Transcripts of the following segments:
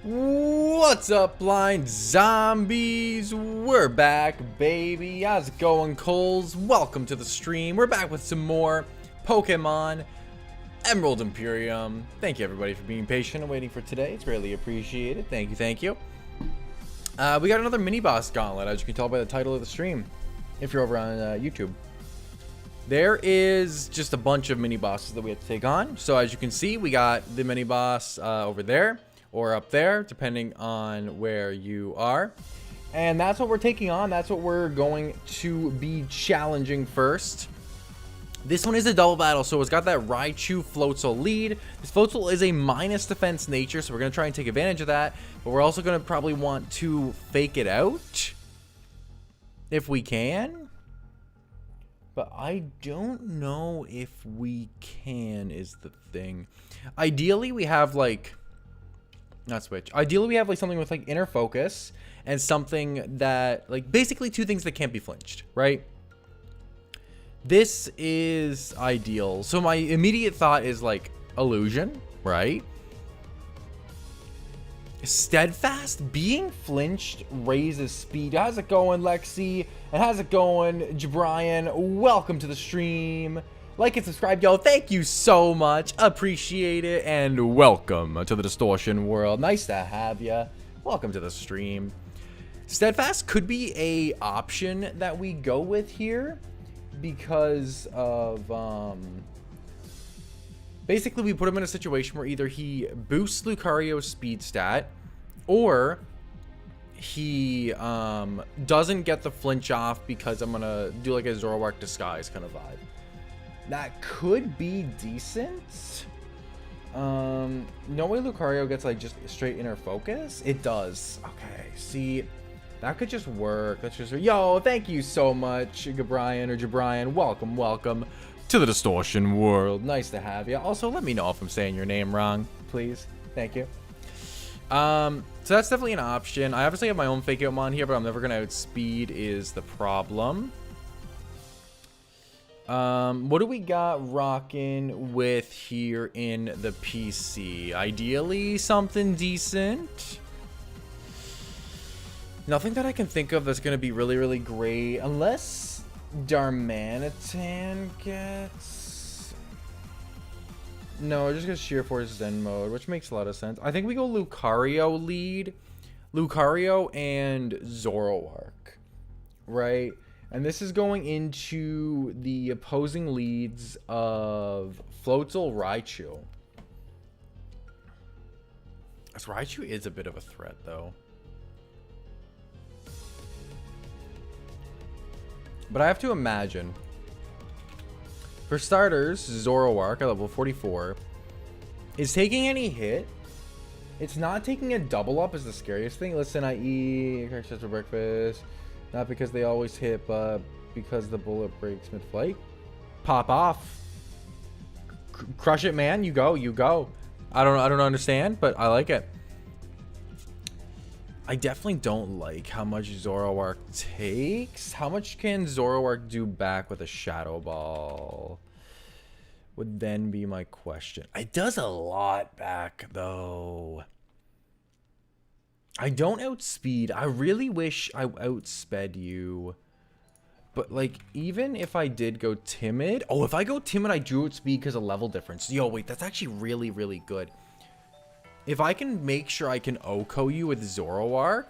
What's up, blind zombies? We're back, baby. How's it going, Coles? Welcome to the stream. We're back with some more Pokemon Emerald Imperium. Thank you, everybody, for being patient and waiting for today. It's greatly appreciated. Thank you, thank you. We got another mini-boss gauntlet, as you can tell by the title of the stream, if you're over on YouTube. There is just a bunch of mini-bosses that we have to take on. So, as you can see, we got the mini-boss over there, or up there, depending on where you are. And that's what we're taking on. That's what we're going to be challenging first. This one is a double battle, so it's got that Raichu Floatzel lead. This Floatzel is a minus defense nature, so we're going to try and take advantage of that. But we're also going to probably want to fake it out if we can. But I don't know if we can is the thing. Ideally, we have like... Not switch. Ideally, we have like something with like inner focus and something that like basically two things that can't be flinched, right? This is ideal. So my immediate thought is like illusion, right? Steadfast. Being flinched raises speed. How's it going, Lexi? And how's it going, Jabrian? Welcome to the stream. Like and subscribe, y'all. Thank you so much. Appreciate it. And welcome to the Distortion world. Nice to have ya. Welcome to the stream. Steadfast could be a option that we go with here because of basically we put him in a situation where either he boosts Lucario's speed stat or he doesn't get the flinch off because I'm gonna do like a Zoroark disguise kind of vibe. That could be decent. No way Lucario gets like just straight inner focus. It does. Okay, see, that could just work. Let's just... Yo, thank you so much, Gabrian or Jabrian. Welcome to the Distortion world. Nice to have you. Also, let me know if I'm saying your name wrong, please. Thank you. So that's definitely an option. I obviously have my own fake out on here, but I'm never gonna outspeed is the problem. What do we got rocking with here in the PC? Ideally, something decent. Nothing that I can think of that's going to be really, really great. Unless Darmanitan gets... No, we're just going to Sheer Force Zen mode, which makes a lot of sense. I think we go Lucario lead. Lucario and Zoroark. Right? And this is going into the opposing leads of Floatzel Raichu. This Raichu is a bit of a threat, though. But I have to imagine. For starters, Zoroark at level 44 is taking any hit. It's not taking a double up is the scariest thing. Listen, I eat extra for breakfast. Not because they always hit, but because the bullet breaks mid-flight. Pop off. Crush it, man. You go. You go. I don't understand, but I like it. I definitely don't like how much Zoroark takes. How much can Zoroark do back with a Shadow Ball? Would then be my question. It does a lot back, though. I don't outspeed. I really wish I outsped you. But, like, even if I did go timid... Oh, if I go timid, I do outspeed because of level difference. Yo, wait, that's actually really, really good. If I can make sure I can OHKO you with Zoroark...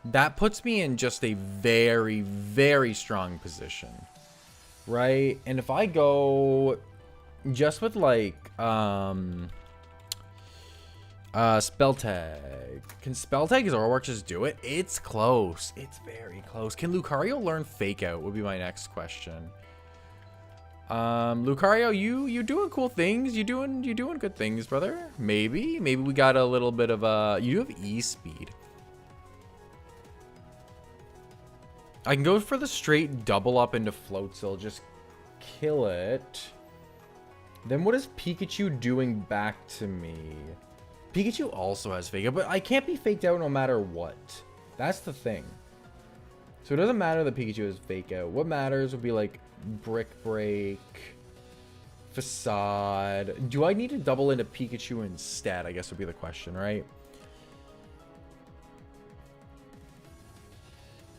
That puts me in just a very, very strong position. Right? And if I go just with, like, Spell Tag. Can Spell Tag Zoroark just do it? It's close. It's very close. Can Lucario learn Fake Out would be my next question. Lucario, you doing cool things. You doing good things, brother. Maybe we got a little bit of you have E-Speed. I can go for the straight double up into Floatzel. Just kill it. Then what is Pikachu doing back to me? Pikachu also has Fake Out, but I can't be faked out no matter what. That's the thing. So it doesn't matter that Pikachu has Fake Out. What matters would be like Brick Break, Facade. Do I need to double into Pikachu instead? I guess would be the question, right?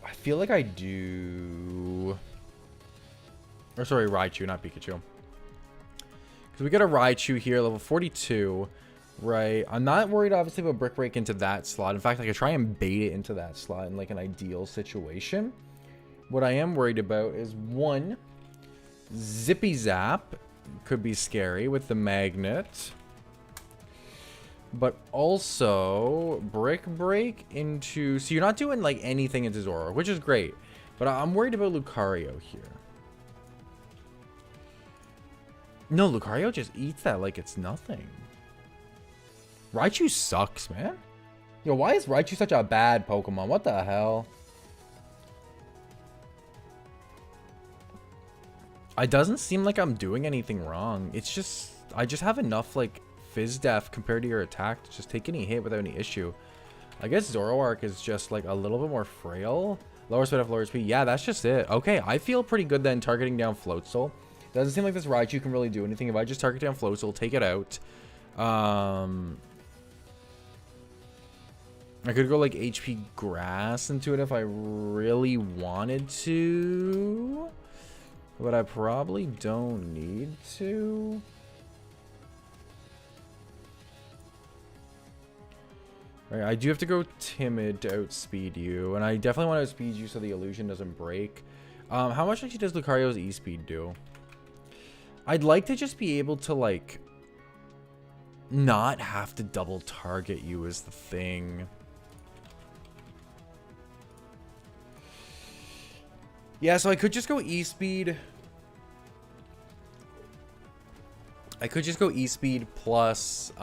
I feel like I do. Or sorry, Raichu, not Pikachu. Because we got a Raichu here, level 42. Right. I'm not worried, obviously, about Brick Break into that slot. In fact, I could try and bait it into that slot in, like, an ideal situation. What I am worried about is, one, Zippy Zap could be scary with the magnet. But also, Brick Break into... So you're not doing, like, anything into Zoro, which is great. But I'm worried about Lucario here. No, Lucario just eats that like it's nothing. Raichu sucks, man. Yo, why is Raichu such a bad Pokemon? What the hell? It doesn't seem like I'm doing anything wrong. It's just... I just have enough, like, Fizz Def compared to your attack to just take any hit without any issue. I guess Zoroark is just, like, a little bit more frail. Lower speed, lower speed. Yeah, that's just it. Okay, I feel pretty good then targeting down Floatzel. Doesn't seem like this Raichu can really do anything. If I just target down Floatzel, take it out. I could go like HP Grass into it if I really wanted to. But I probably don't need to. Right, I do have to go Timid to outspeed you. And I definitely want to outspeed you so the illusion doesn't break. How much actually does Lucario's E-Speed do? I'd like to just be able to, like, not have to double target you is the thing. Yeah, so I could just go E-Speed. I could just go E-Speed plus,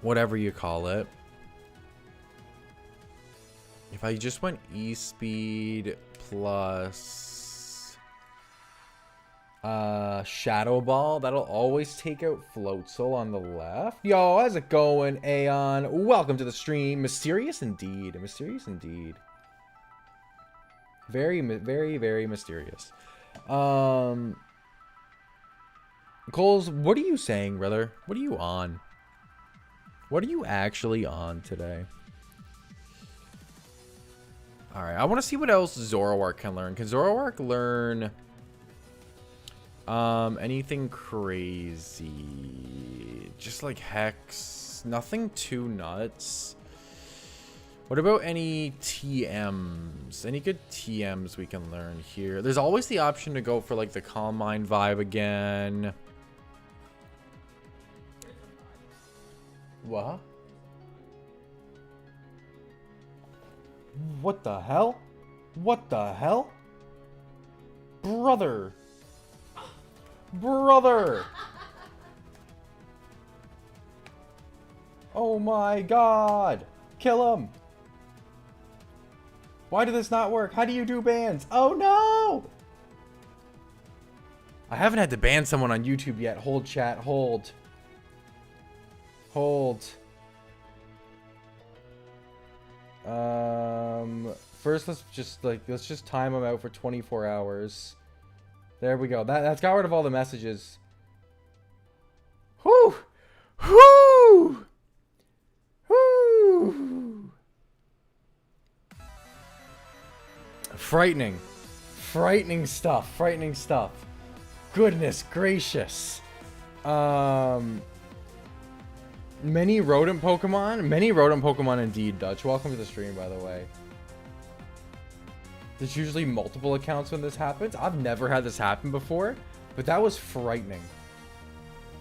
whatever you call it. If I just went E-Speed plus... Shadow Ball, that'll always take out Floatzel on the left. Yo, how's it going, Aeon? Welcome to the stream. Mysterious indeed. Mysterious indeed. Very, very mysterious. Coles, what are you saying, brother? What are you on? What are you actually on today? Alright, I want to see what else Zoroark can learn. Can Zoroark learn... anything crazy? Just like Hex. Nothing too nuts. What about any TMs? Any good TMs we can learn here? There's always the option to go for like the Calm Mind vibe again. What? What the hell? What the hell? Brother! Brother! Oh my god! Kill him! Why did this not work? How do you do bans? Oh no! I haven't had to ban someone on YouTube yet. Hold, chat. Hold. Hold. First let's just time them out for 24 hours. There we go. That's got rid of all the messages. Whoo! Whoo! Whoo! Frightening. Frightening stuff. Frightening stuff. Goodness gracious. Many rodent Pokemon? Many rodent Pokemon indeed, Dutch. Welcome to the stream, by the way. There's usually multiple accounts when this happens. I've never had this happen before, but that was frightening.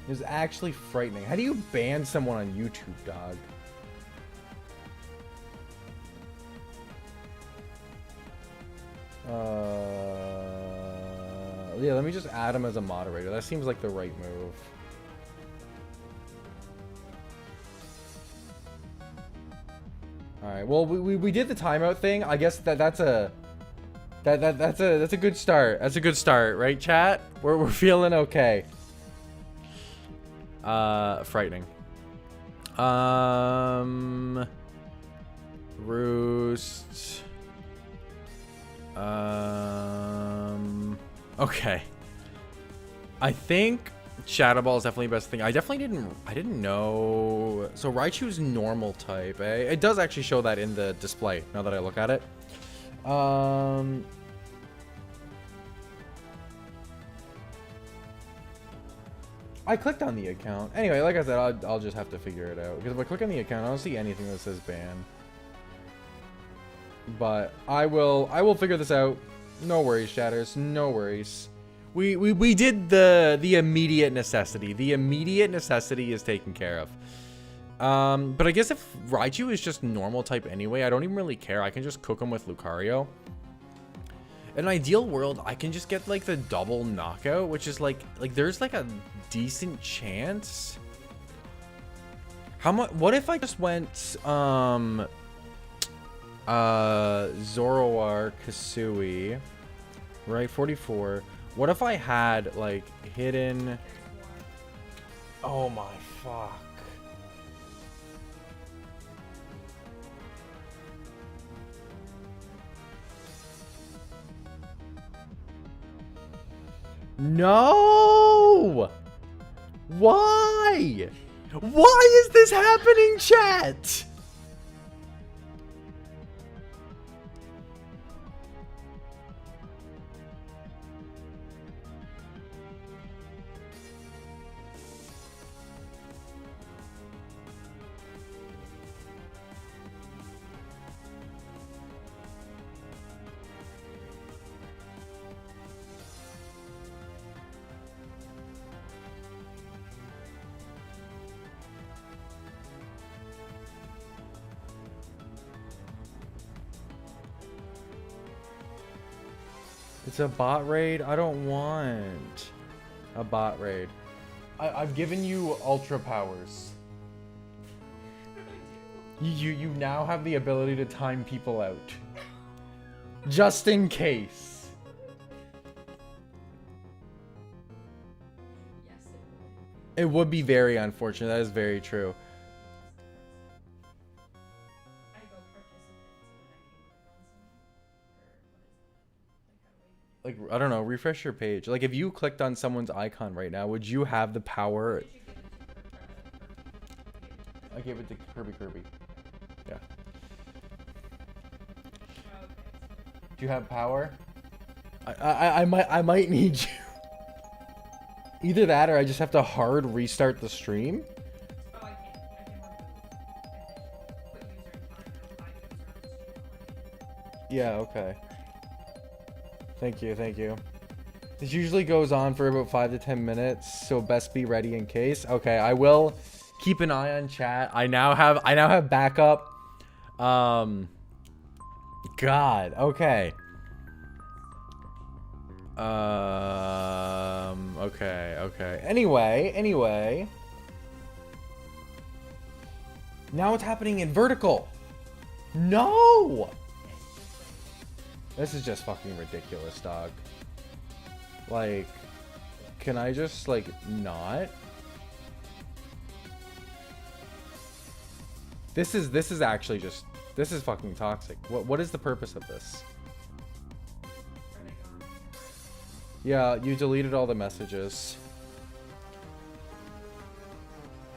It was actually frightening. How do you ban someone on YouTube, dog? Yeah, let me just add him as a moderator. That seems like the right move. All right. Well, we did the timeout thing. I guess that's a good start. That's a good start, right, chat? We're feeling okay. Frightening. Roost. Okay. I think Shadow Ball is definitely the best thing. I didn't know. So Raichu's normal type, eh? It does actually show that in the display now that I look at it. I clicked on the account. Anyway, like I said, I'll just have to figure it out. Because if I click on the account, I don't see anything that says ban. But I will figure this out. No worries, Shatters. No worries. We did the immediate necessity. The immediate necessity is taken care of. But I guess if Raichu is just normal type anyway, I don't even really care. I can just cook him with Lucario. In an ideal world, I can just get like the double knockout, which is like there's like a decent chance. How much? What if I just went Zoroark, Kasui, right? 44. What if I had like hidden? Oh my fuck. No! Why? Why is this happening, chat? It's a bot raid? I don't want a bot raid. I've given you ultra powers. You now have the ability to time people out. Just in case. It would be very unfortunate. That is very true. Like, I don't know, refresh your page. Like, if you clicked on someone's icon right now, would you have the power? I gave it to Kirby. Yeah. Do you have power? I might need you. Either that or I just have to hard restart the stream. Yeah, okay. Thank you. This usually goes on for about 5 to 10 minutes, so best be ready in case. Okay, I will keep an eye on chat. I now have backup. God, okay. Okay. Anyway. Now it's happening in vertical. No! This is just fucking ridiculous, dog. Like, can I just, like, not? This is actually just, this is fucking toxic. What is the purpose of this? Yeah, you deleted all the messages.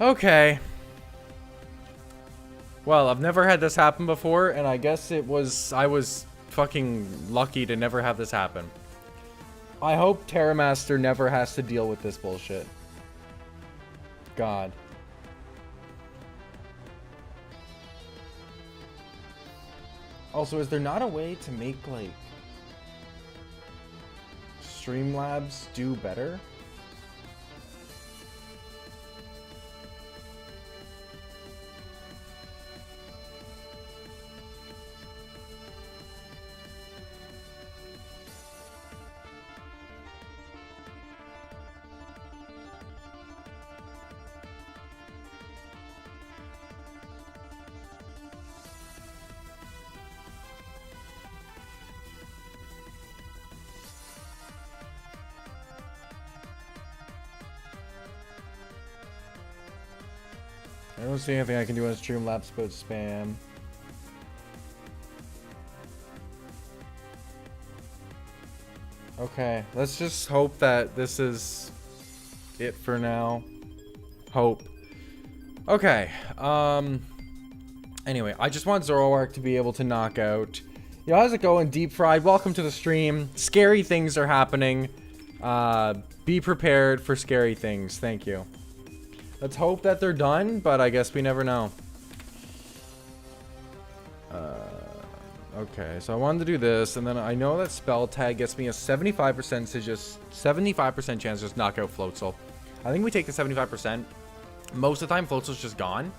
Okay. Well, I've never had this happen before, and I guess I was fucking lucky to never have this happen. I hope Terramaster never has to deal with this bullshit. God. Also, is there not a way to make, like, Streamlabs do better? I don't see anything I can do on Streamlabs but spam. Okay, let's just hope that this is it for now. Hope. Okay. Anyway, I just want Zoroark to be able to knock out. Yo, how's it going, Deep Fried? Welcome to the stream. Scary things are happening. Be prepared for scary things. Thank you. Let's hope that they're done, but I guess we never know. Okay, so I wanted to do this, and then I know that spell tag gets me a 75% to just 75% chance to just knock out Floatzel. I think we take the 75%. Most of the time, Floatzel's just gone.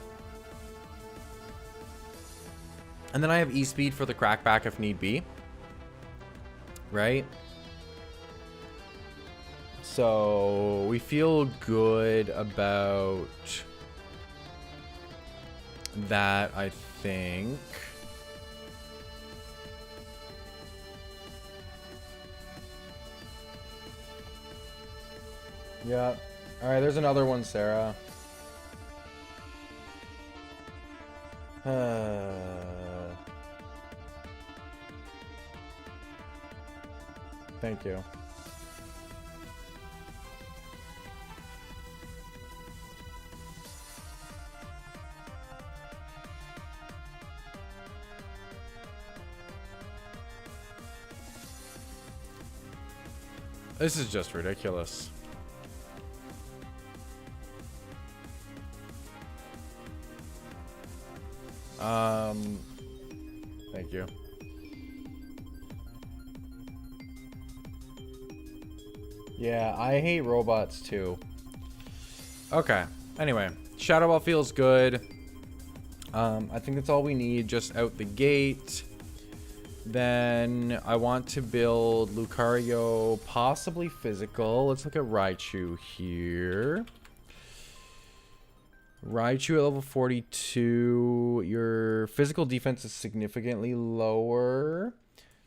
And then I have E-Speed for the crackback if need be. Right? So we feel good about that, I think. Yeah. All right, there's another one, Sarah. Thank you. This is just ridiculous. Thank you. Yeah, I hate robots too. Okay. Anyway, Shadow Ball feels good. I think that's all we need just out the gate. Then I want to build Lucario, possibly physical. Let's look at Raichu here. Raichu at level 42. Your physical defense is significantly lower.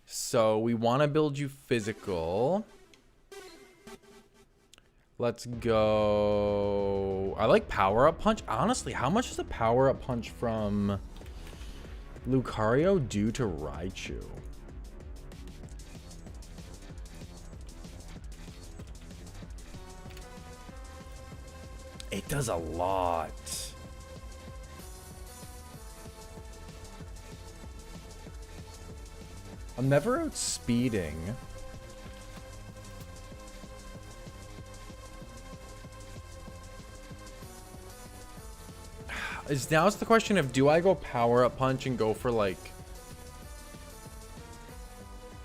So we want to build you physical. Let's go. I like Power Up Punch. Honestly, how much does a Power Up Punch from Lucario do to Raichu? It does a lot. I'm never outspeeding. Now it's the question of, do I go Power Up Punch and go for like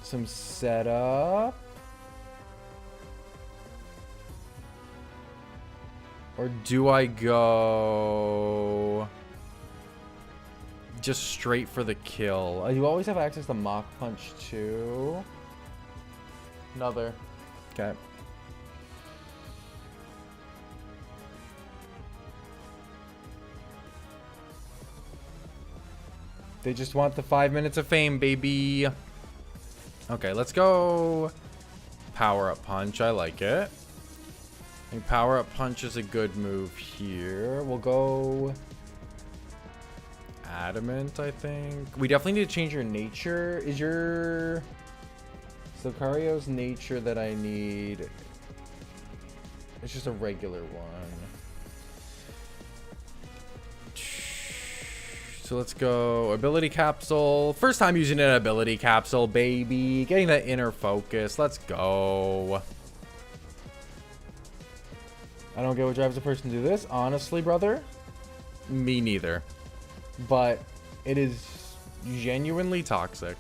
some setup? Or do I go just straight for the kill? You always have access to Mach Punch too. Another. Okay. They just want the 5 minutes of fame, baby. Okay, let's go Power Up Punch. I like it. I think Power Up Punch is a good move here. We'll go Adamant, I think. We definitely need to change your nature. Is your Lucario's nature that I need? It's just a regular one. So let's go ability capsule. First time using an ability capsule, baby. Getting that inner focus. Let's go. I don't get what drives a person to do this. Honestly, brother. Me neither. But it is genuinely toxic.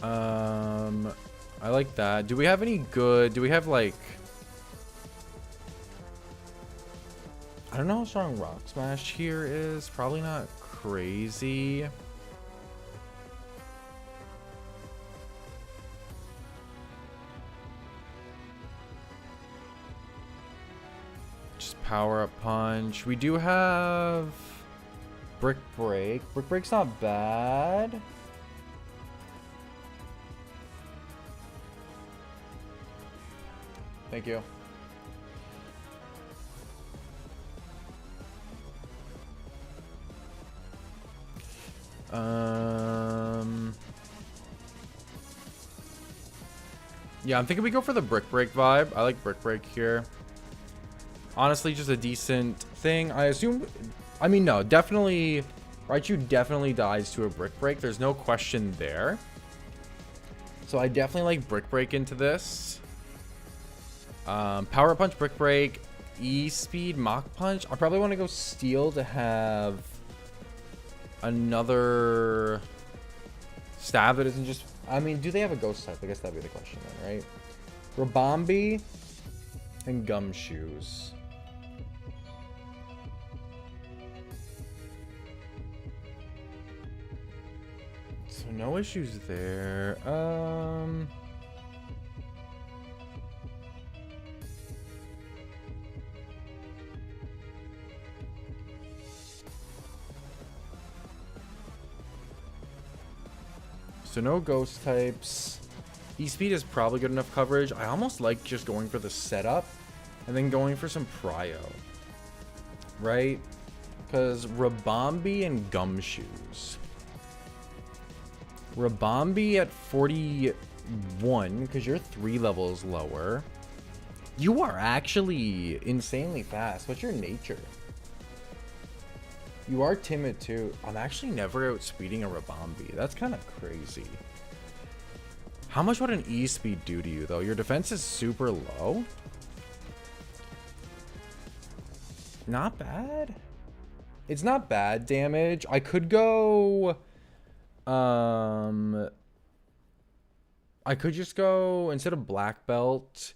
I like that. Do we have any good... Do we have like... I don't know how strong Rock Smash here is. Probably not crazy. Just Power Up Punch. We do have Brick Break. Brick Break's not bad. Thank you. Yeah, I'm thinking we go for the Brick Break vibe. I like Brick Break here. Honestly, just a decent thing. I assume... I mean, no, definitely... Raichu definitely dies to a Brick Break. There's no question there. So I definitely like Brick Break into this. Power Punch, Brick Break, E-Speed, Mach Punch. I probably want to go Steel to have another stab that isn't just... I mean, do they have a Ghost type? I guess that'd be the question then, right? Rabombi and Gumshoes. So no issues there. So no ghost types. E-Speed is probably good enough coverage. I almost like just going for the setup and then going for some Prio. Right? Because Rabombi and Gumshoes. Rabombi at 41, because you're 3 levels lower. You are actually insanely fast. What's your nature? You are timid too. I'm actually never outspeeding a Rabombi. That's kind of crazy. How much would an E-Speed do to you, though? Your defense is super low. Not bad. It's not bad damage. I could go... I could just go... Instead of Black Belt,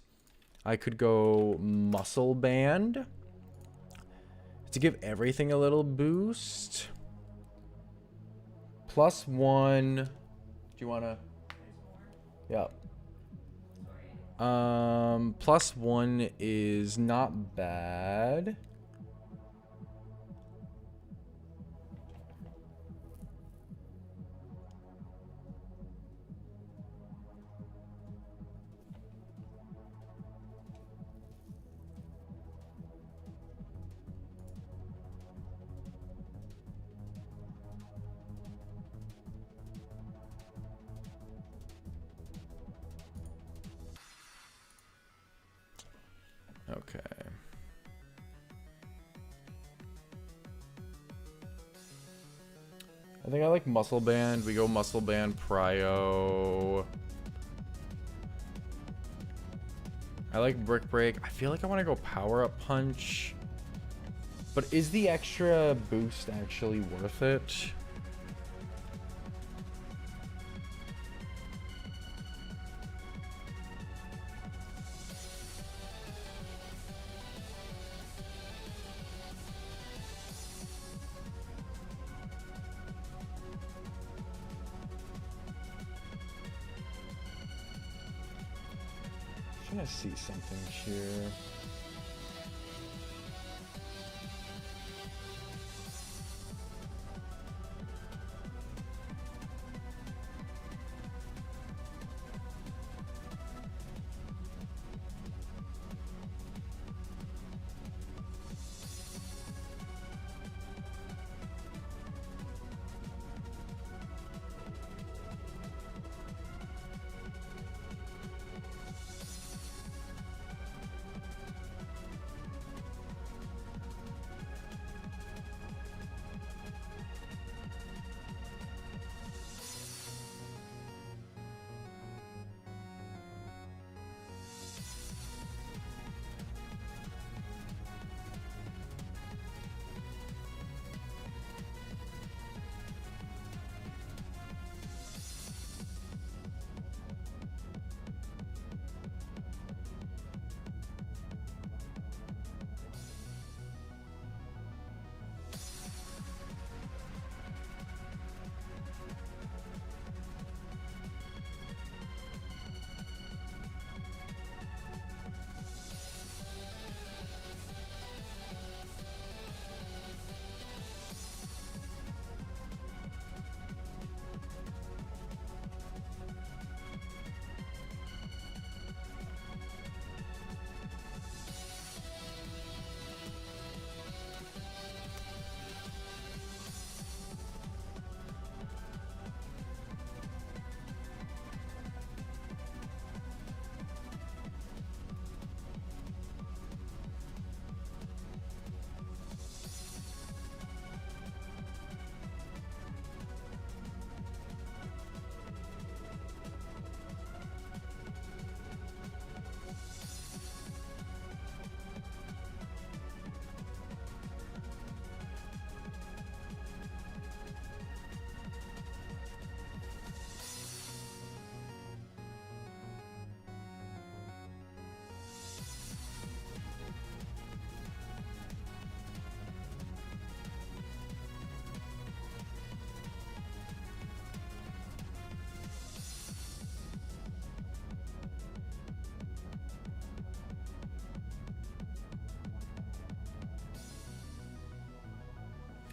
I could go Muscle Band. To give everything a little boost. +1. Do you want to... Yep. +1 is not bad. Okay. I think I like Muscle Band. We go Muscle Band, Prio. I like Brick Break. I feel like I want to go Power Up Punch. But is the extra boost actually worth it? I'm trying to see something here.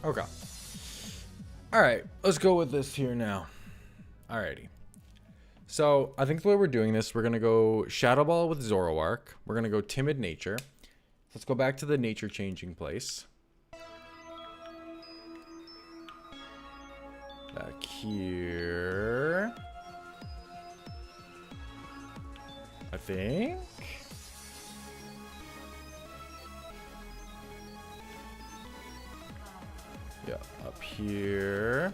Okay. Alright, let's go with this here now. Alrighty. So, I think the way we're doing this, we're going to go Shadow Ball with Zoroark. We're going to go Timid Nature. Let's go back to the nature changing place. Back here. I think. Yeah, up here.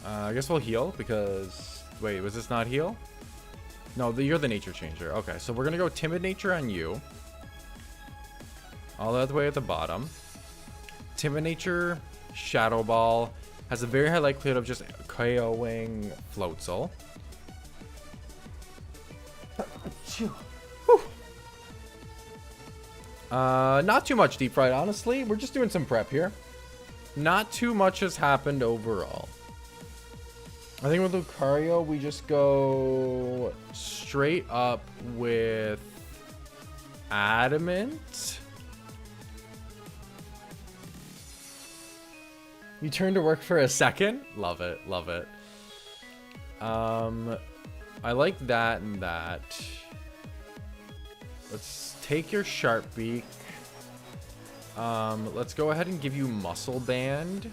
I guess we'll heal because... Wait, was this not heal? No, you're the nature changer. Okay, so we're going to go Timid Nature on you. All the way at the bottom. Timid Nature, Shadow Ball. Has a very high likelihood of just KOing Floatzel. Not too much deep fried, honestly. We're just doing some prep here. Not too much has happened overall. I think with Lucario, we just go straight up with Adamant. You turn to work for a second? Love it, love it. I like that and that. Let's take your Sharpbeak. Let's go ahead and give you Muscle Band.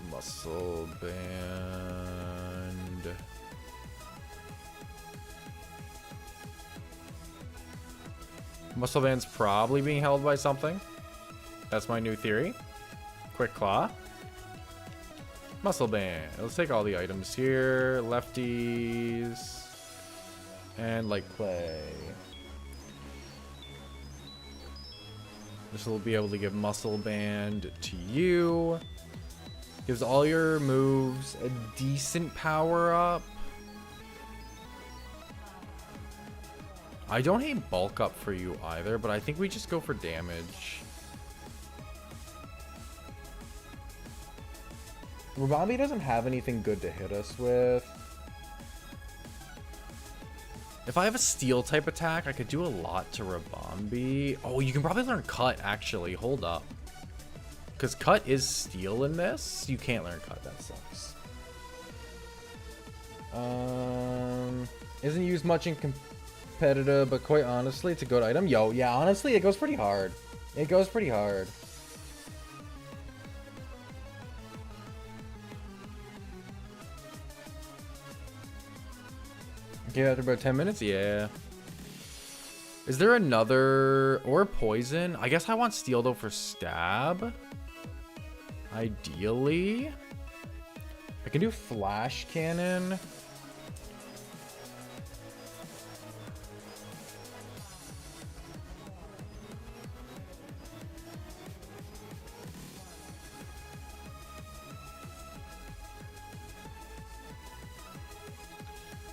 Muscle Band. Muscle Band's probably being held by something. That's my new theory. Quick Claw. Muscle Band. Let's take all the items here. Lefties. And like play. This will be able to give Muscle Band to you. Gives all your moves a decent power up. I don't hate bulk up for you either, but I think we just go for damage. Rabambi doesn't have anything good to hit us with. If I have a steel type attack, I could do a lot to Rabambi. Oh, you can probably learn Cut, actually. Hold up. Because Cut is steel in this. You can't learn Cut. That sucks. Isn't used much in competitive, but quite honestly, it's a good item. Yo, yeah, honestly, it goes pretty hard. It goes pretty hard. Okay, after about 10 minutes? Yeah. Is there another... Or poison? I guess I want steel, though, for stab. Ideally. I can do flash cannon.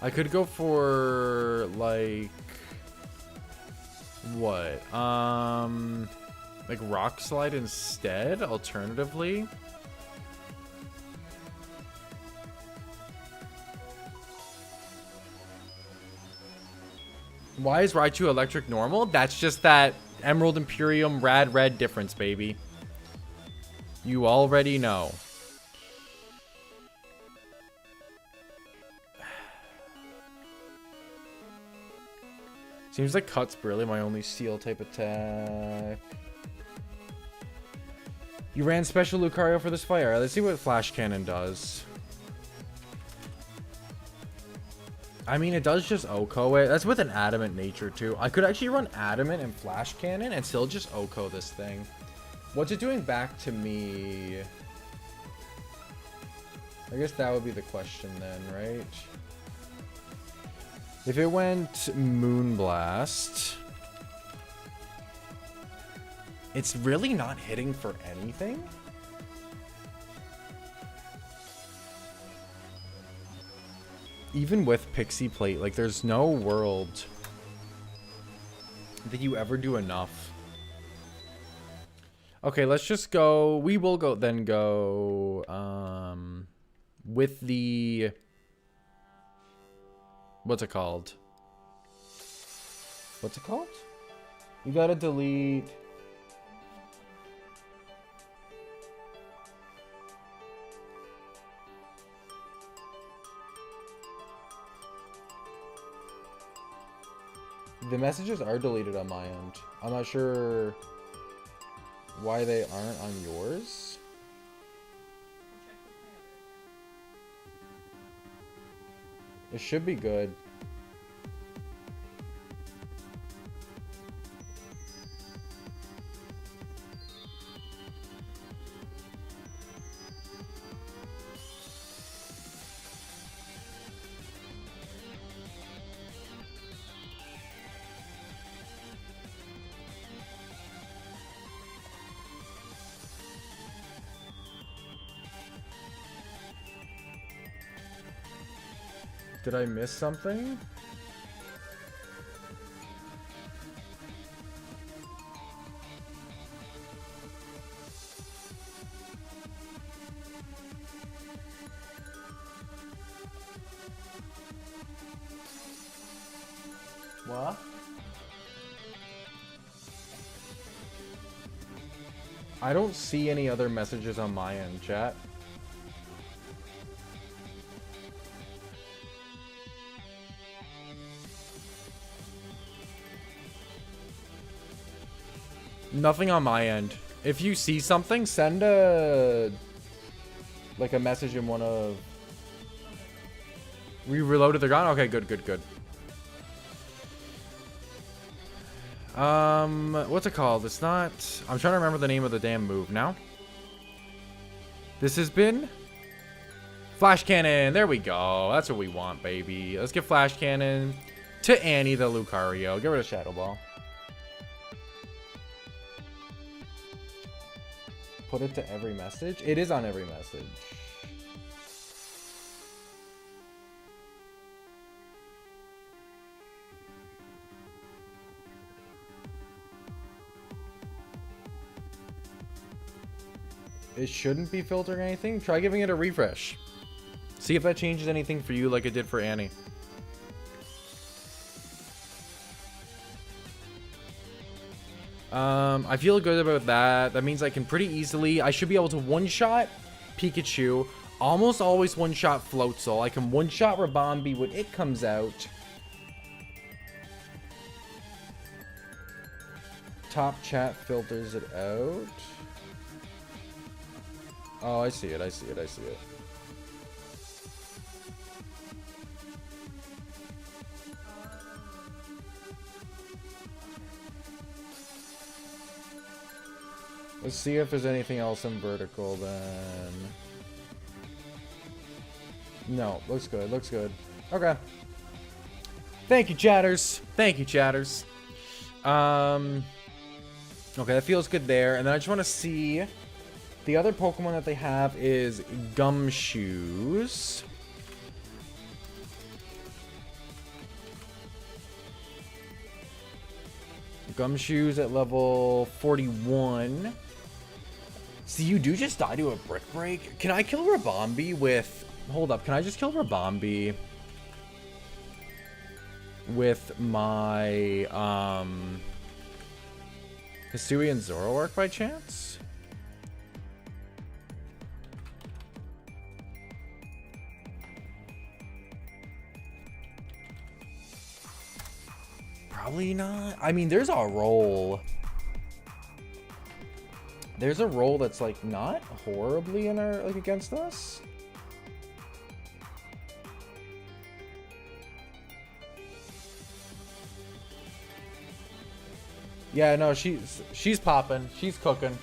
I could go for, like, what? Like Rock Slide instead, alternatively. Why is Raichu electric normal? That's just that Emerald Imperium rad red difference, baby. You already know. Seems like Cut's really my only steel type attack. You ran special Lucario for this fight. Alright, let's see what Flash Cannon does. I mean, it does just OHKO it. That's with an Adamant nature, too. I could actually run Adamant and Flash Cannon and still just OHKO this thing. What's it doing back to me? I guess that would be the question then, right? If it went Moonblast, it's really not hitting for anything. Even with Pixie Plate, like there's no world that you ever do enough. Okay, let's just go. We will go then go with the... What's it called? What's it called? You gotta delete. The messages are deleted on my end. I'm not sure why they aren't on yours. It should be good. Did I miss something? What? I don't see any other messages on my end, chat. Nothing on my end. If you see something, send a message in one of. We reloaded the gun. Okay, good. What's it called? It's not. I'm trying to remember the name of the damn move now. This has been Flash Cannon. There we go. That's what we want, baby. Let's get Flash Cannon to Annie the Lucario. Get rid of Shadow Ball. Put it to every message. It is on every message. It shouldn't be filtering anything. Try giving it a refresh. See if that changes anything for you like it did for Annie. I feel good about that. That means I can pretty easily... I should be able to one-shot Pikachu. Almost always one-shot Floatzel. I can one-shot Rabombi when it comes out. Top chat filters it out. Oh, I see it. Let's see if there's anything else in vertical then. No, looks good. Okay. Thank you, chatters. Okay, that feels good there. And then I just want to see the other Pokemon that they have is Gumshoes. Gumshoes at level 41. See, you do just die to a Brick Break. Can I kill Rabombi with... Hold up, can I just kill Rabombi with my Hisui and Zoroark by chance? Probably not. I mean, there's a roll. There's a roll that's like not horribly in our like against us. Yeah, no, she's popping. She's cooking.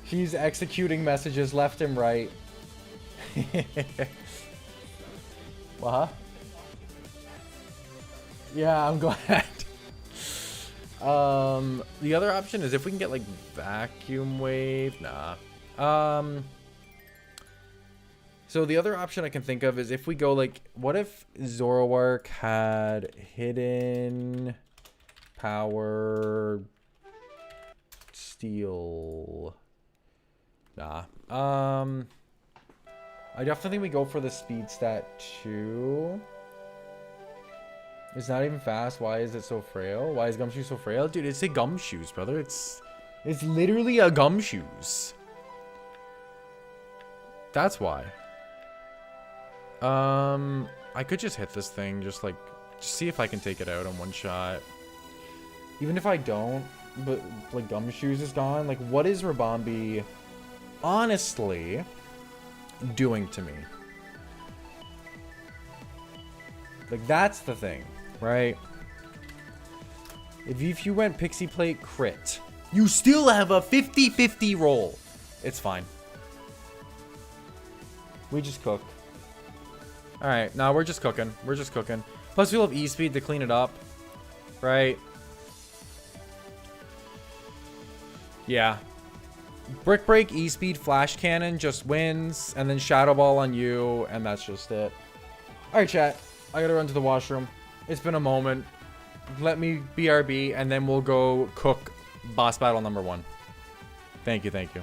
She's executing messages left and right. What? Yeah, I'm glad. The other option is if we can get like Vacuum Wave. Nah. So the other option I can think of is if we go like, what if Zoroark had hidden power steel? Nah. I definitely think we go for the speed stat too. It's not even fast. Why is it so frail? Why is Gumshoe so frail? Dude, it's a Gumshoes, brother. It's literally a Gumshoes. That's why. I could just hit this thing, just see if I can take it out in one shot. Even if I don't, but like Gumshoes is gone. Like, what is Rabombi honestly doing to me? Like, that's the thing, right? If you went Pixie Plate crit, you still have a 50-50 roll. It's fine. We just cook. Alright, now we're just cooking. We're just cooking. Plus, we'll have E-Speed to clean it up. Right? Yeah. Brick Break, E-Speed, Flash Cannon just wins. And then Shadow Ball on you. And that's just it. Alright, chat. I gotta run to the washroom. It's been a moment. Let me BRB. And then we'll go cook boss battle number 1. Thank you, thank you.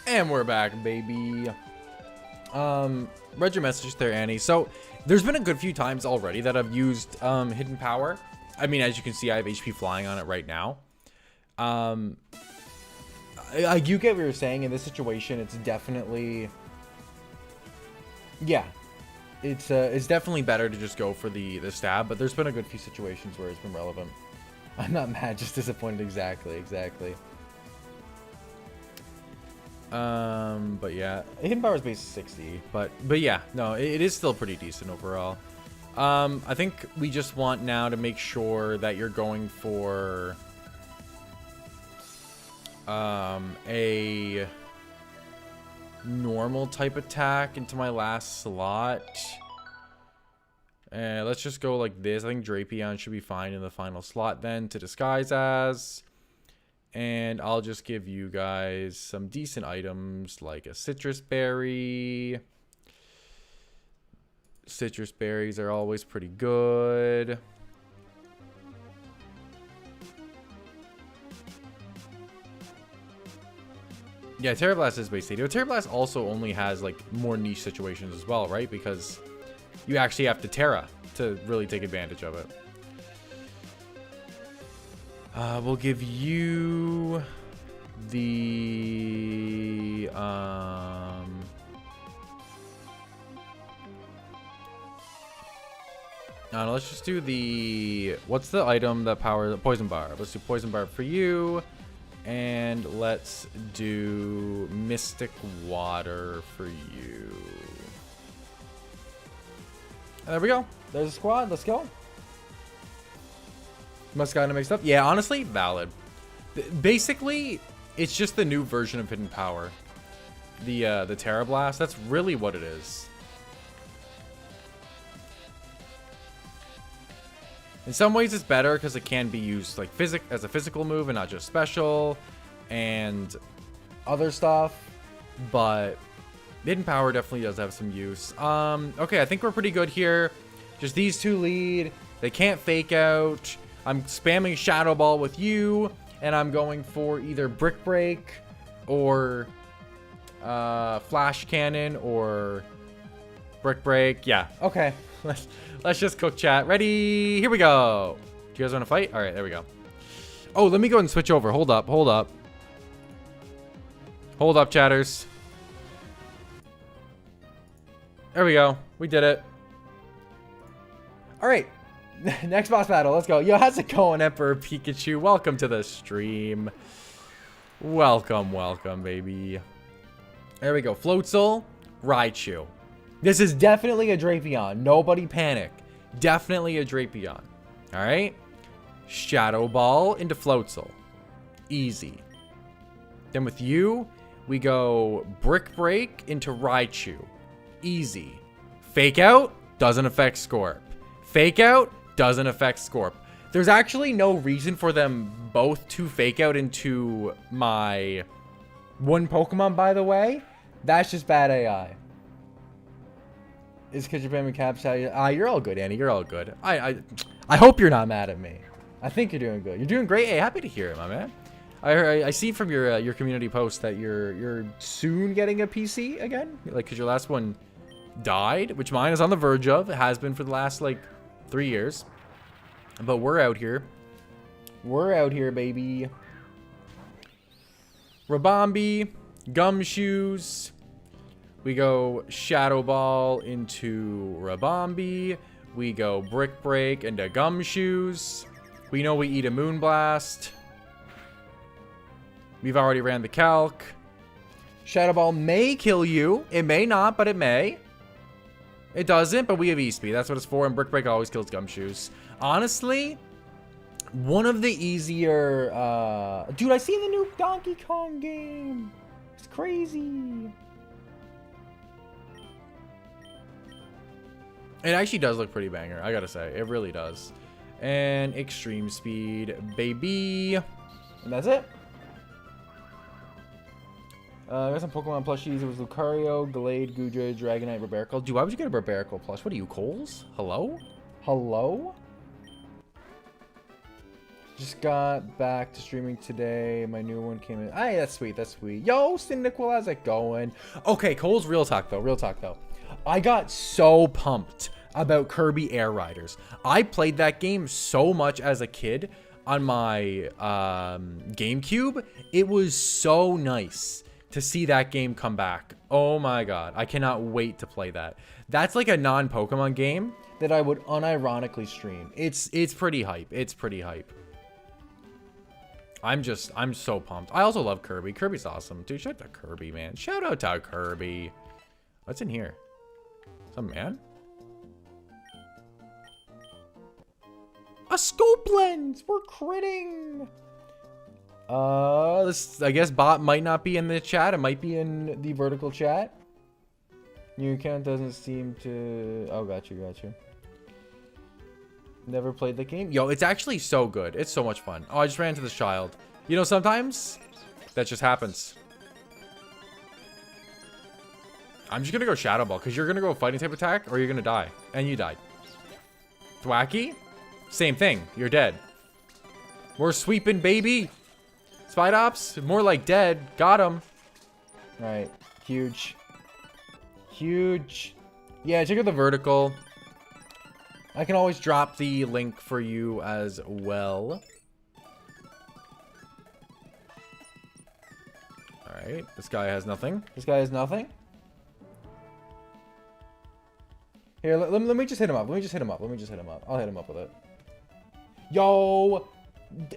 And we're back, baby. Read your message there, Annie. So, there's been a good few times already that I've used Hidden Power. I mean, as you can see, I have HP flying on it right now. I do get what you're saying. In this situation, it's definitely... Yeah. It's definitely better to just go for the stab, but there's been a good few situations where it's been relevant. I'm not mad, just disappointed. Exactly. But yeah, Hidden Power is base 60, but yeah, no, it is still pretty decent overall. I think we just want now to make sure that you're going for a normal type attack into my last slot. Let's just go like this. I think Drapion should be fine in the final slot then to disguise as. And I'll just give you guys some decent items like a citrus berry. Citrus berries are always pretty good. Yeah, Terra Blast is base 80. But Terra Blast also only has like more niche situations as well, right? Because you actually have to Terra to really take advantage of it. We'll give you the let's just do the, what's the item that powers the poison barb? Let's do poison barb for you, and let's do mystic water for you. There we go. There's a squad. Let's go. Must have gotten mixed up. Yeah, honestly, valid. Basically, it's just the new version of Hidden Power. The Terra Blast. That's really what it is. In some ways, it's better because it can be used like as a physical move and not just special and other stuff. But Hidden Power definitely does have some use. Okay, I think we're pretty good here. Just these two lead. They can't fake out. I'm spamming Shadow Ball with you, and I'm going for either Brick Break or Flash Cannon or Brick Break. Yeah, okay. Let's just cook, chat. Ready? Here we go. Do you guys want to fight? All right, there we go. Oh, let me go and switch over. Hold up, hold up. Hold up, chatters. There we go. We did it. All right. Next boss battle. Let's go. Yo, how's it going, Emperor Pikachu? Welcome to the stream. Welcome, welcome, baby. There we go. Floatzel, Raichu. This is definitely a Drapion. Nobody panic. Definitely a Drapion. All right. Shadow Ball into Floatzel. Easy. Then with you, we go Brick Break into Raichu. Easy. Fake Out doesn't affect Scorp. Fake Out doesn't affect Scorp. There's actually no reason for them both to fake out into my one Pokemon, by the way. That's just bad AI. It's because you're playing with caps. You're all good, Annie. You're all good. I hope you're not mad at me. I think you're doing good. You're doing great. Hey, happy to hear it, my man. I see from your community post that you're soon getting a PC again, like because your last one died, which mine is on the verge of. It has been for the last like 3 years, but we're out here. We're out here, baby. Rabombi, Gumshoes. We go Shadow Ball into Rabombi. We go Brick Break into Gumshoes. We know we eat a Moonblast. We've already ran the calc. Shadow Ball may kill you. It may not, but it may. It doesn't, but we have E-Speed. That's what it's for, and Brick Break always kills Gumshoes. Honestly, one of the easier... Dude, I see the new Donkey Kong game. It's crazy. It actually does look pretty banger, I gotta say. It really does. And Extreme Speed, baby. And that's it. I got some Pokemon plushies. It was Lucario, Gallade, Goodra, Dragonite, Barbaracle. Dude, why would you get a Barbaracle plush? What are you, Coles? Hello? Hello? Just got back to streaming today. My new one came in. Hey, that's sweet. That's sweet. Yo, Cyndaquil, how's it going? Okay, Coles, real talk, though. Real talk, though. I got so pumped about Kirby Air Riders. I played that game so much as a kid on my GameCube. It was so nice to see that game come back. Oh my god, I cannot wait to play that. That's like a non-Pokemon game that I would unironically stream. It's pretty hype. It's pretty hype. I'm so pumped. I also love Kirby. Kirby's awesome. Dude, shout out to Kirby, man. Shout out to Kirby. What's in here? Some man? A scope lens! We're critting! This, I guess bot might not be in the chat. It might be in the vertical chat. Your account doesn't seem to... Oh, got you. Never played the game? Yo, it's actually so good. It's so much fun. Oh, I just ran into this child. You know, sometimes that just happens. I'm just gonna go Shadow Ball, because you're gonna go fighting type attack, or you're gonna die. And you died. Thwacky? Same thing. You're dead. We're sweeping, baby. Spidops? More like dead. Got him. Alright. Huge. Huge. Yeah, check out the vertical. I can always drop the link for you as well. Alright, this guy has nothing. This guy has nothing. Here, let me just hit him up. Let me just hit him up. Let me just hit him up. I'll hit him up with it. Yo!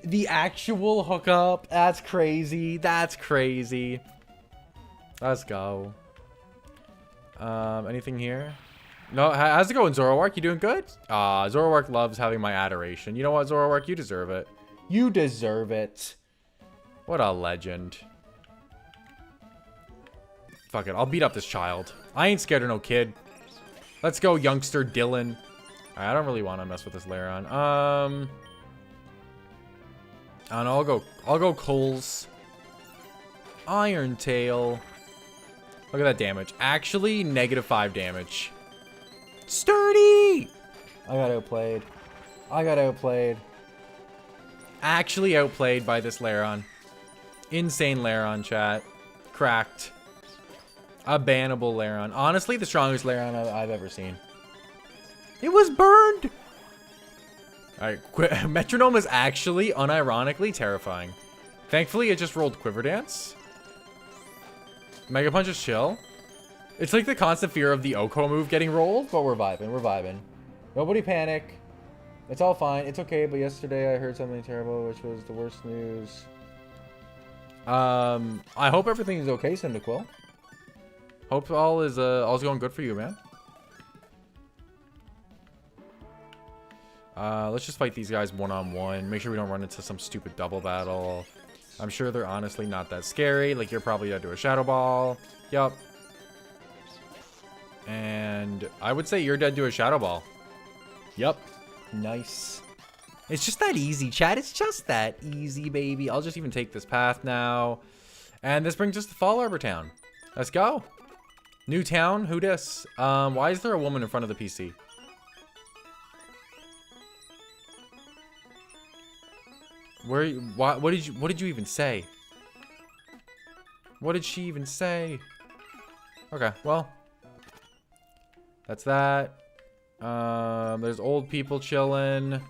The actual hookup. That's crazy. That's crazy. Let's go. Anything here? No, how's it going, Zoroark? You doing good? Zoroark loves having my adoration. You know what, Zoroark? You deserve it. You deserve it. What a legend. Fuck it. I'll beat up this child. I ain't scared of no kid. Let's go, youngster Dylan. I don't really want to mess with this Lairon. I don't know. I'll go Coles. Iron Tail. Look at that damage. Actually, -5 damage. Sturdy! I got outplayed. I got outplayed. Actually outplayed by this Lairon. Insane Lairon, chat. Cracked. A bannable Lairon. Honestly, the strongest Lairon I've ever seen. It was burned! Alright, Metronome is actually, unironically, terrifying. Thankfully, it just rolled Quiver Dance. Mega Punch is chill. It's like the constant fear of the Oko move getting rolled, but we're vibing. We're vibing. Nobody panic. It's all fine. It's okay, but yesterday I heard something terrible, which was the worst news. I hope everything is okay, Cyndaquil. Hope all's going good for you, man. Let's just fight these guys one-on-one. Make sure we don't run into some stupid double battle. I'm sure they're honestly not that scary. Like, you're probably dead to a Shadow Ball. Yup. And I would say you're dead to a Shadow Ball. Yup. Nice. It's just that easy, chat. It's just that easy, baby. I'll just even take this path now. And this brings us to Fall Arbor Town. Let's go. New town. Who dis? Why is there a woman in front of the PC? What did you even say? What did she even say? Okay, well. That's that. There's old people chilling.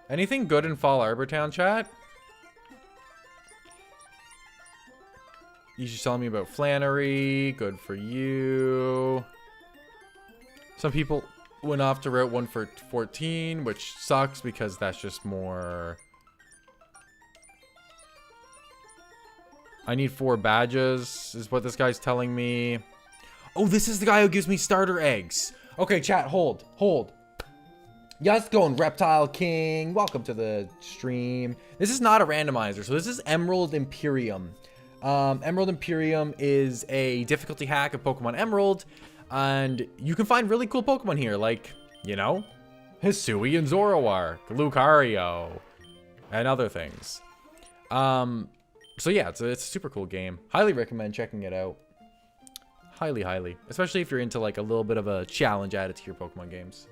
Anything good in Fall Arbor Town, chat? You should tell me about Flannery. Good for you. Some people went off to Route 114, which sucks because that's just more... I need 4 badges, is what this guy's telling me. Oh, this is the guy who gives me starter eggs. Okay, chat, hold. Yes, going Reptile King. Welcome to the stream. This is not a randomizer, so this is Emerald Imperium. Emerald Imperium is a difficulty hack of Pokemon Emerald, and you can find really cool Pokemon here, like, you know, Hisui and Zoroark, Lucario, and other things. So yeah, it's a super cool game. Highly recommend checking it out. Highly. Especially if you're into like a little bit of a challenge added to your Pokemon games.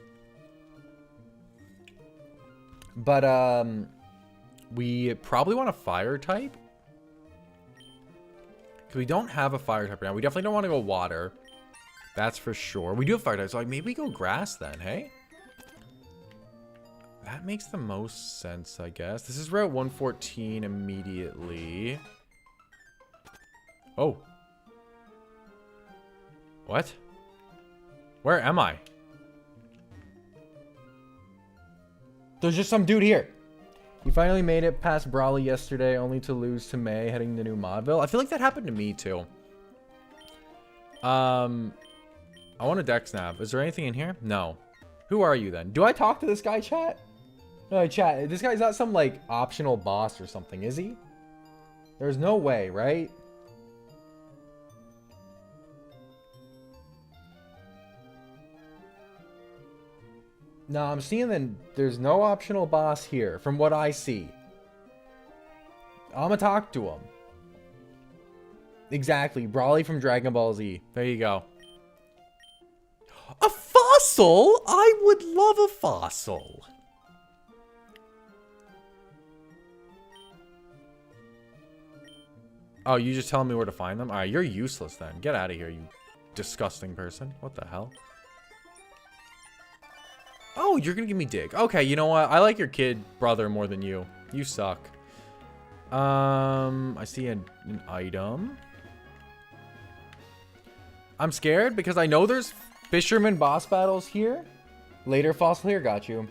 But we probably want a fire type. Because we don't have a fire type right now. We definitely don't want to go water. That's for sure. We do have fire type, so like maybe we go grass then, hey? That makes the most sense, I guess. This is Route 114 immediately. Oh. What? Where am I? There's just some dude here. You finally made it past Brawley yesterday, only to lose to May heading to New Modville. I feel like that happened to me, too. I want a Dex Nav. Is there anything in here? No. Who are you, then? Do I talk to this guy, chat? No, chat, this guy's not some, like, optional boss or something, is he? There's no way, right? No, I'm seeing that there's no optional boss here, from what I see. I'm gonna talk to him. Exactly, Brawley from Dragon Ball Z. There you go. A fossil? I would love a fossil. Oh, you just telling me where to find them? Alright, you're useless then. Get out of here, you disgusting person. What the hell? Oh, you're gonna give me dig. Okay, you know what? I like your kid brother more than you. You suck. I see an item. I'm scared because I know there's fisherman boss battles here. Later fossil here, got you.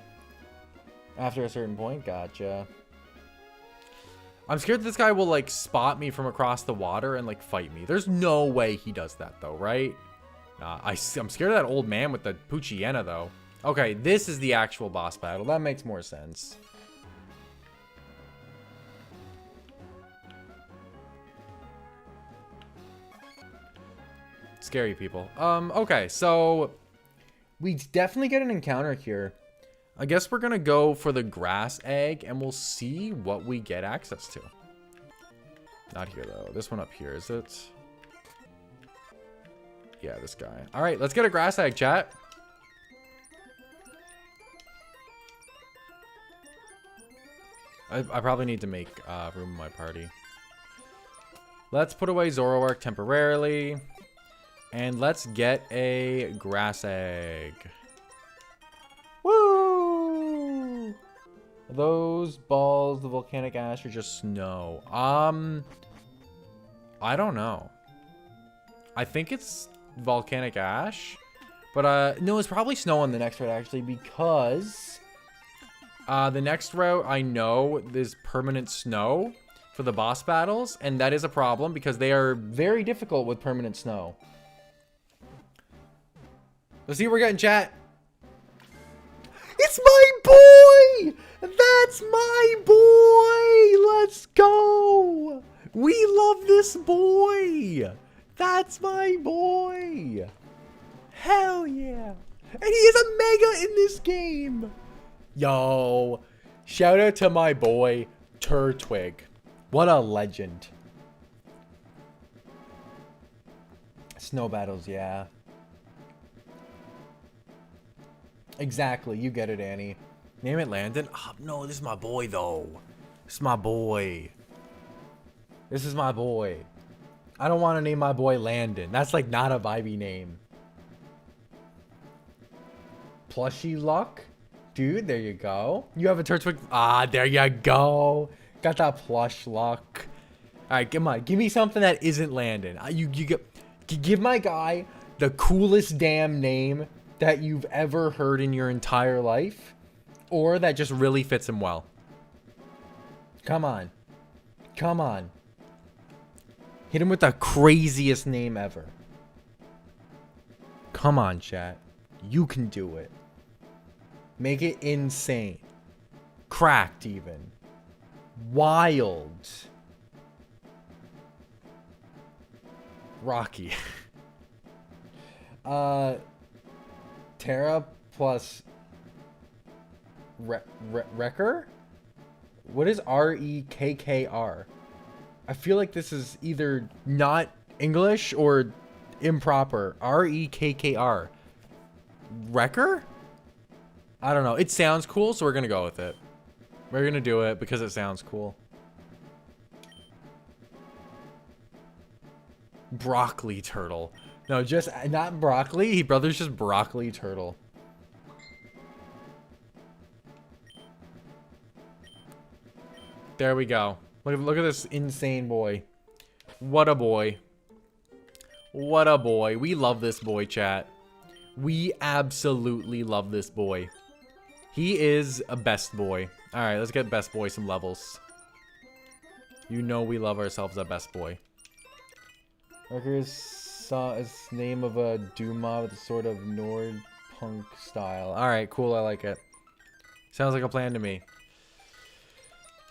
After a certain point, gotcha. I'm scared this guy will like spot me from across the water and like fight me. There's no way he does that though, right? I'm scared of that old man with the Poochyena though. Okay, this is the actual boss battle. That makes more sense. Scary people. Okay, so we definitely get an encounter here. I guess we're gonna go for the grass egg and we'll see what we get access to. Not here though. This one up here, is it? Yeah, this guy. All right, let's get a grass egg, chat. I probably need to make room in my party. Let's put away Zoroark temporarily. And let's get a grass egg. Woo! Are those balls, the volcanic ash, or just snow? I don't know. I think it's volcanic ash. But, no, it's probably snow on the next route, actually, because the next route, I know, is permanent snow for the boss battles. And that is a problem because they are very difficult with permanent snow. Let's see what we're getting, chat. It's my boy! That's my boy! Let's go! We love this boy! That's my boy! Hell yeah! And he is a mega in this game! Yo! Shout out to my boy, Turtwig. What a legend. Snow battles, yeah. Exactly, you get it, Annie. Name it Landon? Oh, no, this is my boy, though. This is my boy. This is my boy. I don't want to name my boy Landon. That's like not a vibey name. Plushy luck? Dude, there you go. You have a Turtwig. Ah, there you go. Got that plush luck. All right, come on. Give me something that isn't Landon. You give my guy the coolest damn name that you've ever heard in your entire life, or that just really fits him well. Come on. Come on. Hit him with the craziest name ever. Come on, chat. You can do it. Make it insane. Cracked even. Wild. Rocky. Terra plus Wrecker? What is R-E-K-K-R? I feel like this is either not English or improper. R-E-K-K-R. Wrecker? I don't know. It sounds cool, so we're going to go with it. We're going to do it because it sounds cool. Broccoli turtle. No, just not broccoli. He brother's just broccoli turtle. There we go. Look at this insane boy. What a boy. What a boy. We love this boy, chat. We absolutely love this boy. He is a best boy. All right, let's get best boy some levels. You know we love ourselves a best boy. Records is name of a Duma with a sort of Nord punk style. All right, cool. I like it. Sounds like a plan to me.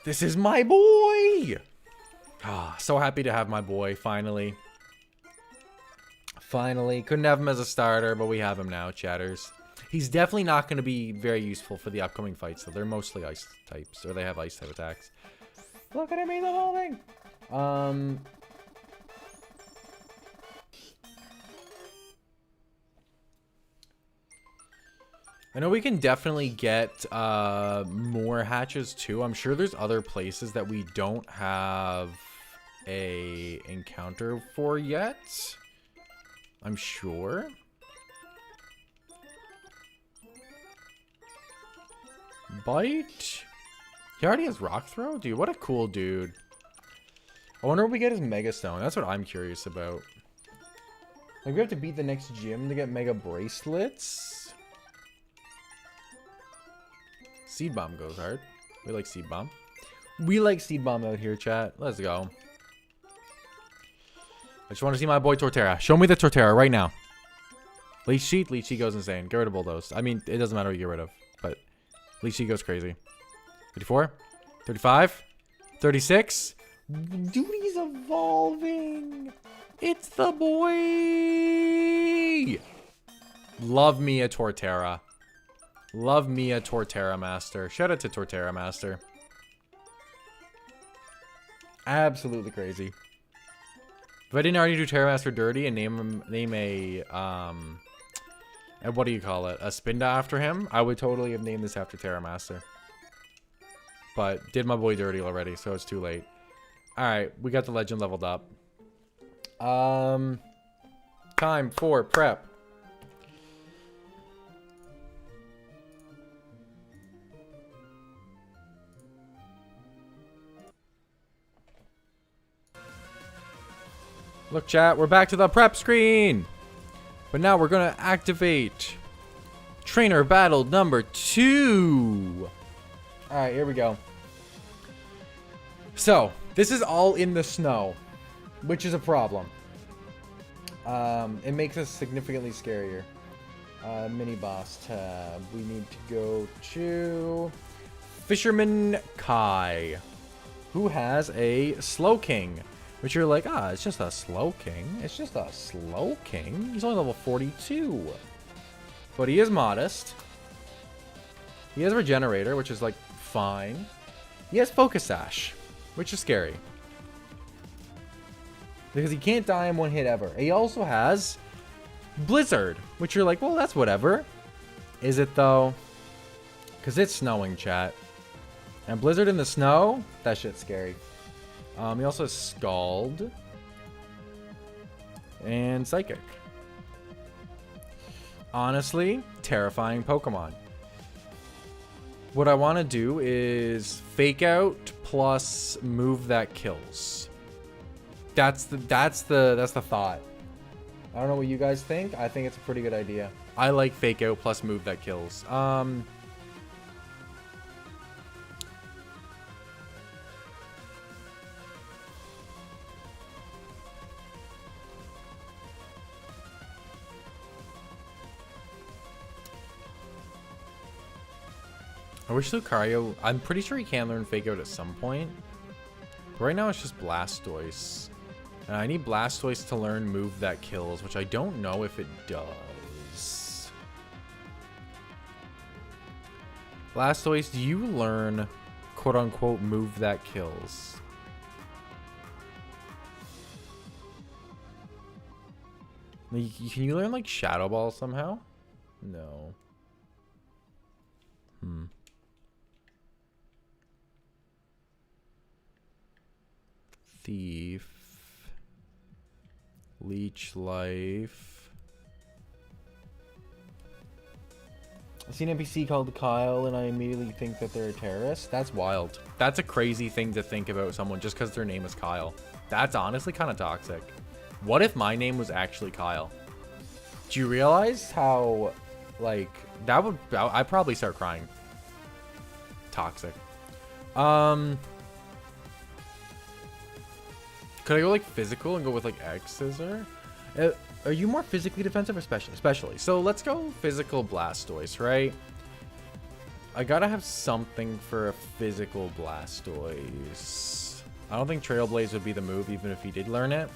This is my boy. Ah, so happy to have my boy finally. Finally, couldn't have him as a starter, but we have him now, chatters. He's definitely not going to be very useful for the upcoming fights, though. They're mostly ice types, or they have ice type attacks. Look at me, the whole thing. I know we can definitely get more hatches too. I'm sure there's other places that we don't have a encounter for yet. I'm sure. Bite. He already has Rock Throw? Dude, what a cool dude. I wonder what we get as Mega Stone. That's what I'm curious about. Like, we have to beat the next gym to get Mega Bracelets. Seed Bomb goes hard. We like Seed Bomb. We like Seed Bomb out here, chat. Let's go. I just want to see my boy Torterra. Show me the Torterra right now. Leech Sheet goes insane. Get rid of Bulldoze. I mean, it doesn't matter what you get rid of, but Leech Sheet goes crazy. 34, 35, 36. Dude, he's evolving. It's the boy. Love me a Torterra. Love me a Torterra Master. Shout out to Torterra Master. Absolutely crazy. If I didn't already do Terra Master dirty and name a what do you call it? A Spinda after him, I would totally have named this after Terra Master. But did my boy dirty already, so it's too late. Alright, we got the legend leveled up. Time for prep. Look, chat, we're back to the prep screen. But now we're going to activate Trainer Battle number 2. Alright, here we go. So, this is all in the snow, which is a problem. It makes us significantly scarier. Mini boss tab. We need to go to Fisherman Kai, who has a Slowking. Which you're like, it's just a Slowking. It's just a Slowking. He's only level 42. But he is modest. He has Regenerator, which is like fine. He has Focus Sash, which is scary. Because he can't die in one hit ever. He also has Blizzard, which you're like, well, that's whatever. Is it though? Because it's snowing, chat. And Blizzard in the snow? That shit's scary. He also has Scald and Psychic. Honestly, terrifying Pokemon. What I want to do is Fake Out plus move that kills. That's the thought. I don't know what you guys think. I think it's a pretty good idea. I like Fake Out plus move that kills. I wish Lucario... I'm pretty sure he can learn Fake Out at some point. But right now it's just Blastoise. And I need Blastoise to learn Move That Kills, which I don't know if it does. Blastoise, do you learn quote-unquote Move That Kills? Can you learn like Shadow Ball somehow? No. Thief, Leech Life. I see an NPC called Kyle and I immediately think that they're a terrorist. That's wild. That's a crazy thing to think about someone just because their name is Kyle. That's honestly kind of toxic. What if my name was actually Kyle? Do you realize how, like, that would... I'd probably start crying. Toxic. Could I go like physical and go with like Egg Scissor? Are you more physically defensive or especially? So let's go physical Blastoise, right? I gotta have something for a physical Blastoise. I don't think Trailblaze would be the move even if he did learn it.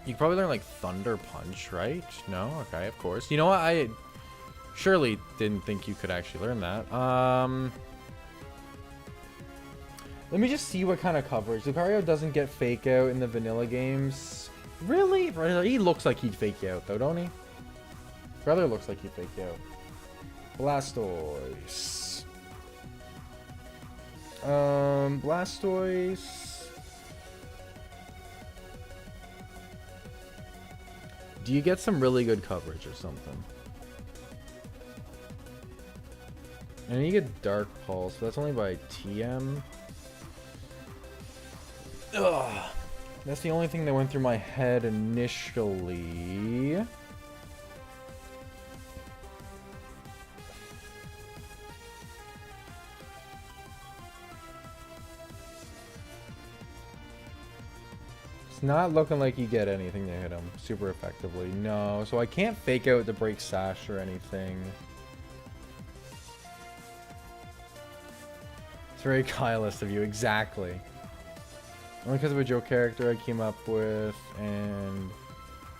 You could probably learn like Thunder Punch, right? No? Okay, of course. You know what? I surely didn't think you could actually learn that. Let me just see what kind of coverage. Lucario doesn't get Fake Out in the vanilla games. Really? He looks like he'd Fake Out, though, don't he? Brother looks like he'd Fake Out. Blastoise. Blastoise. Do you get some really good coverage or something? And then you get Dark Pulse, but that's only by TM. Ugh. That's the only thing that went through my head initially. It's not looking like you get anything to hit him super effectively. No, so I can't fake out the Break Sash or anything. It's very Kylist of you, exactly. Only because of a joke character I came up with and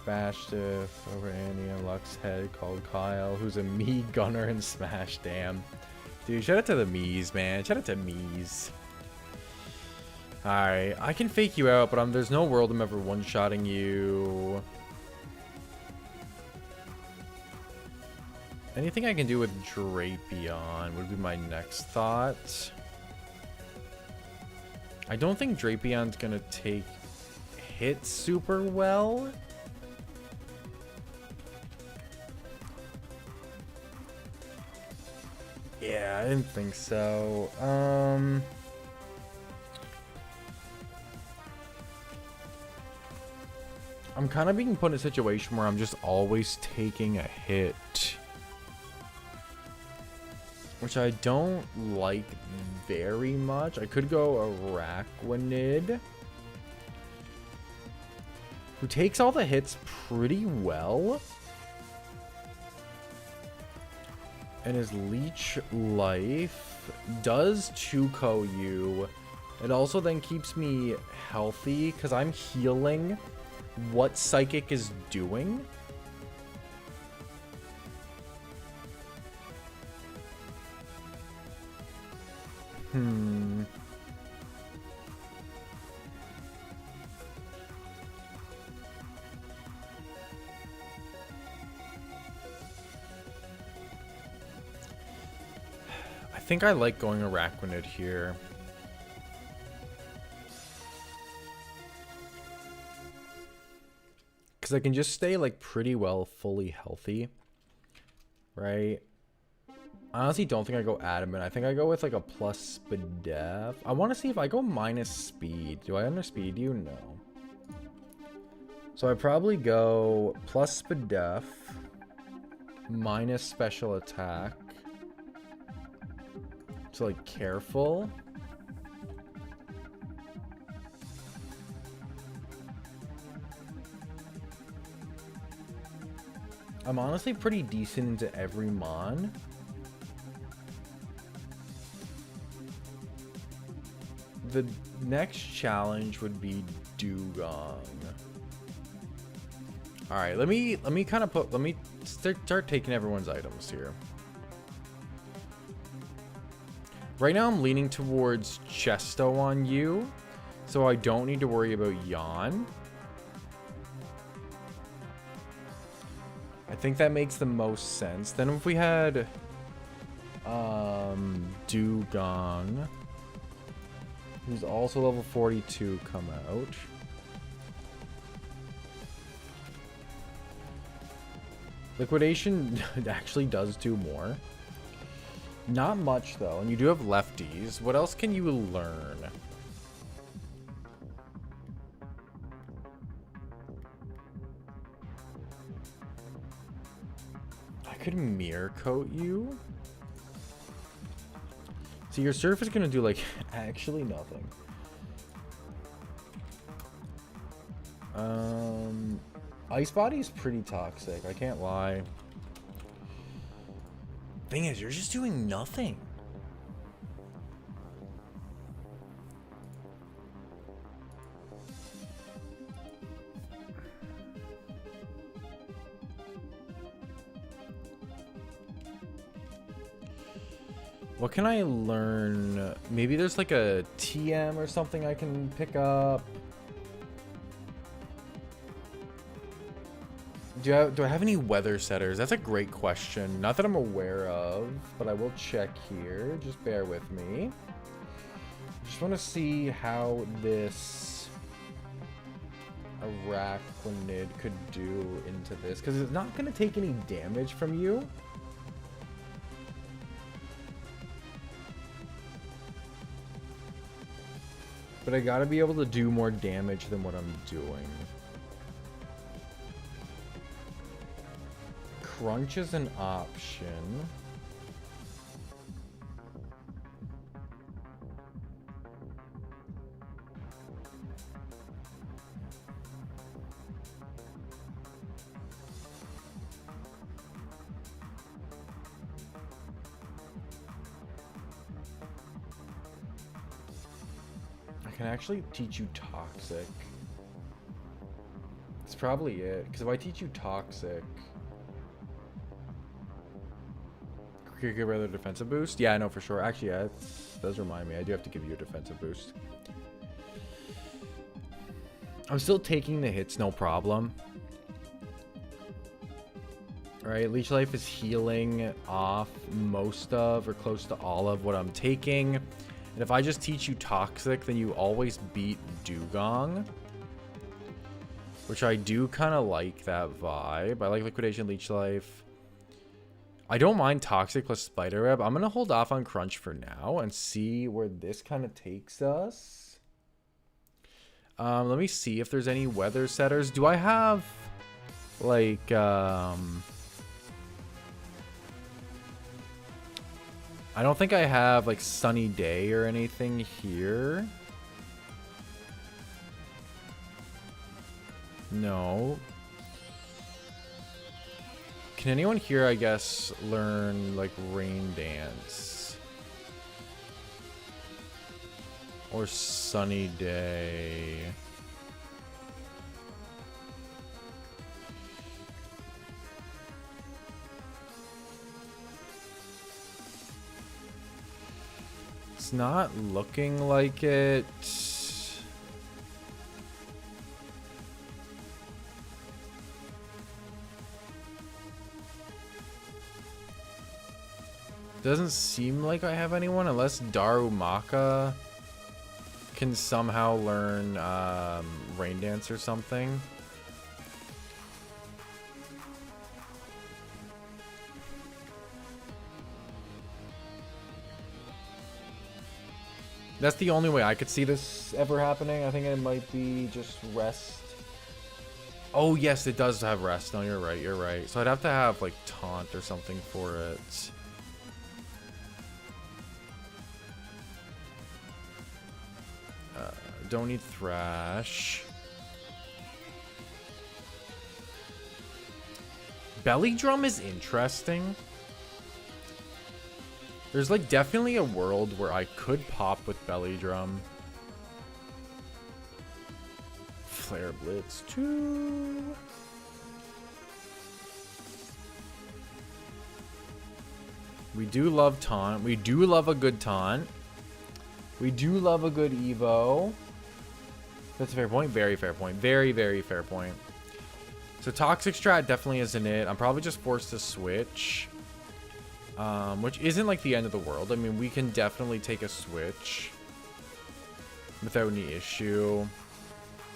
bashed it over Andy and Luck's head called Kyle, who's a me gunner and Smash. Damn. Dude, shout out to the me's, man. Shout out to me's. Alright, I can fake you out, but there's no world I'm ever one-shotting you. Anything I can do with Drapion would be my next thought. I don't think Drapion's gonna take hits super well. Yeah, I didn't think so. I'm kind of being put in a situation where I'm just always taking a hit, which I don't like very much. I could go Araquanid, who takes all the hits pretty well, and his Leech Life does 2-ko you. It also then keeps me healthy because I'm healing what Psychic is doing. I think I like going Araquanid here. Because I can just stay like pretty well fully healthy. Right? I honestly don't think I go Adamant. I think I go with like a plus Spadef. I want to see if I go minus speed. Do I underspeed you? No. So I probably go plus Spadef, minus special attack. So like careful. I'm honestly pretty decent into every mon. The next challenge would be Dugong. All right, let me start taking everyone's items here. Right now I'm leaning towards Chesto on you, so I don't need to worry about Yawn. I think that makes the most sense. Then if we had Dugong, who's also level 42, come out. Liquidation actually does do more. Not much though, and you do have lefties. What else can you learn? I could mirror coat you. See, your surf is gonna do like actually nothing. Ice Body is pretty toxic, I can't lie. Thing is, you're just doing nothing. What can I learn? Maybe there's like a TM or something I can pick up. Do I have any weather setters? That's a great question. Not that I'm aware of, but I will check here. Just bear with me. Just want to see how this Araquanid could do into this, because it's not going to take any damage from you. But I gotta be able to do more damage than what I'm doing. Crunch is an option. I can actually teach you Toxic. That's probably it. Because if I teach you Toxic... Could give rather defensive boost? Yeah, I know for sure. Actually, yeah, it does remind me. I do have to give you a defensive boost. I'm still taking the hits, no problem. Alright, Leech Life is healing off most of or close to all of what I'm taking. And if I just teach you Toxic, then you always beat Dugong. Which I do kind of like that vibe. I like Liquidation, Leech Life. I don't mind Toxic plus Spider Web. I'm going to hold off on Crunch for now and see where this kind of takes us. Let me see if there's any weather setters. Do I have, like, I don't think I have, like, Sunny Day or anything here. No. Can anyone here, I guess, learn, like, Rain Dance? Or Sunny Day? It's not looking like it. Doesn't seem like I have anyone unless Darumaka can somehow learn Rain Dance or something. That's the only way I could see this ever happening. I think it might be just rest. Oh, yes, it does have rest. No, you're right. You're right. So I'd have to have, like, taunt or something for it. Don't need Thrash. Belly Drum is interesting. There's like definitely a world where I could pop with Belly Drum. Flare Blitz 2. We do love taunt. We do love a good taunt. We do love a good Evo. That's a fair point. Very fair point. Very, very fair point. So Toxic Strat definitely isn't it. I'm probably just forced to switch. Which isn't like the end of the world. I mean, we can definitely take a switch without any issue.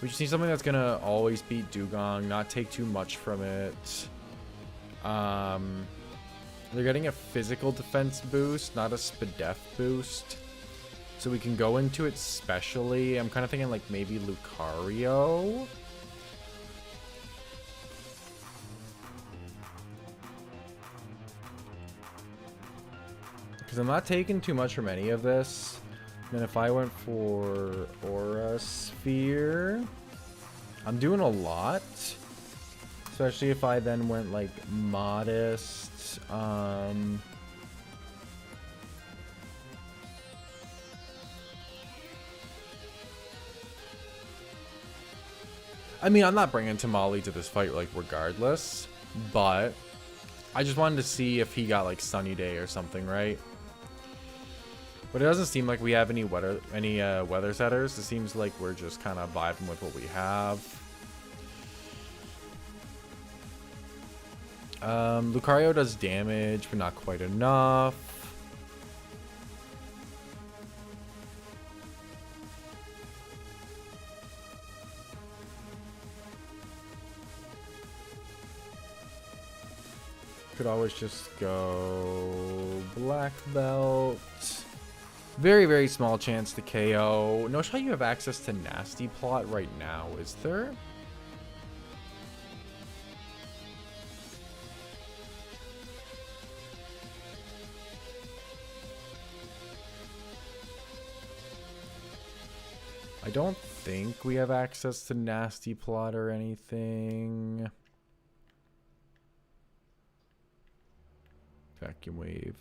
We just need something that's going to always beat Dugong, not take too much from it. They're getting a physical defense boost, not a Spadef boost. So we can go into it specially. I'm kind of thinking like maybe Lucario. Because I'm not taking too much from any of this. And if I went for Aura Sphere, I'm doing a lot. Especially if I then went like Modest. I mean, I'm not bringing Tamale to this fight, like, regardless. But I just wanted to see if he got, like, Sunny Day or something, right? But it doesn't seem like we have any weather setters. It seems like we're just kind of vibing with what we have. Lucario does damage, but not quite enough. Could always just go Black Belt. Very, very small chance to KO. No shot you have access to Nasty Plot right now, is there? I don't think we have access to Nasty Plot or anything. Vacuum Wave.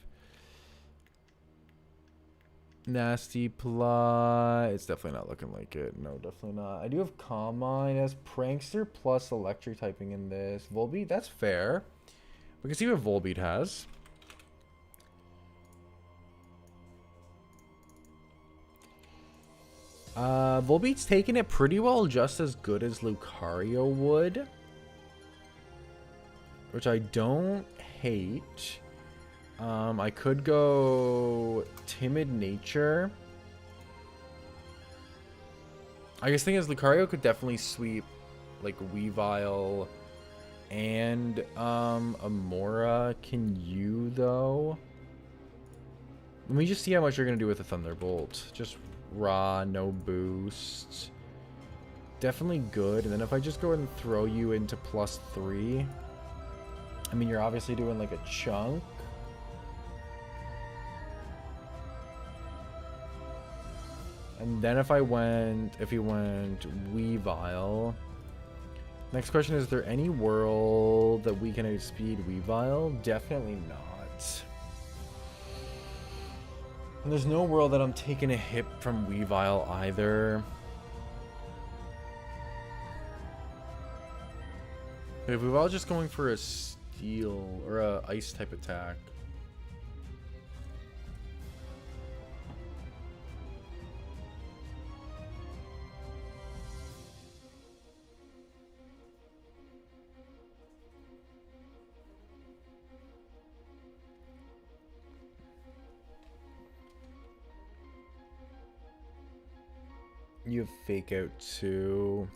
Nasty Plot. It's definitely not looking like it. No, definitely not. I do have Calm Mind as Prankster plus Electric typing in this. Volbeat, that's fair. We can see what Volbeat has. Volbeat's taking it pretty well, just as good as Lucario would. Which I don't hate. I could go Timid Nature. I guess the thing is, Lucario could definitely sweep like Weavile and Amora. Can you though? Let me just see how much you're gonna do with the Thunderbolt. Just raw, no boost. Definitely good. And then if I just go ahead and throw you into +3, I mean, you're obviously doing like a chunk. And then if you went Weavile. Next question, is there any world that we can outspeed Weavile? Definitely not. And there's no world that I'm taking a hit from Weavile either. If Weavile just going for a steel or a ice type attack. You have Fake Out too.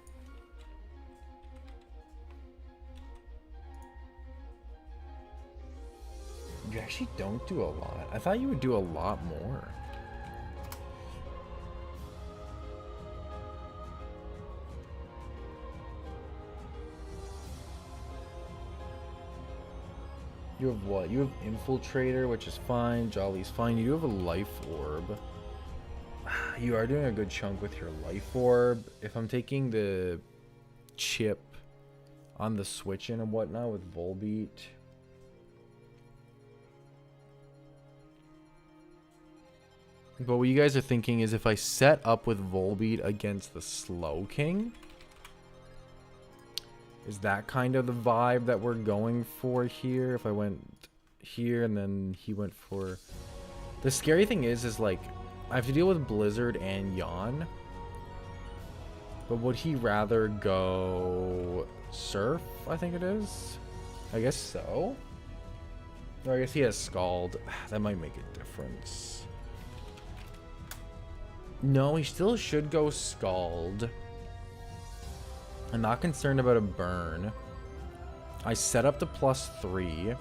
You actually don't do a lot. I thought you would do a lot more. You have what? You have Infiltrator, which is fine. Jolly's fine. You do have a Life Orb. You are doing a good chunk with your Life Orb. If I'm taking the chip on the switch in and whatnot with Volbeat. But what you guys are thinking is if I set up with Volbeat against the Slowking, is that kind of the vibe that we're going for here? If I went here and then he went for... The scary thing is like, I have to deal with Blizzard and Yawn. But would he rather go Surf, I think it is? I guess so. Or I guess he has Scald. That might make a difference. No, he still should go Scald. I'm not concerned about a burn. I set up to +3.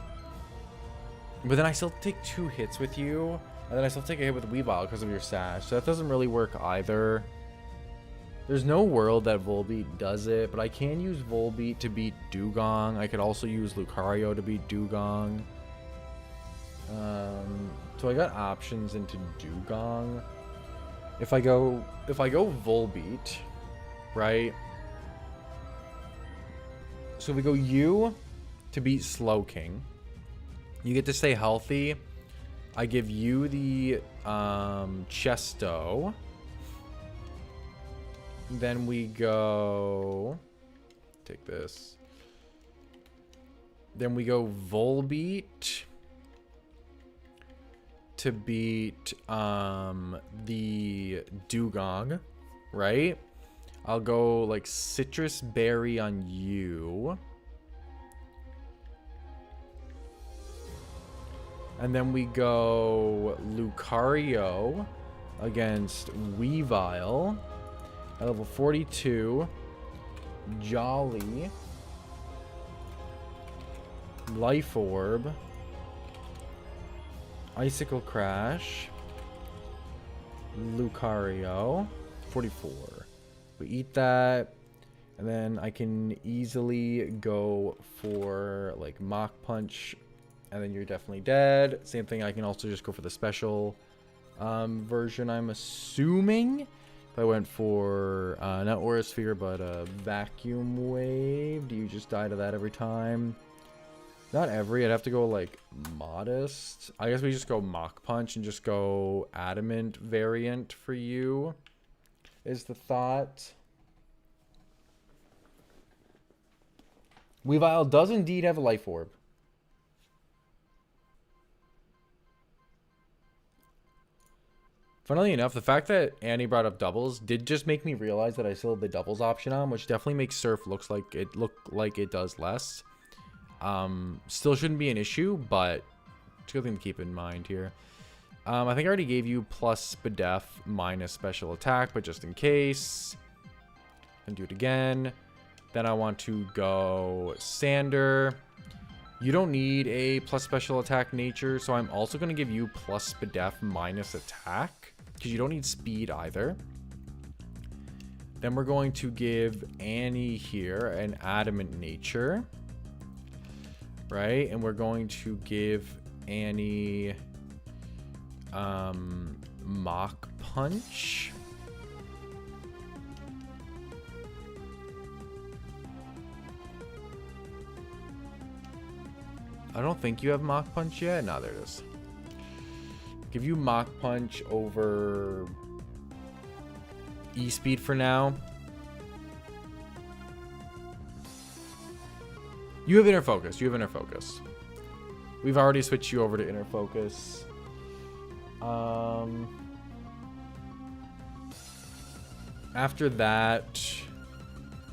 But then I still take 2 hits with you. And then I still take a hit with Weavile because of your sash. So that doesn't really work either. There's no world that Volbeat does it. But I can use Volbeat to beat Dugong. I could also use Lucario to beat Dugong. So I got options into Dugong. If I go Volbeat, right? So if we go U to beat Slowking, you get to stay healthy. I give you the Chesto. Then we go... Take this. Then we go Volbeat to beat the Dugong, right? I'll go like Citrus Berry on you. And then we go Lucario against Weavile at level 42. Jolly. Life Orb. Icicle Crash. Lucario. 44. We eat that. And then I can easily go for like Mach Punch. And then you're definitely dead. Same thing, I can also just go for the special version, I'm assuming. If I went for not Aura Sphere, but Vacuum Wave. Do you just die to that every time? Not every. I'd have to go like Modest. I guess we just go Mach Punch and just go Adamant variant for you, is the thought. Weavile does indeed have a Life Orb. Funnily enough, the fact that Annie brought up doubles did just make me realize that I still have the doubles option on, which definitely makes Surf look like it does less. Still shouldn't be an issue, but it's a good thing to keep in mind here. I think I already gave you plus Spadef minus special attack, but just in case. And do it again. Then I want to go Sander. You don't need a plus special attack nature, so I'm also going to give you plus Spadef minus attack, because you don't need speed either. Then we're going to give Annie here an adamant nature. Right? And we're going to give Annie Mach Punch. I don't think you have Mach Punch yet. No, there it is. Give you Mach Punch over E-Speed for now. You have Inner Focus. You have Inner Focus. We've already switched you over to Inner Focus. After that,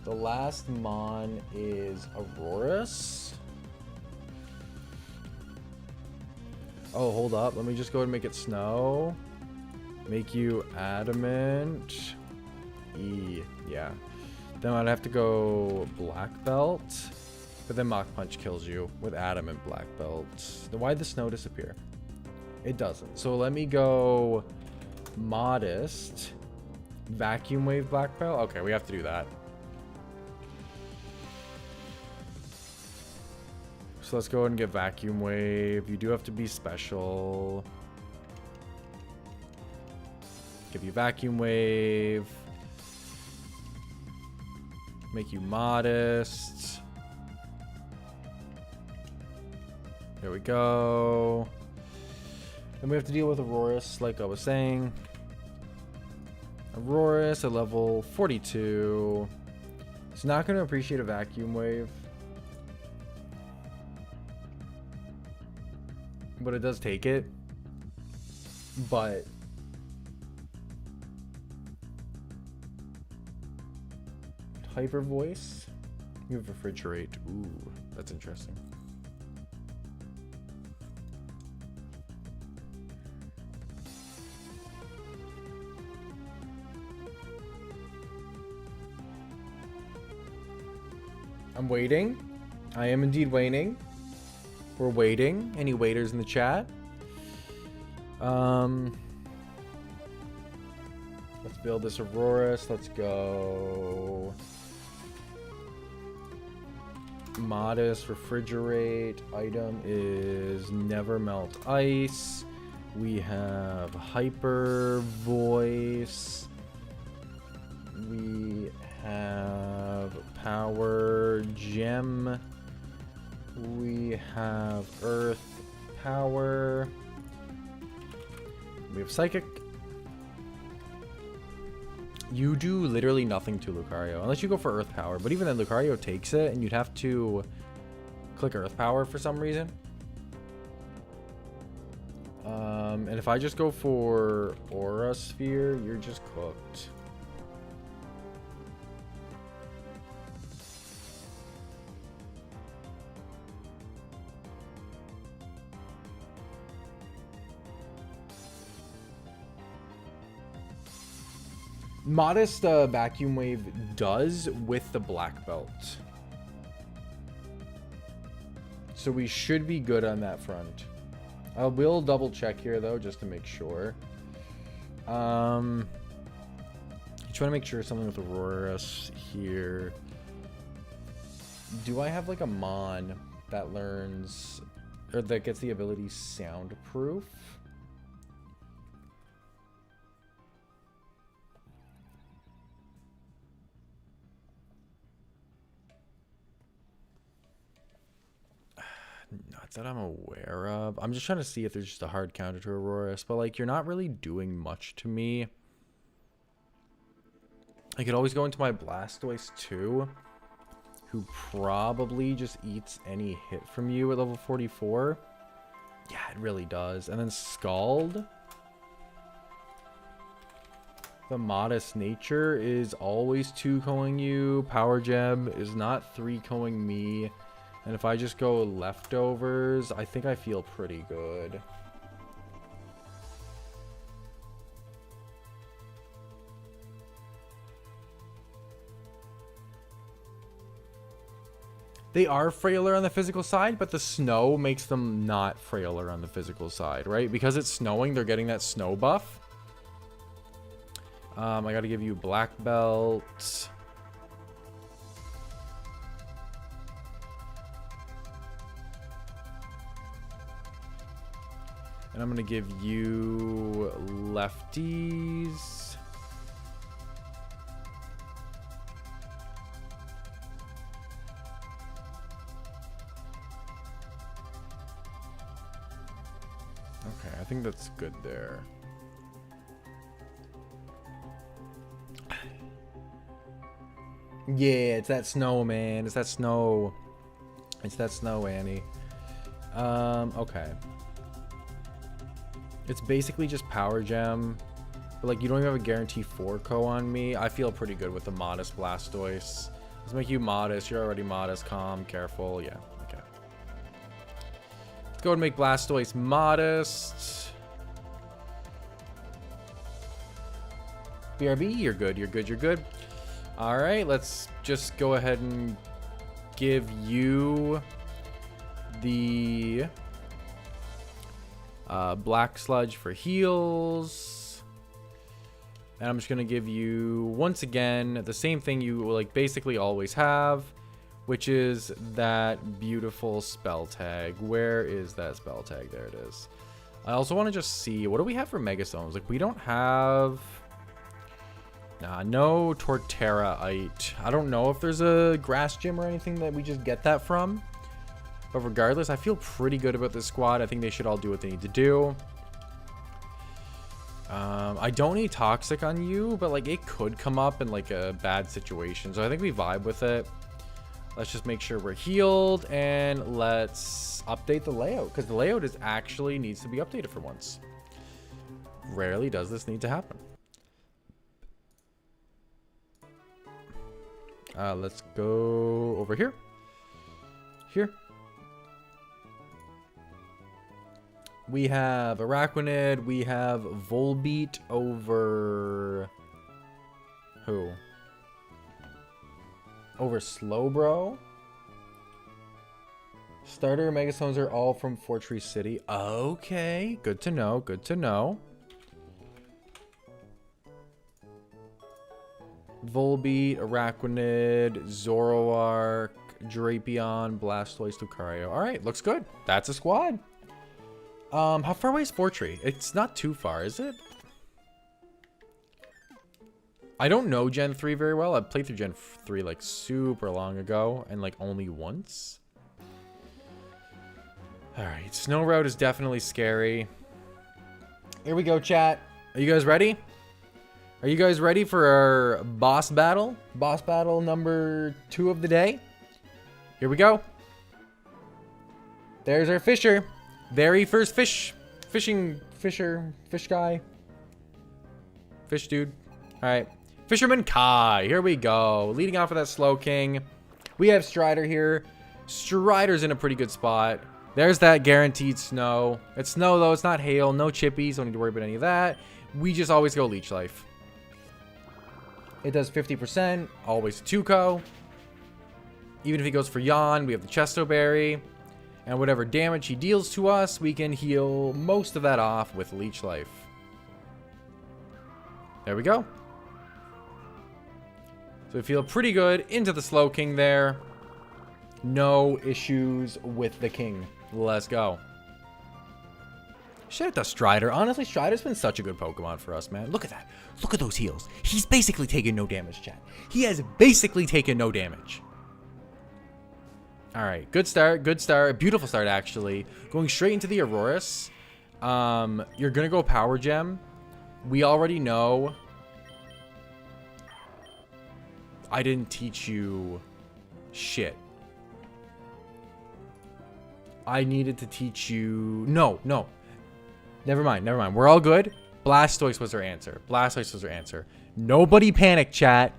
the last Mon is Aurorus. Oh, hold up. Let me just go ahead and make it Snow. Make you Adamant. E. Yeah. Then I'd have to go Black Belt. But then Mach Punch kills you with Adamant Black Belt. Then why'd the Snow disappear? It doesn't. So let me go Modest. Vacuum Wave Black Belt. Okay, we have to do that. So let's go ahead and get Vacuum Wave. You do have to be special. Give you Vacuum Wave. Make you Modest. There we go. Then we have to deal with Aurorus, like I was saying. Aurorus at level 42. It's not going to appreciate a Vacuum Wave. But it does take it. But Hyper Voice. You have Refrigerate. Ooh, that's interesting. I'm waiting. I am indeed waiting. We're waiting. Any waiters in the chat? Let's build this Aurorus. Let's go. Modest Refrigerate. Item is Never Melt Ice. We have Hyper Voice. We have Power Gem. We have Earth Power. We have Psychic. You do literally nothing to Lucario, unless you go for Earth Power. But even then, Lucario takes it, and you'd have to click Earth Power for some reason. And if I just go for Aura Sphere, you're just cooked. Modest Vacuum Wave does with the Black Belt. So we should be good on that front. I will double check here though, just to make sure. Just want to make sure something with Auroras here. Do I have like a Mon that learns or that gets the ability Soundproof? Not that I'm aware of. I'm just trying to see if there's just a hard counter to Auroras, but like you're not really doing much to me. I could always go into my Blastoise too, who probably just eats any hit from you at level 44. Yeah, it really does. And then Scald. The Modest Nature is always 2-coing you. Power Gem is not 3-coing me. And if I just go Leftovers, I think I feel pretty good. They are frailer on the physical side, but the snow makes them not frailer on the physical side, right? Because it's snowing, they're getting that snow buff. I gotta give you Black Belt. And I'm gonna give you Lefties. Okay, I think that's good there. Yeah, it's that snow, man. It's that snow. It's that snow, Annie. Okay. It's basically just Power Gem. But like you don't even have a guarantee 4-co on me. I feel pretty good with the Modest Blastoise. Let's make you Modest. You're already Modest. Calm, careful. Yeah, okay. Let's go and make Blastoise Modest. BRB, you're good, you're good, you're good. Alright, let's just go ahead and give you the Black Sludge for heals. And I'm just going to give you, once again, the same thing you like basically always have, which is that beautiful spell tag. Where is that spell tag? There it is. I also want to just see, what do we have for Megastones? Like, we don't have... Nah, no Torterraite. I don't know if there's a grass gym or anything that we just get that from. But regardless, I feel pretty good about this squad. I think they should all do what they need to do. I don't need Toxic on you, but like it could come up in like a bad situation. So I think we vibe with it. Let's just make sure we're healed and let's update the layout, because the layout is actually needs to be updated for once. Rarely does this need to happen. Let's go over here. Here. We have Araquanid. We have Volbeat over... Who? Over Slowbro. Starter Megastones are all from Fortree City. Okay. Good to know. Good to know. Volbeat, Araquanid, Zoroark, Drapion, Blastoise, Lucario. Alright, looks good. That's a squad. How far away is Fortree? It's not too far, is it? I don't know Gen 3 very well. I played through Gen 3 like super long ago and like only once. Alright, Snow Road is definitely scary. Here we go, chat. Are you guys ready? Are you guys ready for our boss battle? Boss battle number 2 of the day. Here we go. There's our Fisher. Very first fish guy. Fish dude. Alright. Fisherman Kai. Here we go. Leading off with that Slow King. We have Strider here. Strider's in a pretty good spot. There's that guaranteed snow. It's snow though, it's not hail. No chippies. Don't need to worry about any of that. We just always go Leech Life. It does 50%. Always 2-co. Even if he goes for Yawn, we have the Chesto Berry. And whatever damage he deals to us, we can heal most of that off with Leech Life. There we go. So we feel pretty good into the Slow King there. No issues with the King. Let's go. Shout out to Strider. Honestly, Strider's been such a good Pokemon for us, man. Look at that. Look at those heals. He's basically taken no damage, chat. He has basically taken no damage. All right. Good start. Good start. Beautiful start, actually. Going straight into the Aurorus. You're going to go Power Gem. We already know. I didn't teach you shit. I needed to teach you... No. Never mind. We're all good. Blastoise was our answer. Nobody panic, chat.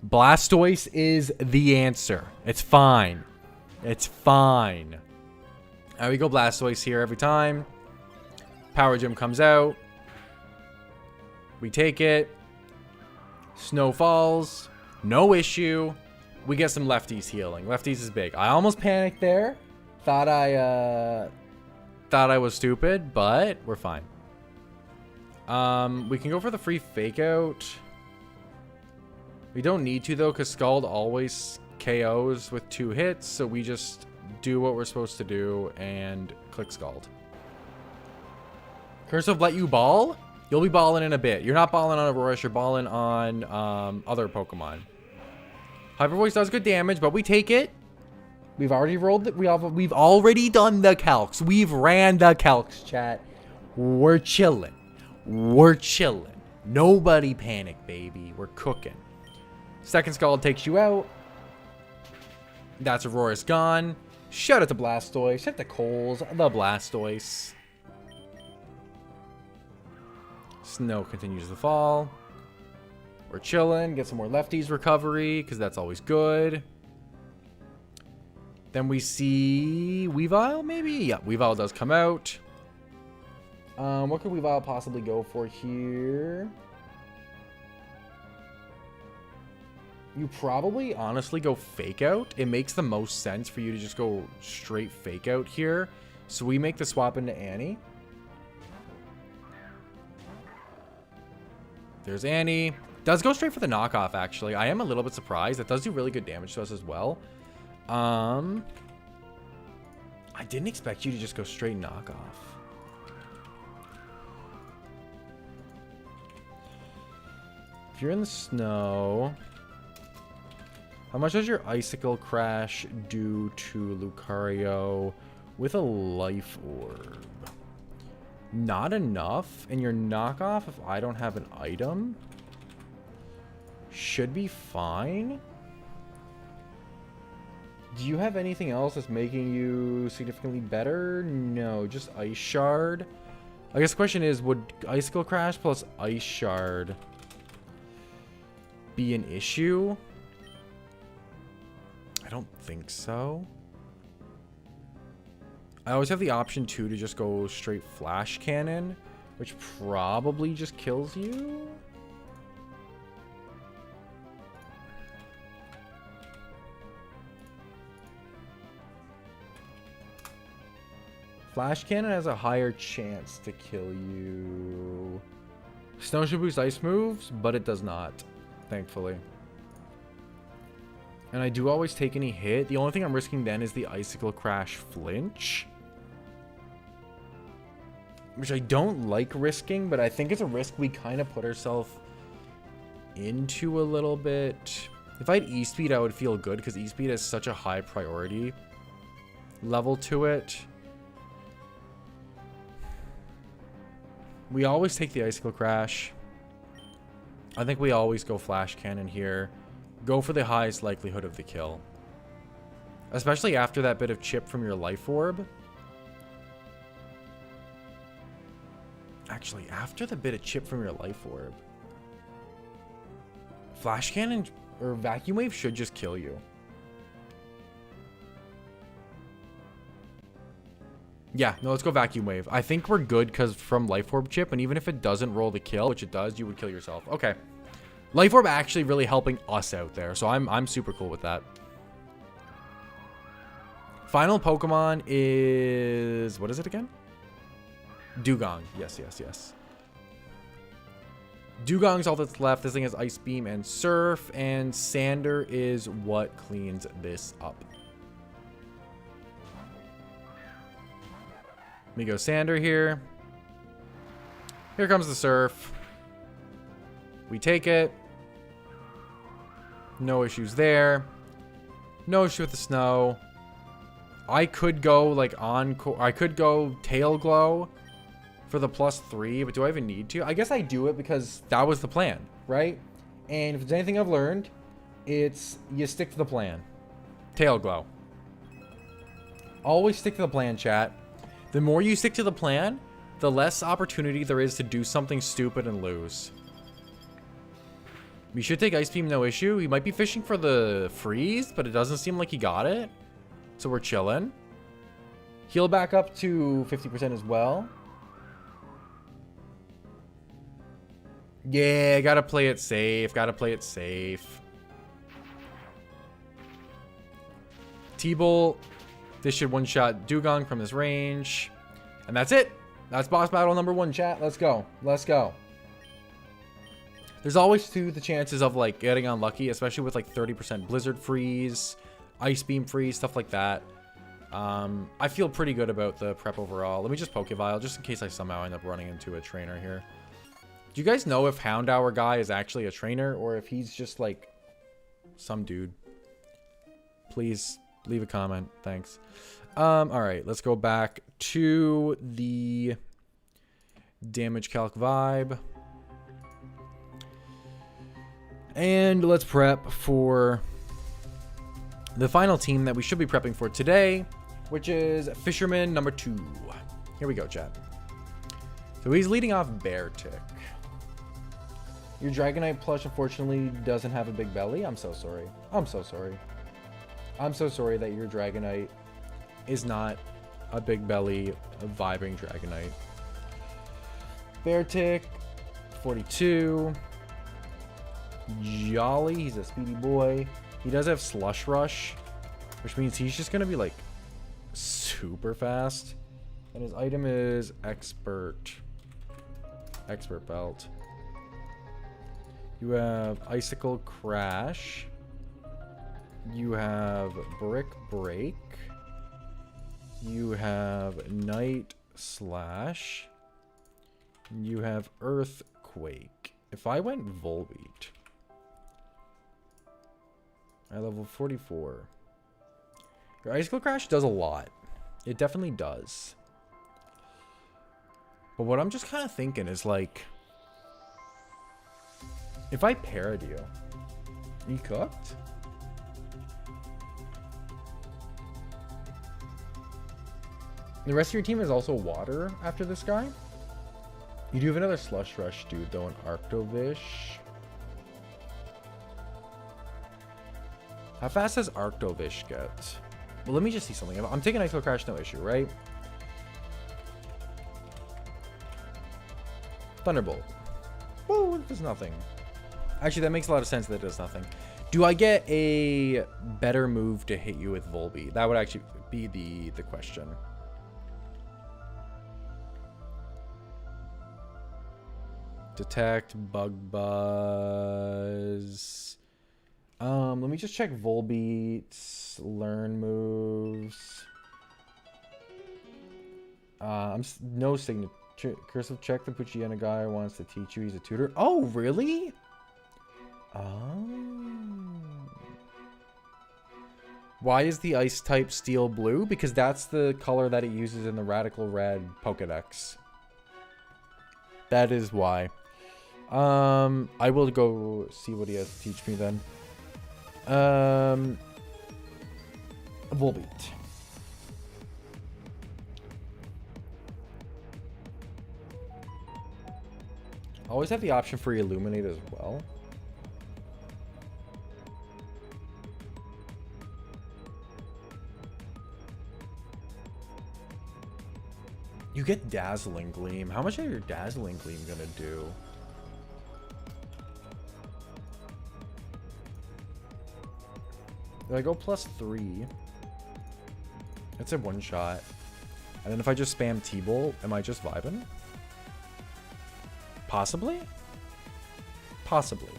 Blastoise is the answer. It's fine. We go Blastoise here every time. Power Gem comes out. We take it. Snow falls. No issue. We get some lefties healing. Lefties is big. I almost panicked there. Thought I was stupid, but we're fine. We can go for the free fake out. We don't need to though, because Scald always KOs with 2 hits, so we just do what we're supposed to do and click Scald. Cursive let you ball? You'll be balling in a bit. You're not balling on Aurorus, you're balling on other Pokemon. Hyper Voice does good damage, but we take it. We've already rolled it. We've already done the calcs. We've ran the calcs, chat. We're chilling. Nobody panic, baby. We're cooking. Second Scald takes you out. That's Aurorus gone. Shout out to Blastoise. Shout out to Coles, the Blastoise. Snow continues to fall. We're chilling. Get some more lefties recovery, because that's always good. Then we see Weavile, maybe? Yeah, Weavile does come out. What could Weavile possibly go for here? You probably honestly go Fake Out. It makes the most sense for you to just go straight Fake Out here. So we make the swap into Annie. There's Annie. Does go straight for the knockoff, actually. I am a little bit surprised. That does do really good damage to us as well. I didn't expect you to just go straight knockoff. If you're in the snow... How much does your Icicle Crash do to Lucario with a Life Orb? Not enough. And your knockoff, if I don't have an item, should be fine. Do you have anything else that's making you significantly better? No, just Ice Shard. I guess the question is, would Icicle Crash plus Ice Shard be an issue? I don't think so. I always have the option too to just go straight Flash Cannon, which probably just kills you. Flash Cannon has a higher chance to kill you. Snow should boost ice moves, but it does not, thankfully. And I do always take any hit. The only thing I'm risking then is the Icicle Crash Flinch, which I don't like risking, but I think it's a risk we kind of put ourselves into a little bit. If I had E-Speed, I would feel good, because E-Speed has such a high priority level to it. We always take the Icicle Crash. I think we always go Flash Cannon here. Go for the highest likelihood of the kill. Especially after that bit of chip from your Life Orb. Actually, after the bit of chip from your Life Orb, Flash Cannon or Vacuum Wave should just kill you. Yeah, no, let's go Vacuum Wave. I think we're good because from Life Orb chip, and even if it doesn't roll the kill, which it does, you would kill yourself. Okay. Life Orb actually really helping us out there, so I'm super cool with that. Final Pokemon is... what is it again? Dugong. Yes. Dugong's all that's left. This thing has Ice Beam and Surf, and Sander is what cleans this up. Let me go Sander here. Here comes the Surf. We take it. No issues there. No issue with the Snow. I could go like I could go Tail Glow for the +3, but do I even need to? I guess I do it because that was the plan, right? And if there's anything I've learned, it's you stick to the plan. Tail Glow. Always stick to the plan, chat. The more you stick to the plan, the less opportunity there is to do something stupid and lose. We should take Ice Beam, no issue. He might be fishing for the freeze, but it doesn't seem like he got it. So we're chilling. Heal back up to 50% as well. Yeah, gotta play it safe. Gotta play it safe. T-Bolt. This should one-shot Dugong from this range. And that's it. That's boss battle number 1, chat. Let's go. Let's go. There's always the chances of like getting unlucky, especially with like 30% Blizzard freeze, Ice Beam freeze, stuff like that. I feel pretty good about the prep overall. Let me just Pokevile just in case I somehow end up running into a trainer here. Do you guys know if Houndour guy is actually a trainer or if he's just like some dude? Please leave a comment. Thanks. All right, let's go back to the damage calc vibe. And let's prep for the final team that we should be prepping for today, which is Fisherman number 2. Here we go, chat. So he's leading off Beartic. Your Dragonite plush unfortunately doesn't have a big belly. I'm so sorry. I'm so sorry. I'm so sorry that your Dragonite is not a big belly, a vibing Dragonite. Beartic, 42. Jolly, he's a speedy boy. He does have Slush Rush, which means he's just going to be like super fast. And his item is Expert Belt. You have Icicle Crash. You have Brick Break. You have Night Slash. You have Earthquake. If I went Volbeat at level 44, your Icicle Crash does a lot. It definitely does. But what I'm just kind of thinking is like, if I parried you, you cooked? The rest of your team is also water after this guy. You do have another Slush Rush dude though, an Arctovish. How fast does Arctovish get? Well, let me just see something. I'm taking Icicle Crash, no issue, right? Thunderbolt. Whoa, it does nothing. Actually, that makes a lot of sense that it does nothing. Do I get a better move to hit you with Volbeat? That would actually be the question. Detect, Bug Buzz. Let me just check Volbeat's learn moves. No signature. Cursive check the Puchiana guy wants to teach you. He's a tutor. Oh, really? Oh. Why is the ice type steel blue? Because that's the color that it uses in the Radical Red Pokedex. That is why. I will go see what he has to teach me then. Volbeat. Always have the option for Illuminate as well. You get Dazzling Gleam. How much are your Dazzling Gleam gonna do? If I go +3, that's a one shot. And then if I just spam T-Bolt, am I just vibing? Possibly? Possibly.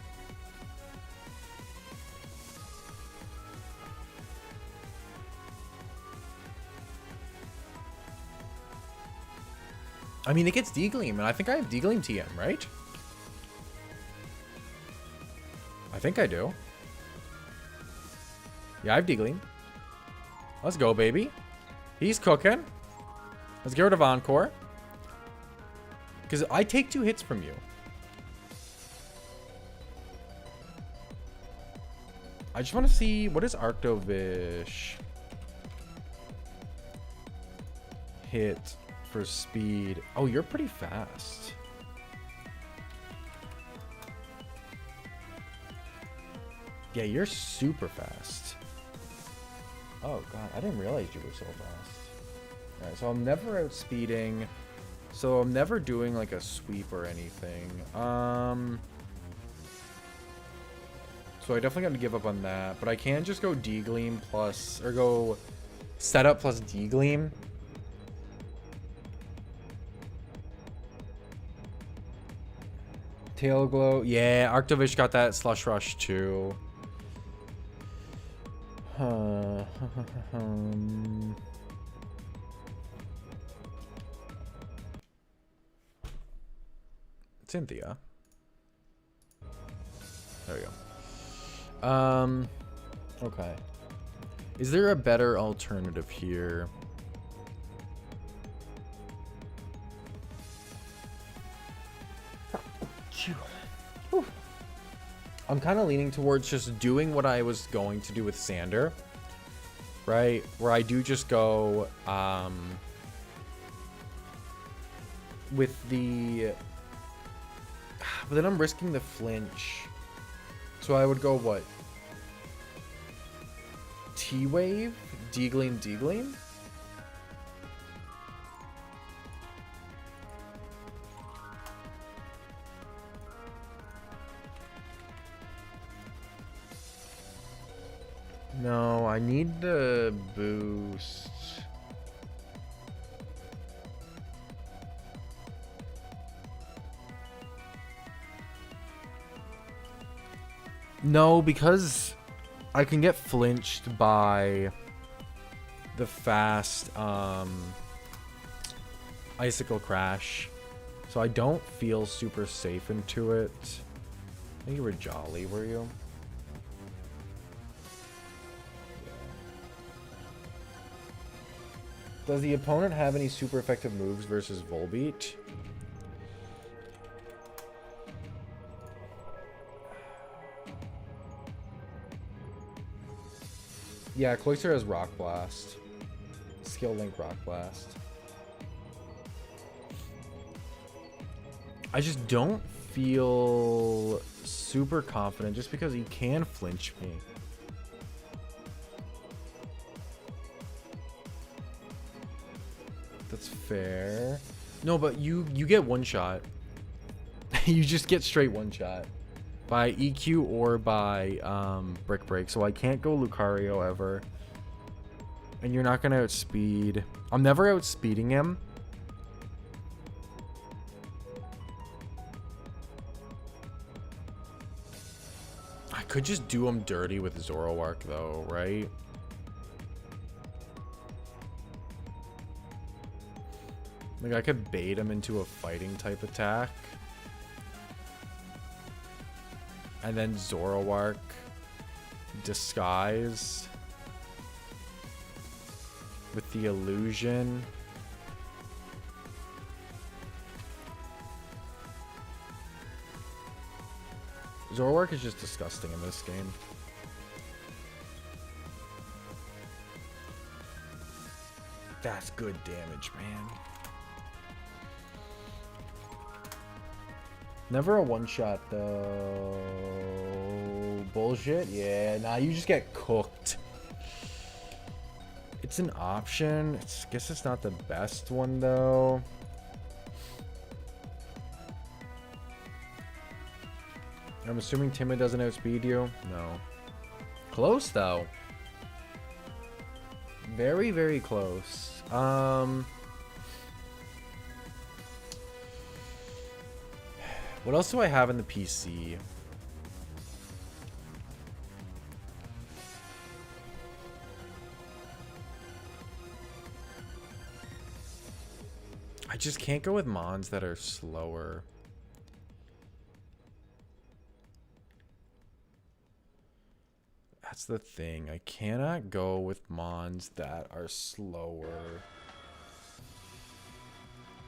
I mean, it gets D-Gleam, and I think I have D-Gleam TM, right? I think I do. Yeah, I have D-Gleam. Let's go, baby. He's cooking. Let's get rid of Encore. Because I take 2 hits from you. I just want to see, what is Arctovish? Hit for speed. Oh, you're pretty fast. Yeah, you're super fast. Oh god, I didn't realize you were so fast. Alright, so I'm never outspeeding. So I'm never doing like a sweep or anything. So I definitely got to give up on that. But I can just go D-Gleam plus, or go setup plus D-Gleam. Tail Glow. Yeah, Arctovish got that Slush Rush too. Cynthia. There we go. Okay. Is there a better alternative here? I'm kind of leaning towards just doing what I was going to do with Sander, right? Where I do just go with the... But then I'm risking the flinch. So I would go what? T-Wave? D-Gleam, D-Gleam? No, I need the boost. No, because I can get flinched by the fast Icicle Crash. So I don't feel super safe into it. I think you were Jolly, were you? Does the opponent have any super effective moves versus Volbeat? Yeah, Cloyster has Rock Blast. Skill Link Rock Blast. I just don't feel super confident just because he can flinch me. That's fair. No, but you get one shot. You just get straight one shot. By EQ or by Brick Break. So I can't go Lucario ever. And you're not going to outspeed. I'm never outspeeding him. I could just do him dirty with Zoroark though, right? Like I could bait him into a fighting type attack. And then Zoroark disguise with the illusion. Zoroark is just disgusting in this game. That's good damage, man. Never a one-shot, though. Bullshit? Yeah, nah, you just get cooked. It's an option. I guess it's not the best one, though. I'm assuming Timid doesn't outspeed you? No. Close, though. Very, very close. What else do I have in the PC? I just can't go with mons that are slower. That's the thing. I cannot go with mons that are slower.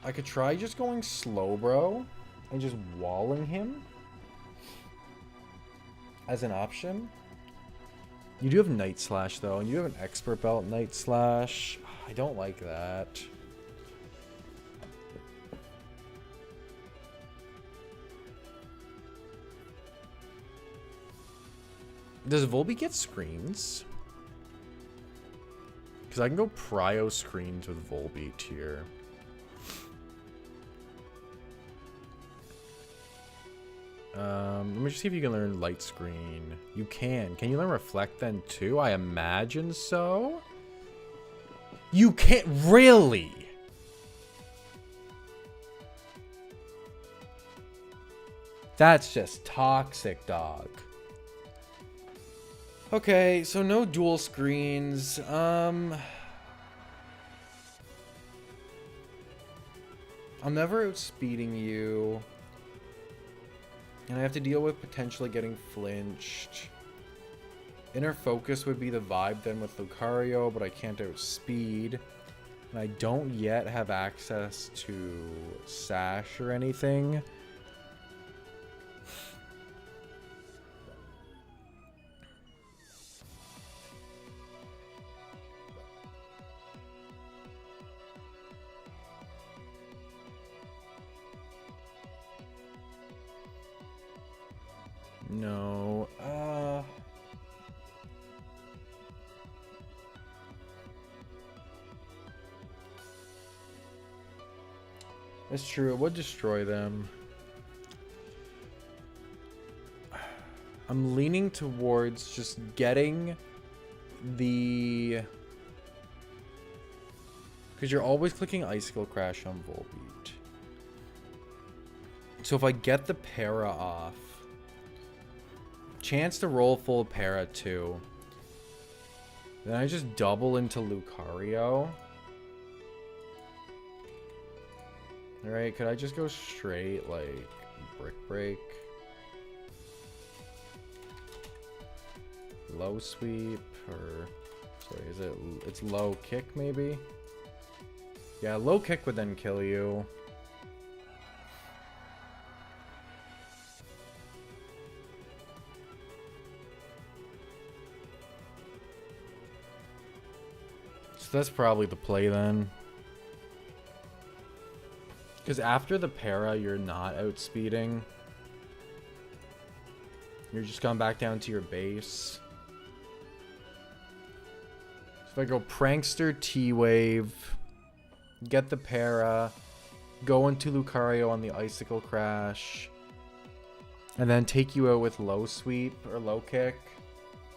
I could try just going slow, bro, and just walling him as an option. You do have Night Slash, though, and you have an Expert Belt Night Slash. I don't like that. Does Volbeat get screens? Because I can go Prio screens with Volbeat here. Let me just see if you can learn Light Screen. You can. Can you learn Reflect then too? I imagine so. You can't really. That's just toxic, dog. Okay, so no dual screens. I'm never outspeeding you. And I have to deal with potentially getting flinched. Inner Focus would be the vibe then with Lucario, but I can't outspeed. And I don't yet have access to Sash or anything. No. That's true. It would destroy them. I'm leaning towards just getting the... Because you're always clicking Icicle Crash on Volbeat. So if I get the para off, chance to roll full para too, then I just double into Lucario. Alright, could I just go straight like Brick Break? Low Sweep, or sorry, is it, it's Low Kick maybe? Yeah, Low Kick would then kill you. So that's probably the play then. Because after the para, you're not outspeeding. You're just going back down to your base. So if I go Prankster, T-Wave, get the para, go into Lucario on the Icicle Crash, and then take you out with Low Sweep or Low Kick,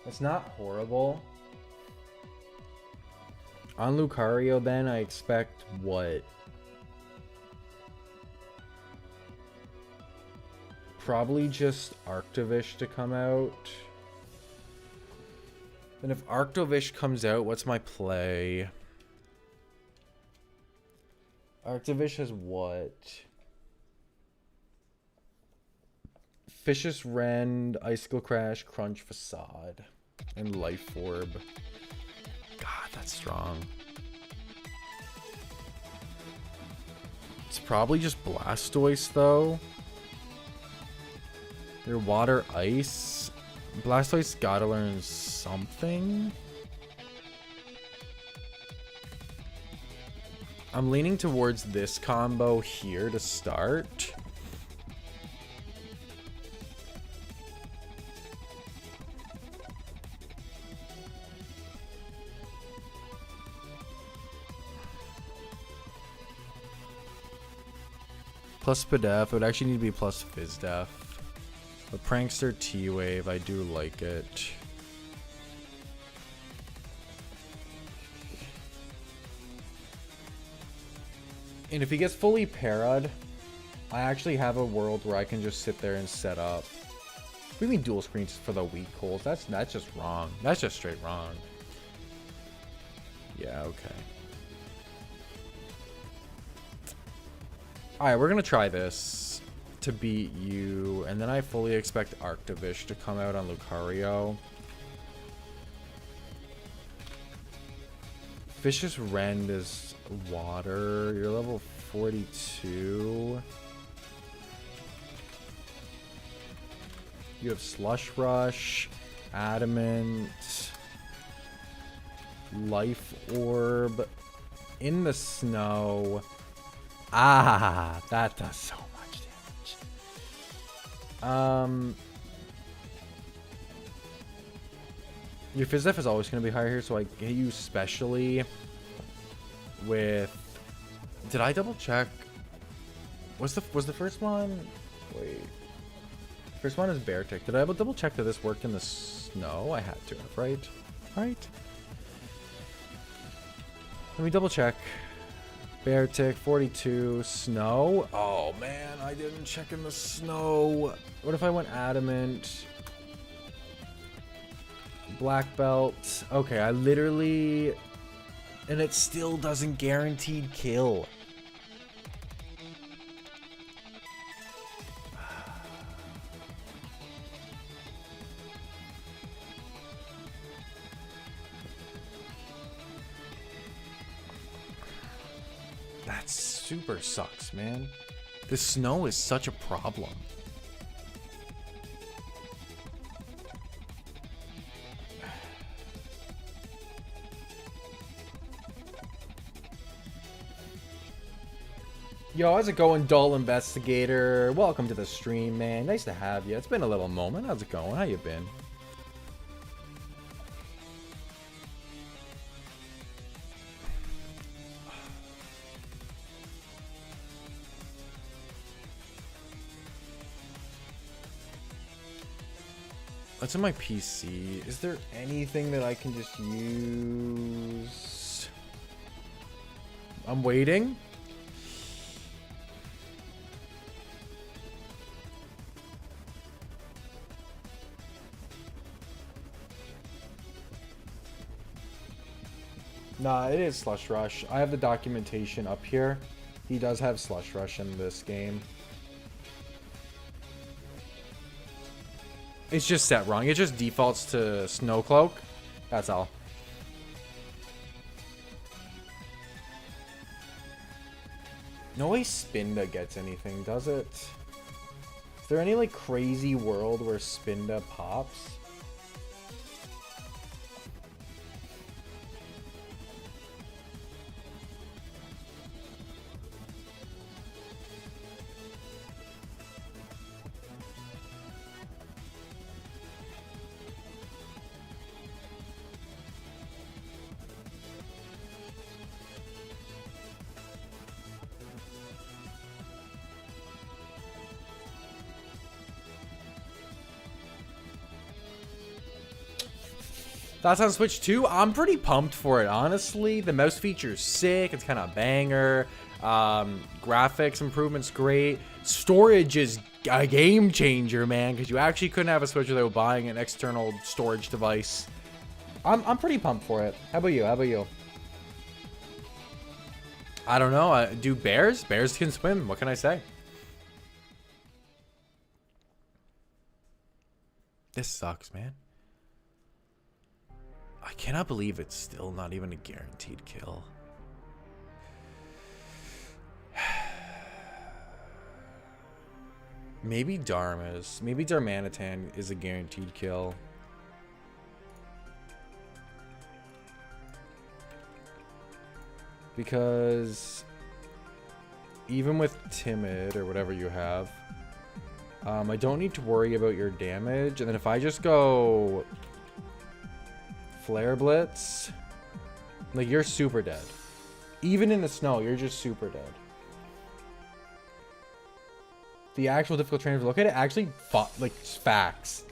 it's not horrible. On Lucario then, I expect what? Probably just Arctovish to come out. And if Arctovish comes out, what's my play? Arctovish has what? Vicious Rend, Icicle Crash, Crunch Facade, and Life Orb. God, that's strong. It's probably just Blastoise though. Your Water Ice. Blastoise gotta learn something. I'm leaning towards this combo here to start. Plus Spadef, it would actually need to be plus Fizdef. But Prankster T-Wave, I do like it. And if he gets fully para'd, I actually have a world where I can just sit there and set up. What do you mean dual screens for the weak holes? That's just wrong. That's just straight wrong. Yeah, okay. All right, we're gonna try this to beat you, and then I fully expect Arctivish to come out on Lucario. Vicious Rend is water. You're level 42. You have Slush Rush, Adamant, Life Orb, in the snow. Ah, that does so much damage. Your Phys-Def is always going to be higher here, so I hit you specially with... Did I double check? Was the first one? Wait. First one is Bear Tick. Did I double check that this worked in the snow? I had to have, right? Right? Let me double check. Bear Tick, 42, snow. Oh man, I didn't check in the snow. What if I went Adamant? Black Belt. Okay, I literally... And it still doesn't guaranteed kill. That super sucks, man. The snow is such a problem. Yo, how's it going, Dull Investigator? Welcome to the stream, man. Nice to have you. It's been a little moment. How's it going? How you been? What's in my PC? Is there anything that I can just use? I'm waiting. Nah, it is Slush Rush. I have the documentation up here. He does have Slush Rush in this game. It's just set wrong. It just defaults to Snow Cloak. That's all. No way Spinda gets anything, does it? Is there any like crazy world where Spinda pops? Thoughts on Switch 2? I'm pretty pumped for it, honestly. The mouse feature's sick. It's kind of a banger. Graphics improvement's great. Storage is a game changer, man, because you actually couldn't have a Switch without buying an external storage device. I'm pretty pumped for it. How about you? How about you? I don't know. Do bears? Bears can swim. What can I say? This sucks, man. I cannot believe it's still not even a guaranteed kill. Maybe Darma's. Maybe Darmanitan is a guaranteed kill. Because even with Timid or whatever you have, I don't need to worry about your damage. And then if I just go Flare Blitz, like, you're super dead. Even in the snow, you're just super dead. The actual difficult trainers, look at it, actually like facts.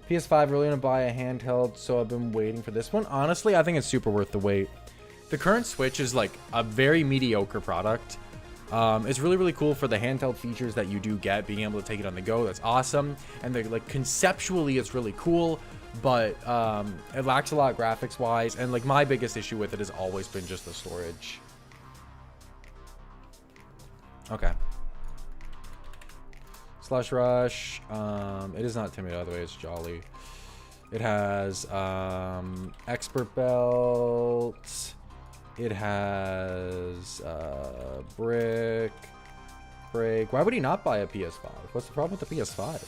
PS5 really gonna buy a handheld, so I've been waiting for this one. Honestly, I think it's super worth the wait. The current Switch is like a very mediocre product. It's really, really cool for the handheld features that you do get, being able to take it on the go. That's awesome. And like conceptually, it's really cool, but it lacks a lot graphics wise. And like my biggest issue with it has always been just the storage. Okay. Slush Rush. It is not timid, by the way, it's jolly. It has Expert Belt. It has Brick. Break. Why would he not buy a PS5? What's the problem with the PS5?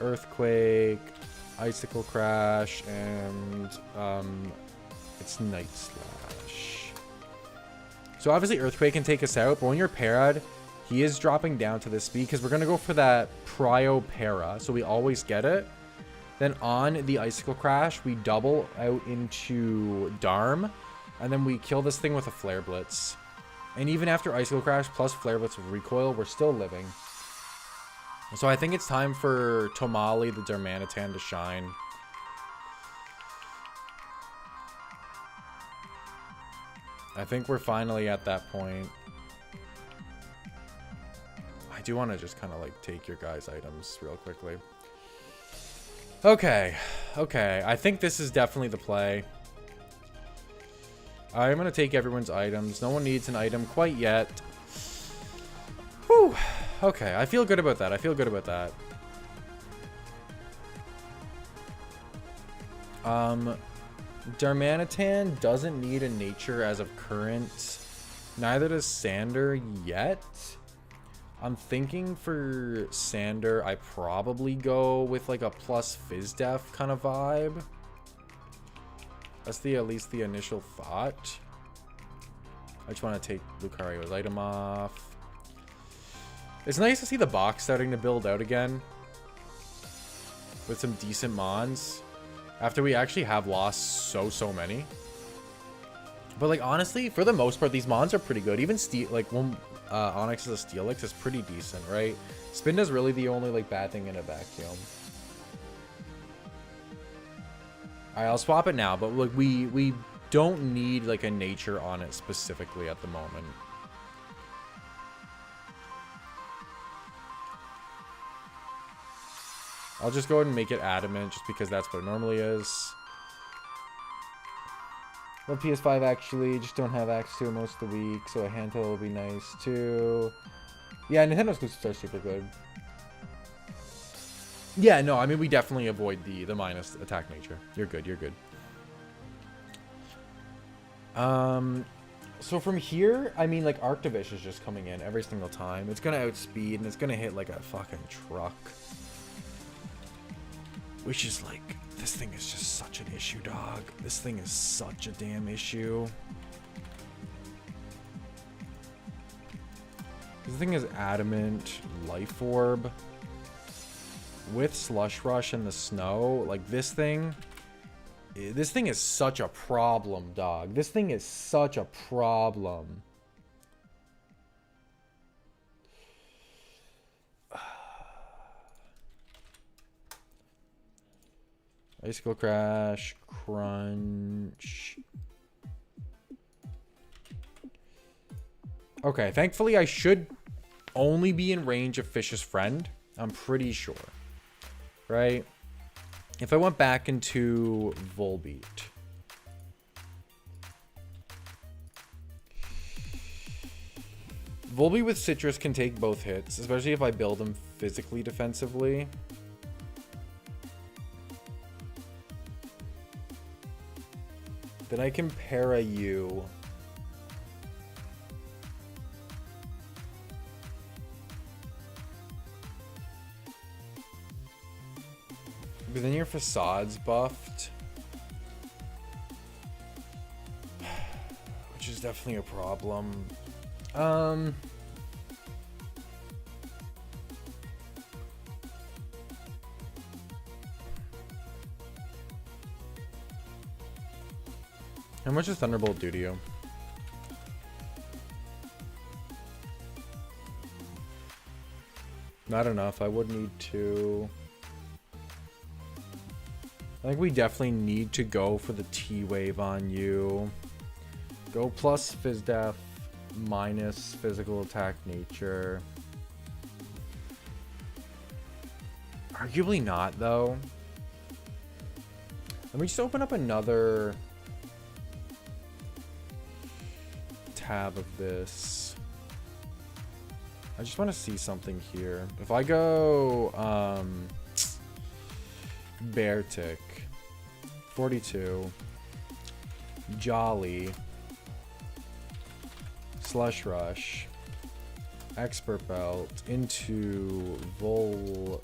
Earthquake, Icicle Crash, and it's Night Slash. So obviously Earthquake can take us out, but when you're parad, he is dropping down to this speed because we're going to go for that Prio Para, so we always get it. Then on the Icicle Crash, we double out into Darm, and then we kill this thing with a Flare Blitz. And even after Icicle Crash plus Flare Blitz with Recoil, we're still living. So I think it's time for Tomali, the Darmanitan, to shine. I think we're finally at that point. I do want to just kind of like take your guys' items real quickly. Okay. Okay. I think this is definitely the play. I'm going to take everyone's items. No one needs an item quite yet. Whew. Okay. I feel good about that. I feel good about that. Darmanitan doesn't need a nature as of current. Neither does Sander yet. I'm thinking for Sander, I probably go with like a plus Fizdef kind of vibe. That's at least the initial thought. I just want to take Lucario's item off. It's nice to see the box starting to build out again. With some decent mons. After we actually have lost so many. But like honestly, for the most part, these mons are pretty good. Even Steel, like when Onyx is a Steelix is pretty decent, right? Spin is really the only like bad thing in a vacuum. Alright, I'll swap it now, but like we don't need like a nature on it specifically at the moment. I'll just go ahead and make it adamant just because that's what it normally is. Well, PS5 actually just don't have access to it most of the week, so a handheld will be nice too. Yeah, Nintendo exclusives are super good. Yeah, no, I mean we definitely avoid the minus attack nature. You're good, you're good. So from here, I mean like Arctivish is just coming in every single time. It's gonna outspeed and it's gonna hit like a fucking truck. Which is like, this thing is just such an issue, dog. This thing is such a damn issue. This thing is adamant, Life Orb. With Slush Rush and the snow, like this thing is such a problem, dog. This thing is such a problem. Icicle Crash, Crunch. Okay, thankfully I should only be in range of Fish's Friend. I'm pretty sure. Right? If I went back into Volbeat. Volbeat with Citrus can take both hits, especially if I build him physically defensively. Then I can para you. But then your Facade's buffed. Which is definitely a problem. How much does Thunderbolt do to you? Not enough. I would need to. I think we definitely need to go for the T-Wave on you. Go plus Fizdef, minus physical attack nature. Arguably not, though. Let me just open up another tab of this. I just want to see something here. If I go Beartic, 42, Jolly, Slush Rush, Expert Belt into Volbeat,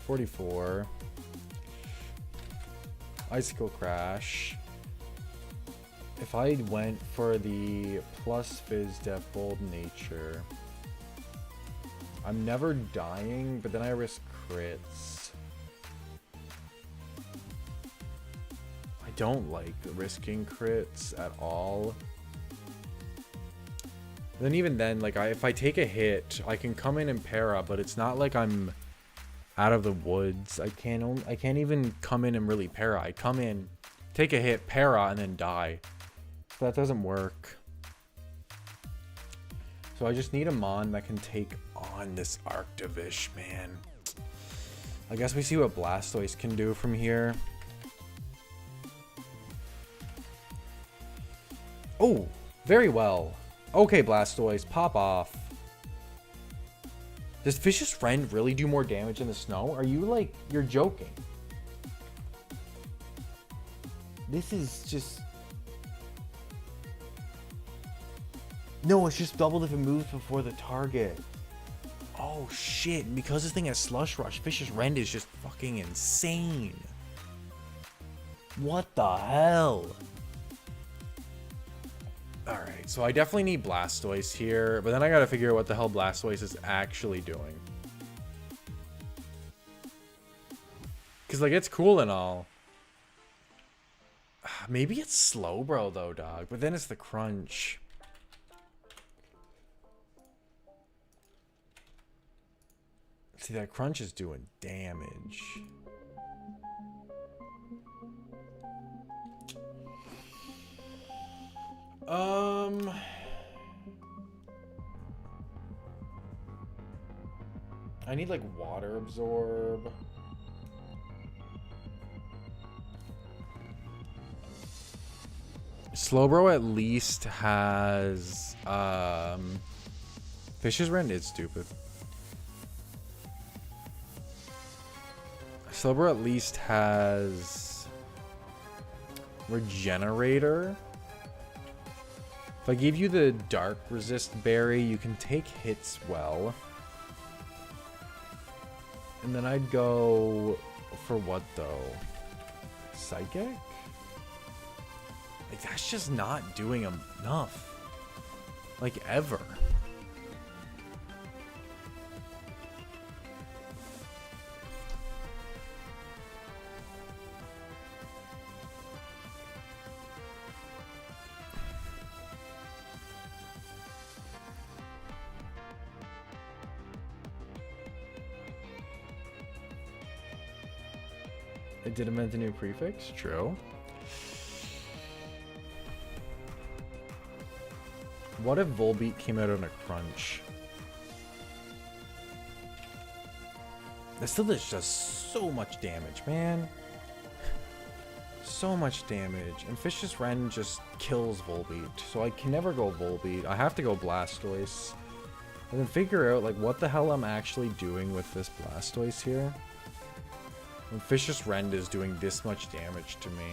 44, Icicle Crash. If I went for the plus Fizz Def Bold Nature, I'm never dying, but then I risk crits. I don't like risking crits at all. Then even then, like if I take a hit, I can come in and para, but it's not like I'm out of the woods. I can't even come in and really para. I come in, take a hit, para, and then die. So that doesn't work. So I just need a Mon that can take on this Arctivish, man. I guess we see what Blastoise can do from here. Oh, very well. Okay, Blastoise, pop off. Does Vicious Rend really do more damage in the snow? Are you like, you're joking? This is just... No, it's just doubled if it moves before the target. Oh shit, because this thing has Slush Rush, Vicious Rend is just fucking insane. What the hell? Alright, so I definitely need Blastoise here, but then I gotta figure out what the hell Blastoise is actually doing. Because, like, it's cool and all. Maybe it's Slowbro, though, dog, but then it's the crunch. See, that crunch is doing damage. I need like water absorb. Slowbro at least has Vicious Rend is stupid. Slowbro at least has Regenerator. If I give you the Dark Resist Berry, you can take hits well. And then I'd go for what though? Psychic? Like, that's just not doing enough. Like, ever. It did invent a new prefix? True. What if Volbeat came out on a crunch? That still does just so much damage, man. So much damage. And Vicious Rend just kills Volbeat. So I can never go Volbeat. I have to go Blastoise. And then figure out like what the hell I'm actually doing with this Blastoise here. When Vicious Rend is doing this much damage to me.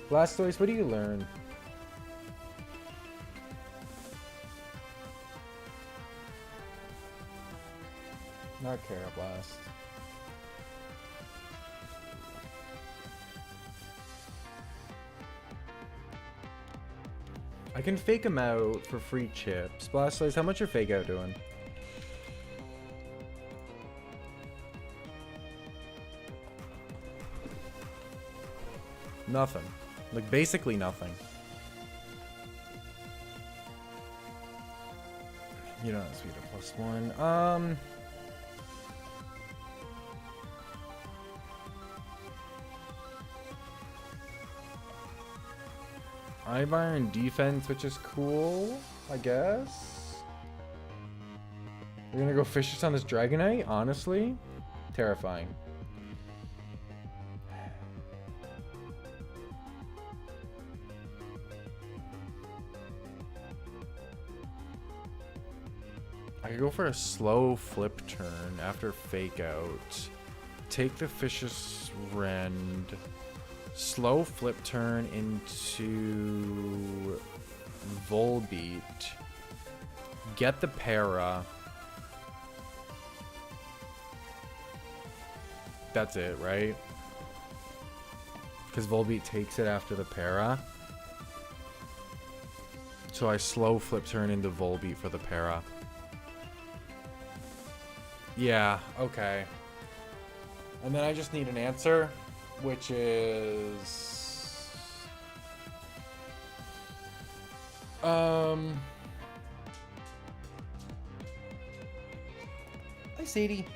Blastoise, what do you learn? Not Carablast. I can fake him out for free chips. Blastoise, how much your fake out doing? Nothing. Like, basically nothing. You don't have speed of +1. Iron defense, which is cool, I guess. We're gonna go Fishes on this Dragonite, honestly. Terrifying. I could go for a slow flip turn after fake out. Take the Vicious Rend. Slow flip turn into Volbeat. Get the para. That's it, right? Because Volbeat takes it after the para. So I slow flip turn into Volbeat for the para. Yeah, okay. And then I just need an answer, which is... Hi, Sadie.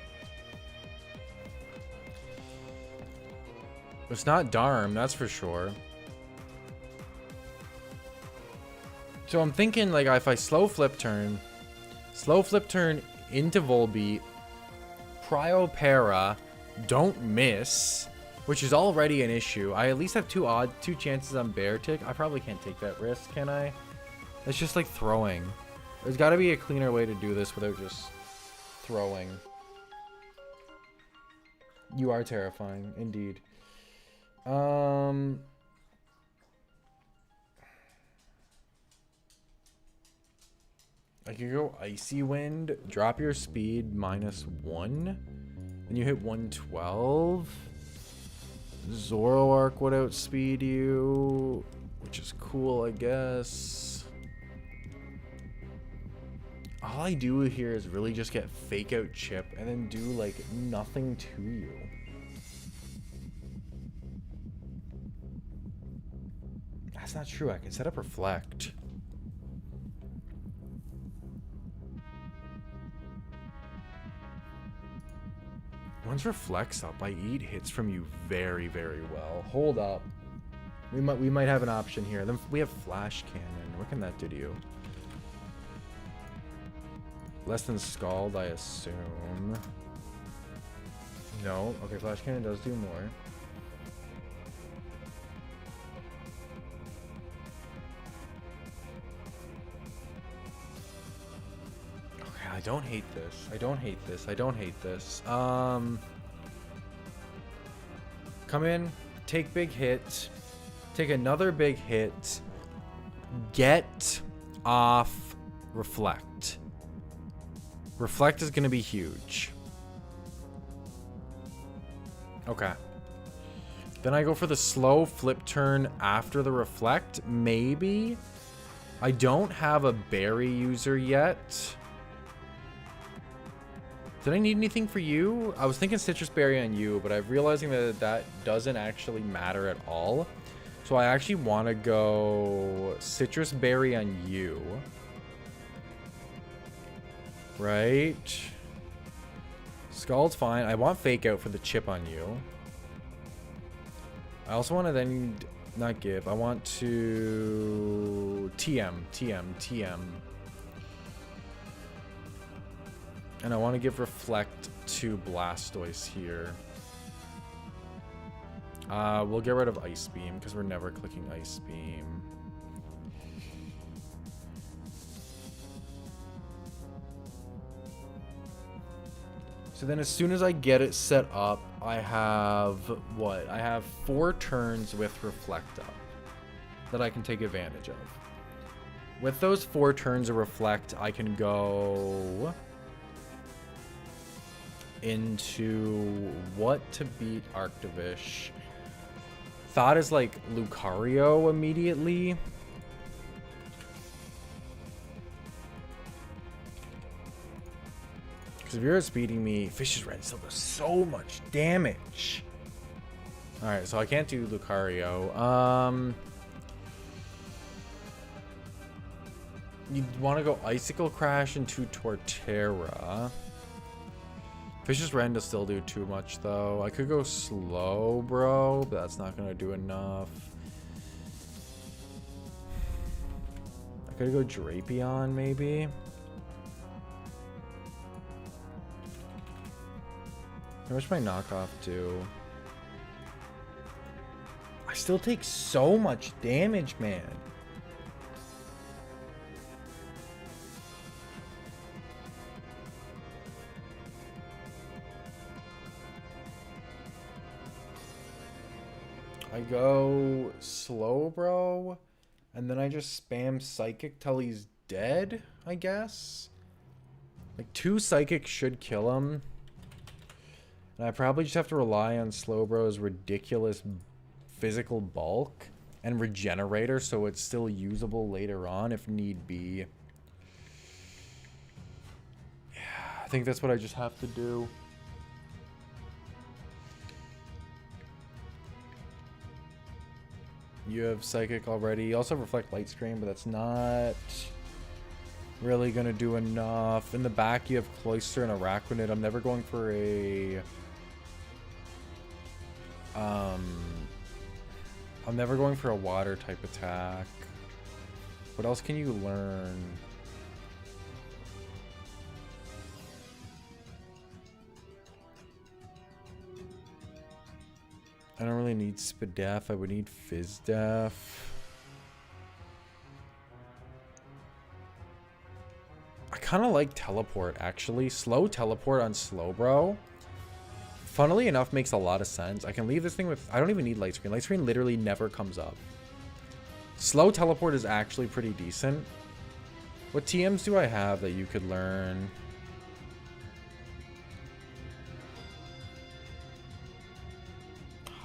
It's not Darm, that's for sure. So I'm thinking, like, if I slow flip turn into Volbeat, Prio Para, don't miss, which is already an issue. I at least have two chances on Bear Tick. I probably can't take that risk, can I? It's just like throwing. There's got to be a cleaner way to do this without just throwing. You are terrifying, indeed. I could go Icy Wind, drop your speed -1, and you hit 112. Zoroark would outspeed you, which is cool, I guess. All I do here is really just get fake out chip and then do like nothing to you. That's not true. I can set up Reflect. Once Reflect's up, I eat hits from you very, very well. Hold up. We might have an option here. Then we have Flash Cannon. What can that do to you? Less than Scald, I assume. No. Okay, Flash Cannon does do more. I don't hate this. I don't hate this. I don't hate this. Come in, take big hit, take another big hit, get off Reflect. Reflect is going to be huge. Okay. Then I go for the slow flip turn after the Reflect, maybe. I don't have a berry user yet. Did I need anything for you? I was thinking Citrus Berry on you, but I'm realizing that that doesn't actually matter at all. So I actually want to go Citrus Berry on you. Right? Scald's fine. I want Fake Out for the chip on you. I also want to then not give. I want to TM. And I want to give Reflect to Blastoise here. We'll get rid of Ice Beam because we're never clicking Ice Beam. So then as soon as I get it set up, I have what? I have 4 turns with Reflect up that I can take advantage of. With those 4 turns of Reflect, I can go into what to beat Arctovish. Thought is like Lucario immediately. Because if you're speeding me, Fish's Red still does so much damage. Alright, so I can't do Lucario. You want to go Icicle Crash into Torterra. Fish's Rend does still do too much, though. I could go slow, bro, but that's not going to do enough. I could go Drapion, maybe. How much my knockoff do? I still take so much damage, man. I go slow, bro, and then I just spam psychic till he's dead, I guess. Like 2 psychic should kill him. And I probably just have to rely on Slowbro's ridiculous physical bulk and regenerator so it's still usable later on if need be. Yeah, I think that's what I just have to do. You have Psychic already. You also have Reflect Light Screen, but that's not really going to do enough. In the back, you have Cloister and Araquanid. I'm never going for a... I'm never going for a water type attack. What else can you learn? I don't really need Spadef. I would need Fizdef. I kind of like Teleport, actually. Slow Teleport on Slowbro, funnily enough, makes a lot of sense. I can leave this thing with... I don't even need Light Screen. Light Screen literally never comes up. Slow Teleport is actually pretty decent. What TMs do I have that you could learn?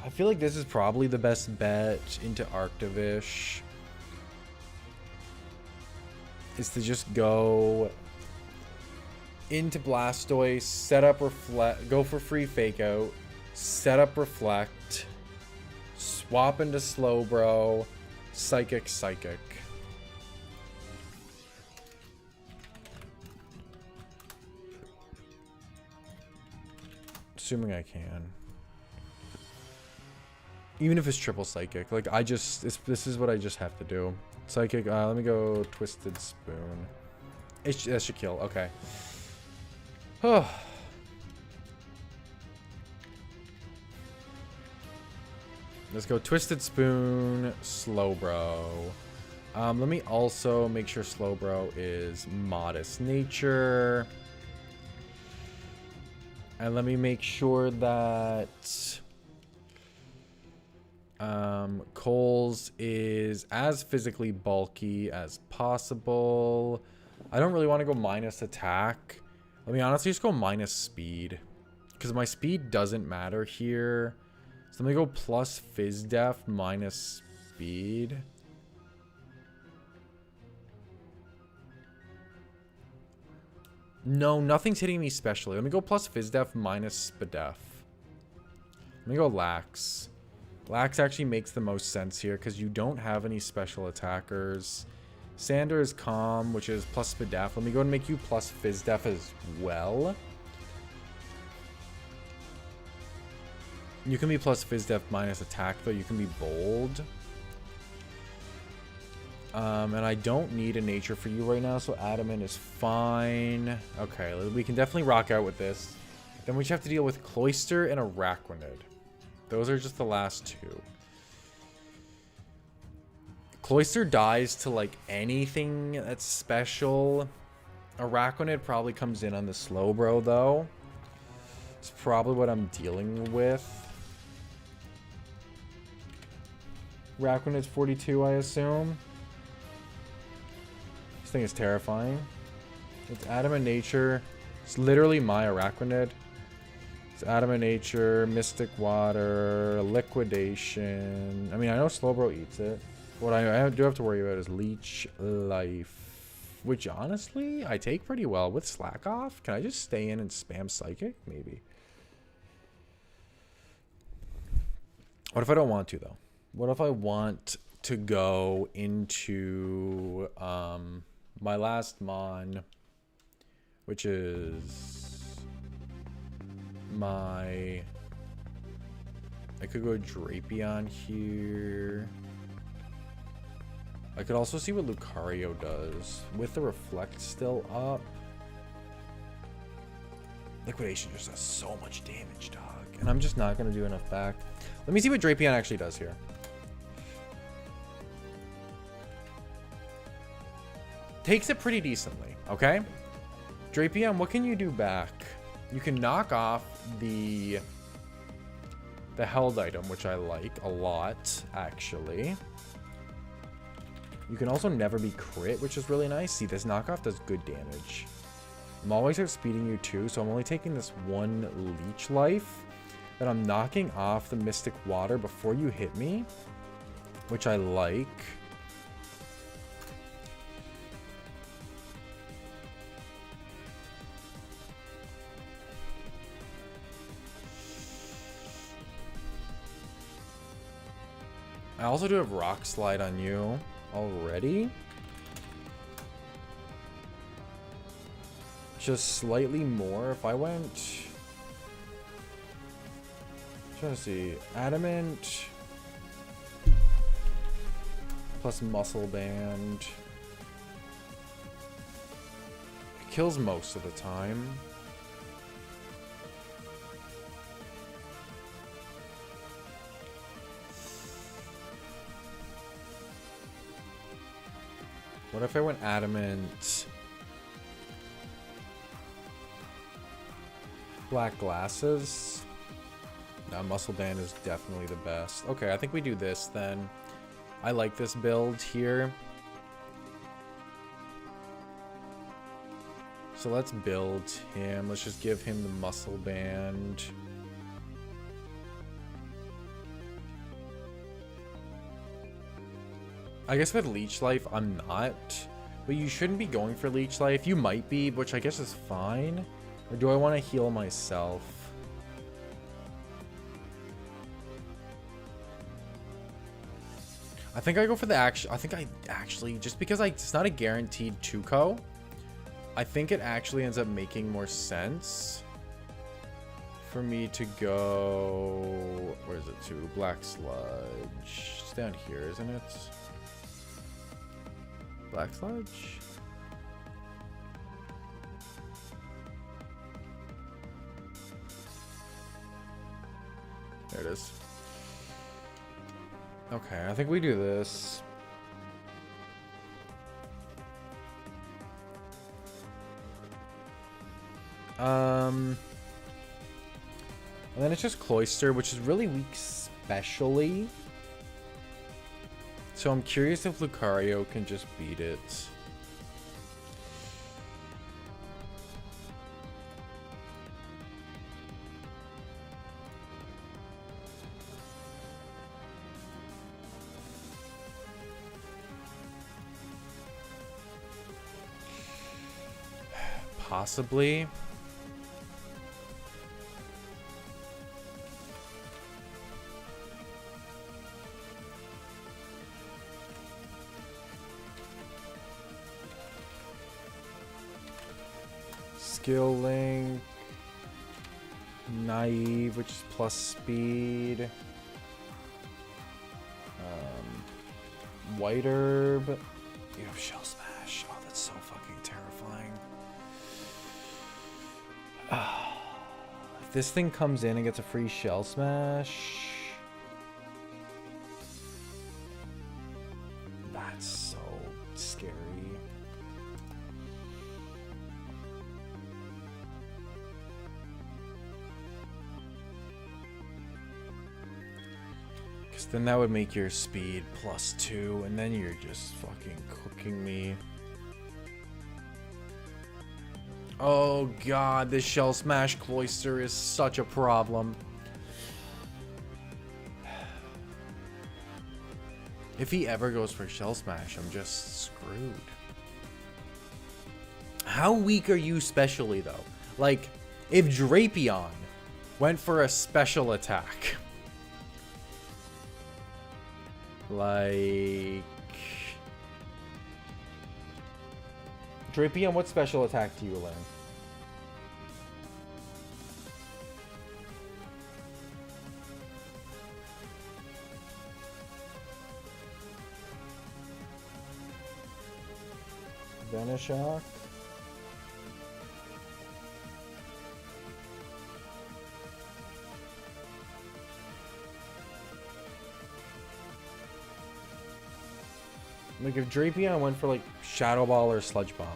I feel like this is probably the best bet into Arctivish. Is to just go into Blastoise, set up Reflect, go for free Fake Out, set up Reflect, swap into Slowbro, Psychic, Psychic. Assuming I can. Even if it's triple Psychic, like this is what I just have to do. Psychic, let me go Twisted Spoon. That should kill, okay. Oh. Let's go Twisted Spoon, Slowbro. Let me also make sure Slowbro is Modest Nature. And let me make sure that Coles is as physically bulky as possible. I don't really want to go minus attack. Let me honestly just go minus speed, because my speed doesn't matter here. So let me go plus Fizdef minus speed. No, nothing's hitting me specially. Let me go plus Fizdef minus Spadef. Let me go Lax. Lax actually makes the most sense here because you don't have any special attackers. Sander is Calm, which is plus Spadef. Let me go and make you plus Fizdef as well. You can be plus Fizdef minus attack, though. You can be bold. And I don't need a nature for you right now, so Adamant is fine. Okay, we can definitely rock out with this. Then we just have to deal with Cloister and Araquanid. Those are just the last 2. Cloister dies to, like, anything that's special. Araquanid probably comes in on the Slowbro, though. It's probably what I'm dealing with. Araquanid's 42, I assume. This thing is terrifying. It's Adamant Nature. It's literally my Araquanid. Adamant Nature, Mystic Water, Liquidation. I mean, I know Slowbro eats it. What I do have to worry about is Leech Life, which honestly I take pretty well with Slack Off. Can I just stay in and spam Psychic? Maybe. What if I don't want to, though? What if I want to go into my last Mon, which is... I could go Drapion here. I could also see what Lucario does with the Reflect still up. Liquidation just does so much damage, dog. And I'm just not going to do enough back. Let me see what Drapion actually does here. Takes it pretty decently, okay? Drapion, what can you do back? You can knock off the held item, which I like a lot, actually. You can also never be crit, which is really nice. See, this knockoff does good damage. I'm always outspeeding you too, so I'm only taking this one leech life. Then I'm knocking off the Mystic Water before you hit me, which I like. I also do have Rock Slide on you already. Just slightly more. If I went... trying to see. Adamant. Plus Muscle Band. It kills most of the time. What if I went Adamant? Black Glasses? No, Muscle Band is definitely the best. Okay, I think we do this then. I like this build here. So let's build him. Let's just give him the Muscle Band. I guess with Leech Life, I'm not. But you shouldn't be going for Leech Life. You might be, which I guess is fine. Or do I want to heal myself? I think I go for the action. I think I actually, just because it's not a guaranteed 2-co, I think it actually ends up making more sense for me to go... where is it to? Black Sludge. It's down here, isn't it? Black Sludge? There it is. Okay, I think we do this. And then it's just Cloyster, which is really weak specially. So I'm curious if Lucario can just beat it. Possibly. Skill Link. Naive, which is plus speed. White Herb. You have Shell Smash. Oh, that's so fucking terrifying. If this thing comes in and gets a free Shell Smash, that's so scary. Because then that would make your speed +2, and then you're just fucking cooking me. Oh god, this Shell Smash Cloyster is such a problem. If he ever goes for Shell Smash, I'm just screwed. How weak are you specially, though? Like, if Drapion went for a special attack, like... Drapion, what special attack do you learn? Venoshock? Like if Drapion went for like Shadow Ball or Sludge Bomb.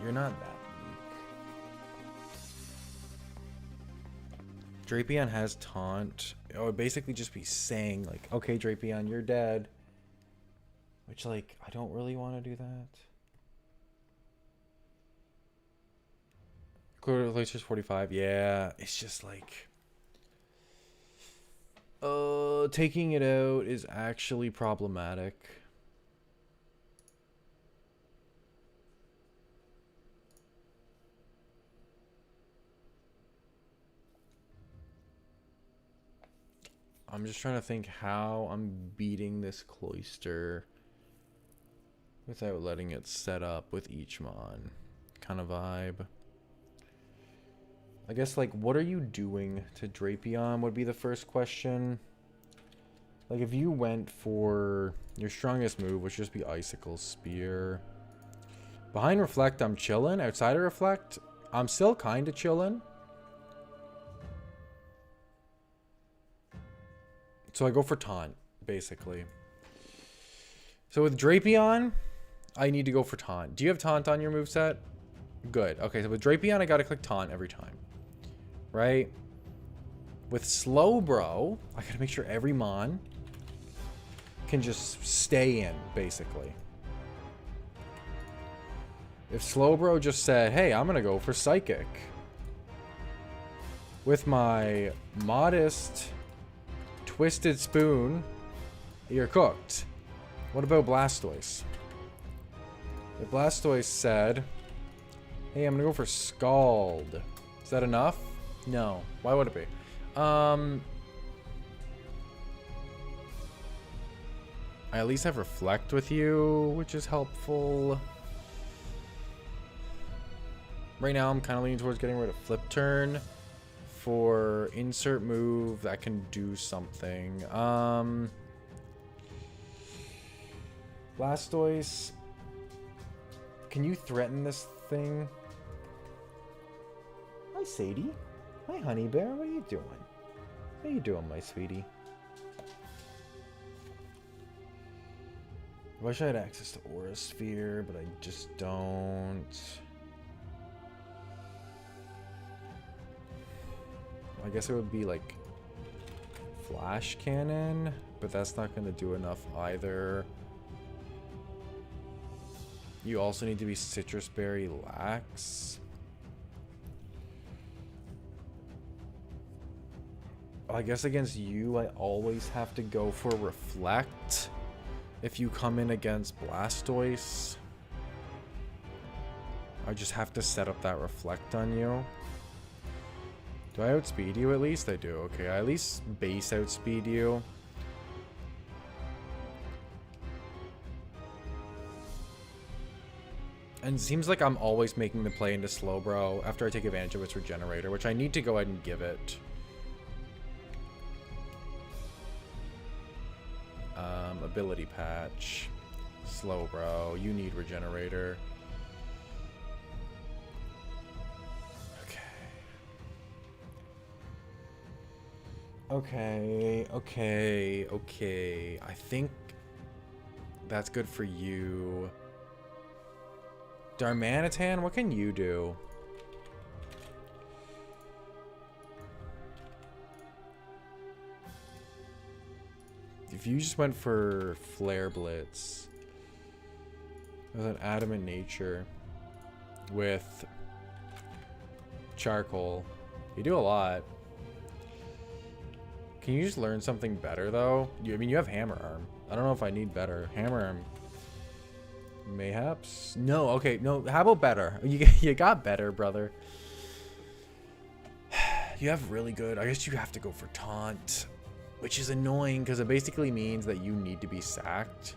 You're not that weak. Drapion has taunt. It would basically just be saying like, okay, Drapion, you're dead. Which, like, I don't really want to do that. Clear Lasers 45. Yeah, it's just like... taking it out is actually problematic. I'm just trying to think how I'm beating this Cloyster without letting it set up with each mon kind of vibe. I guess, like, what are you doing to Drapion would be the first question. Like, if you went for your strongest move, which would just be Icicle Spear. Behind Reflect, I'm chilling. Outside of Reflect, I'm still kind of chilling. So I go for Taunt, basically. So with Drapion, I need to go for Taunt. Do you have Taunt on your moveset? Good. Okay, so with Drapion, I gotta click Taunt every time. Right? With Slowbro, I gotta make sure every mon can just stay in, basically. If Slowbro just said, hey, I'm gonna go for Psychic. With my modest... Twisted Spoon, you're cooked. What about Blastoise? If Blastoise said, hey, I'm gonna go for Scald. Is that enough? No. Why would it be? I at least have Reflect with you, which is helpful. Right now, I'm kind of leaning towards getting rid of Flip Turn. For insert move that can do something. Blastoise, can you threaten this thing? Hi, Sadie. Hi, Honey Bear. What are you doing? How you doing, my sweetie? I wish I had access to Aura Sphere, but I just don't. I guess it would be like Flash Cannon, but that's not going to do enough either. You also need to be Citrus Berry Lax. I guess against you, I always have to go for Reflect if you come in against Blastoise. I just have to set up that Reflect on you. Do I outspeed you at least? I do. Okay, I at least base outspeed you. And it seems like I'm always making the play into Slowbro after I take advantage of its Regenerator, which I need to go ahead and give it. Ability Patch. Slowbro, you need Regenerator. Okay. I think that's good for you. Darmanitan, what can you do? If you just went for Flare Blitz with an Adamant Nature with Charcoal, you do a lot. Can you just learn something better, though? I mean, you have Hammer Arm. I don't know if I need better. Hammer Arm. Mayhaps? No, okay. No, how about better? You got better, brother. You have really good. I guess you have to go for Taunt. Which is annoying, because it basically means that you need to be sacked.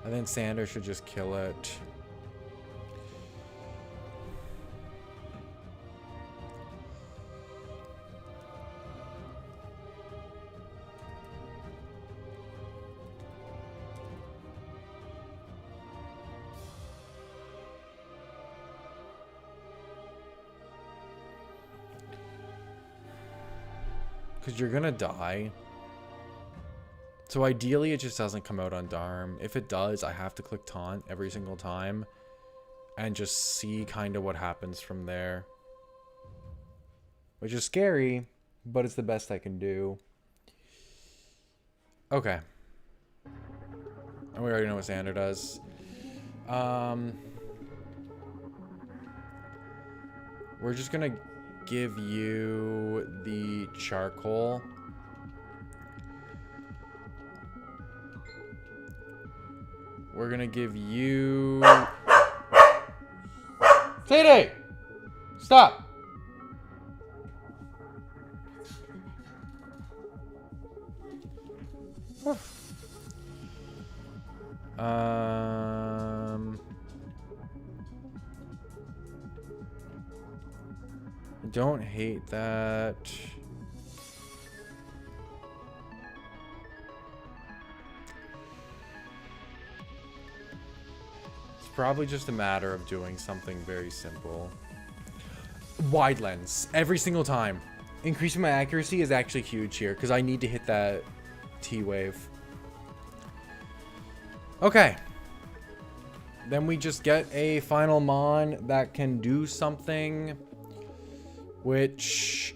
And then Sander should just kill it. Because you're gonna die. So ideally, it just doesn't come out on Darm. If it does, I have to click Taunt every single time. And just see kind of what happens from there. Which is scary, but it's the best I can do. Okay. And we already know what Xander does. We're just gonna give you the charcoal. We're gonna give you... Sadie! Stop! I don't hate that. It's probably just a matter of doing something very simple. Wide lens every single time. Increasing my accuracy is actually huge here because I need to hit that T-wave. Okay. Then we just get a final Mon that can do something. Which,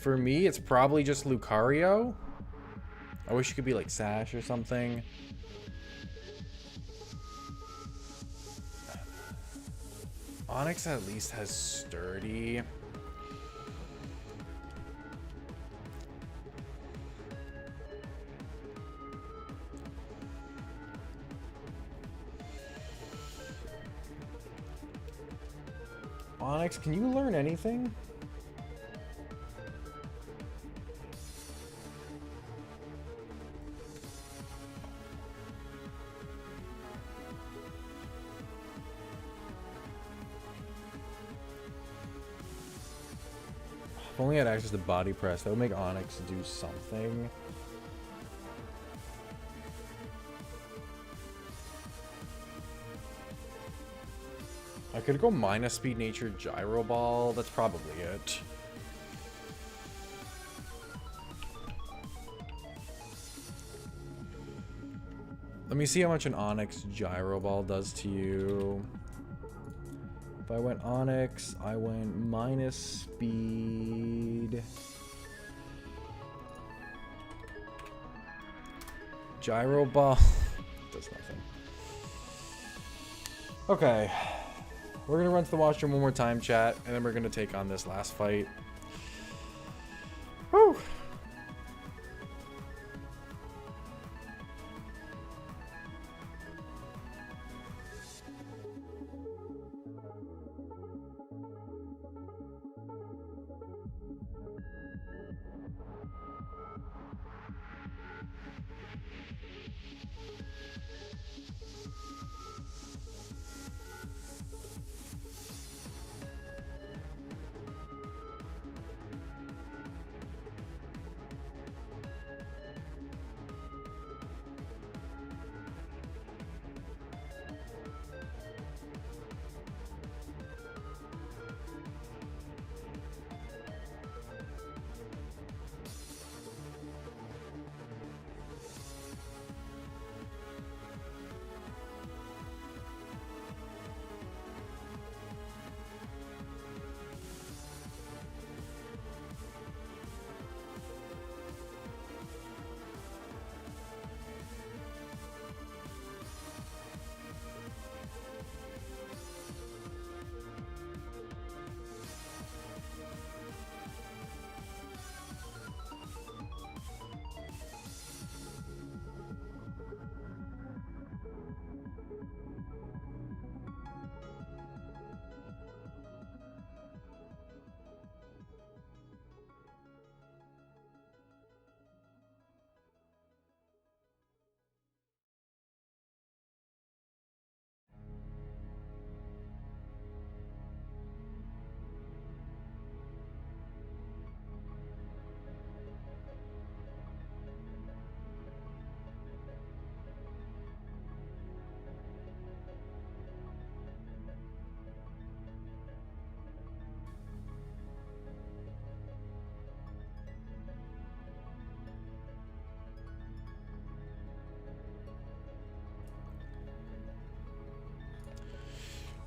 for me, it's probably just Lucario. I wish it could be like Sash or something. Onyx at least has Sturdy. Onyx, can you learn anything? If only I had access to Body Press, that would make Onyx do something. I could go minus speed nature gyro ball. That's probably it. Let me see how much an Onyx gyro ball does to you. If I went Onyx, I went minus speed. Gyro ball does nothing. Okay. We're going to run to the washroom one more time, chat, and then we're going to take on this last fight. Whew.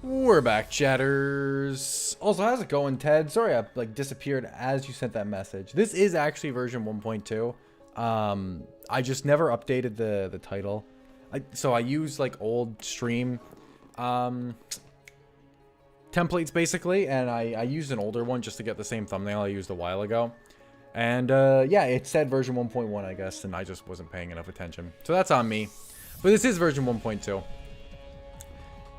We're back, chatters. Also, how's it going, Ted? Sorry I like disappeared as you sent that message. This is actually version 1.2. I just never updated the title. So I use like old stream templates basically, and I used an older one just to get the same thumbnail I used a while ago. And yeah, it said version 1.1, I guess, and I just wasn't paying enough attention. So that's on me. But this is version 1.2.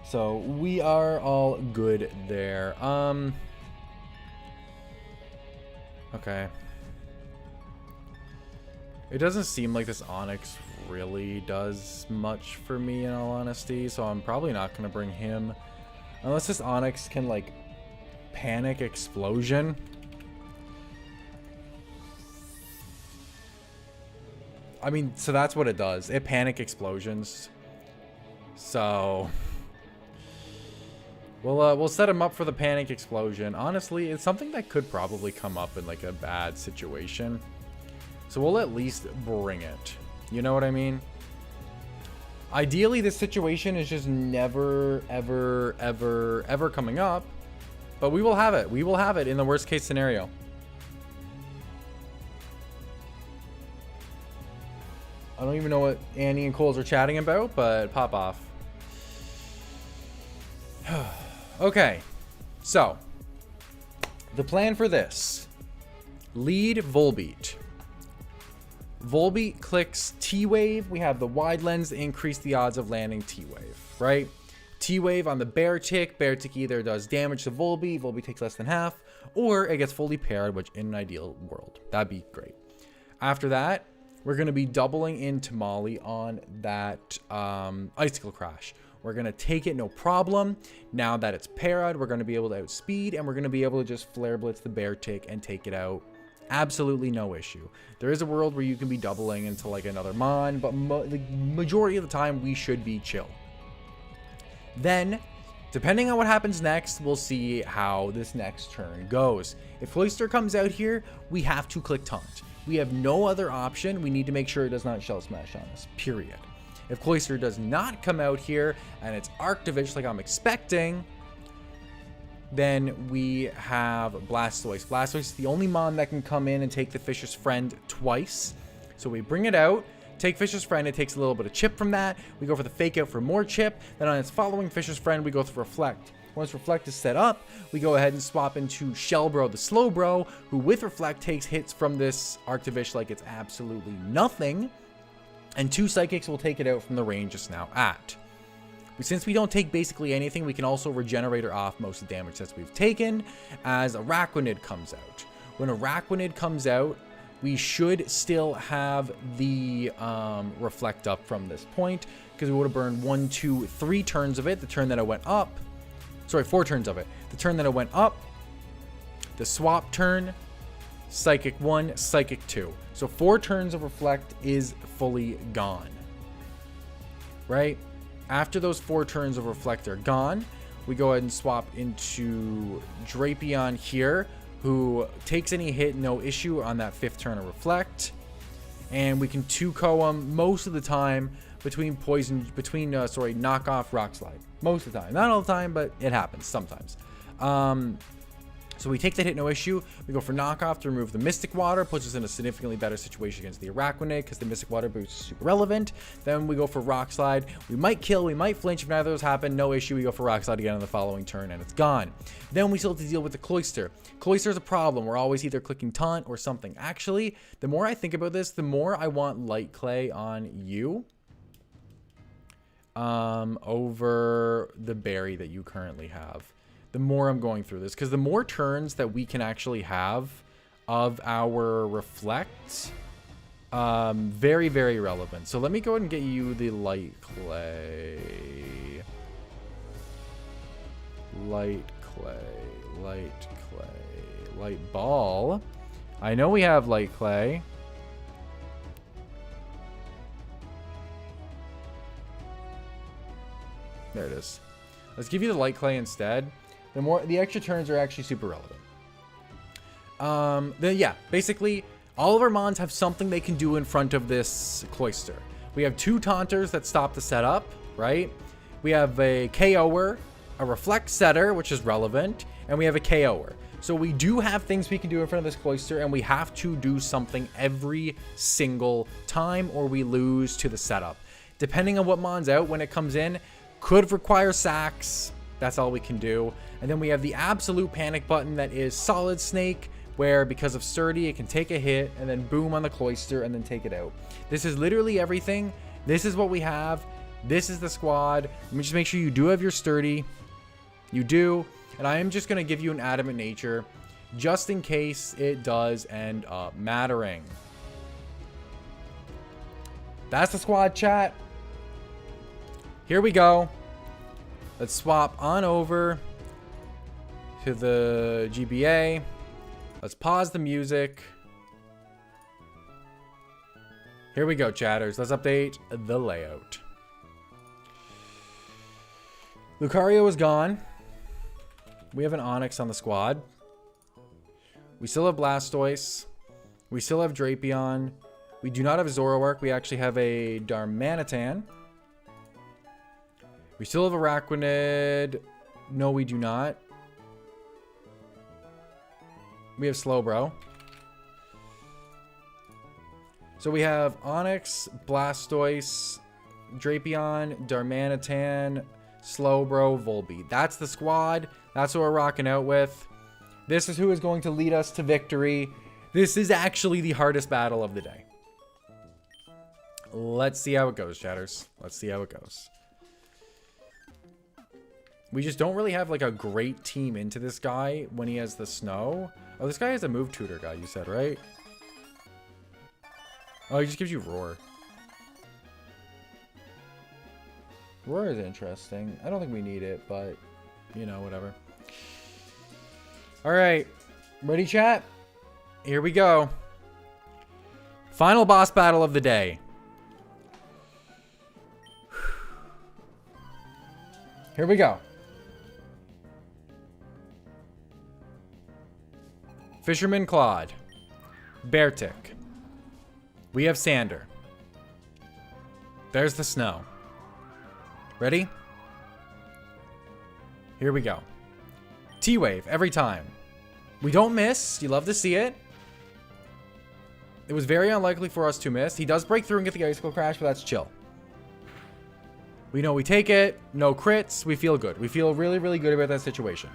So we are all good there. Okay. It doesn't seem like this Onyx really does much for me, in all honesty, so I'm probably not going to bring him. Unless this Onyx can, like, panic explosion. I mean, so that's what it does. It panic explosions. So we'll set him up for the panic explosion. Honestly, it's something that could probably come up in like a bad situation. So we'll at least bring it. You know what I mean? Ideally, this situation is just never, ever, ever, ever coming up. But we will have it. We will have it in the worst case scenario. I don't even know what Annie and Coles are chatting about, but pop off. Okay, so the plan for this: lead Volbeat. Volbeat clicks T-Wave. We have the wide lens to increase the odds of landing T-Wave, right? T-Wave on the Bear Tick. Bear Tick either does damage to Volbeat, Volbeat takes less than half, or it gets fully paired, which in an ideal world, that'd be great. After that, we're going to be doubling into Molly on that Icicle Crash. We're going to take it no problem. Now that it's parried, we're going to be able to outspeed, and we're going to be able to just Flare Blitz the Bear Tick and take it out. Absolutely no issue. There is a world where you can be doubling into like another Mon, but the majority of the time we should be chill. Then, depending on what happens next, we'll see how this next turn goes. If Cloyster comes out here, we have to click Taunt. We have no other option. We need to make sure it does not Shell Smash on us, period. If Cloyster does not come out here and it's Arctivage like I'm expecting, then we have Blastoise. Blastoise is the only Mon that can come in and take the Fisher's Friend twice. So we bring it out, take Fisher's Friend, it takes a little bit of chip from that. We go for the Fake Out for more chip. Then on its following Fisher's Friend, we go for Reflect. Once Reflect is set up, we go ahead and swap into Shellbro, the Slowbro, who with Reflect takes hits from this Arctivage like it's absolutely nothing. And 2 Psychics will take it out from the range it's now at. Since we don't take basically anything, we can also regenerate off most of the damage that we've taken as Araquanid comes out. When Araquanid comes out, we should still have the Reflect up from this point, because we would have burned 1, 2, 3 turns of it. The turn that it went up, sorry, 4 turns of it. The turn that it went up, the swap turn, Psychic 1, Psychic 2. So 4 turns of Reflect is fully gone, right? After those 4 turns of Reflect are gone, we go ahead and swap into Drapion here, who takes any hit, no issue on that 5th turn of Reflect. And we can 2-KO him most of the time between knock off Rock Slide. Most of the time. Not all the time, but it happens sometimes. So we take that hit, no issue. We go for knockoff to remove the Mystic Water, puts us in a significantly better situation against the Araquanid because the Mystic Water boost is super relevant. Then we go for Rock Slide. We might kill, we might flinch. If neither of those happen, no issue. We go for Rock Slide again on the following turn and it's gone. Then we still have to deal with the Cloyster. Cloyster is a problem. We're always either clicking Taunt or something. Actually, the more I think about this, the more I want Light Clay on you over the berry that you currently have. The more I'm going through this, because the more turns that we can actually have of our Reflect, very, very relevant. So let me go ahead and get you the Light Clay. Light Clay. Light Clay. Light Ball. I know we have Light Clay. There it is. Let's give you the Light Clay instead. The extra turns are actually super relevant. Then yeah, basically all of our Mons have something they can do in front of this Cloyster. We have 2 Taunters that stop the setup, right? We have a KO'er a Reflect Setter, which is relevant, and we have a KO'er. So we do have things we can do in front of this Cloister, and we have to do something every single time or we lose to the setup. Depending on what mon's out when it comes in, could require sacks. That's all we can do. And then we have the absolute panic button that is Solid Snake, where because of Sturdy, it can take a hit and then boom on the Cloister and then take it out. This is literally everything. This is what we have. This is the squad. Let me just make sure you do have your Sturdy. You do. And I am just going to give you an Adamant Nature just in case it does end up mattering. That's the squad, chat. Here we go. Let's swap on over to the GBA. Let's pause the music. Here we go, chatters. Let's update the layout. Lucario is gone. We have an Onix on the squad. We still have Blastoise. We still have Drapion. We do not have Zoroark. We actually have a Darmanitan. We still have Araquanid. No, we do not. We have Slowbro. So we have Onix, Blastoise, Drapion, Darmanitan, Slowbro, Volbeat. That's the squad. That's what we're rocking out with. This is who is going to lead us to victory. This is actually the hardest battle of the day. Let's see how it goes, chatters. Let's see how it goes. We just don't really have like a great team into this guy when he has the snow. Oh, this guy has a move tutor guy, you said, right? Oh, he just gives you Roar. Roar is interesting. I don't think we need it, but, you know, whatever. All right. Ready, chat? Here we go. Final boss battle of the day. Here we go. Fisherman Claude. Beartic. We have Sander. There's the snow. Ready? Here we go. T-Wave every time. We don't miss. You love to see it. It was very unlikely for us to miss. He does break through and get the Icicle Crash, but that's chill. We know we take it. No crits. We feel good. We feel really, really good about that situation.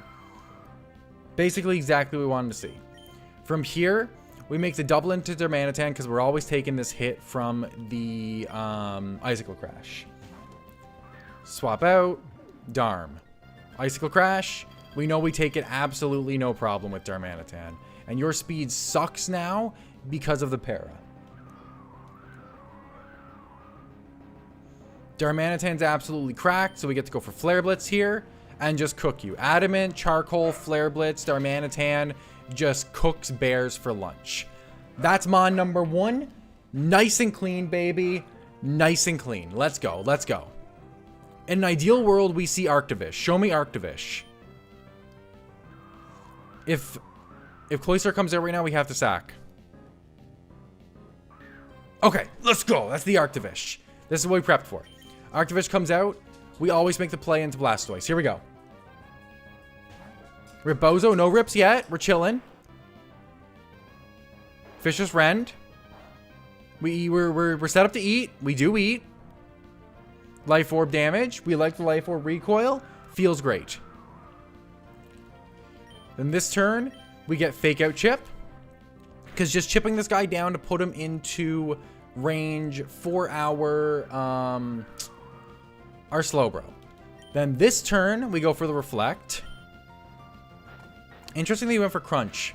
Basically exactly what we wanted to see. From here, we make the double into Darmanitan because we're always taking this hit from the Icicle Crash. Swap out. Darm. Icicle Crash. We know we take it absolutely no problem with Darmanitan. And your speed sucks now because of the para. Darmanitan's absolutely cracked, so we get to go for Flare Blitz here and just cook you. Adamant, Charcoal, Flare Blitz, Darmanitan just cooks bears for lunch. That's mon number 1. Nice and clean, baby. Nice and clean. Let's go. Let's go. In an ideal world, we see Arctivish. Show me Arctivish. If Cloister comes out right now, we have to sack. Okay, let's go. That's the Arctivish. This is what we prepped for. Arctivish comes out. We always make the play into Blastoise. Here we go. Rip Bozo. No rips yet. We're chilling. Fisher's Rend. We're set up to eat. We do eat. Life Orb damage. We like the Life Orb recoil. Feels great. Then this turn, we get Fake Out Chip. Because just chipping this guy down to put him into range for our Slowbro. Then this turn, we go for the Reflect. Interestingly, we went for Crunch.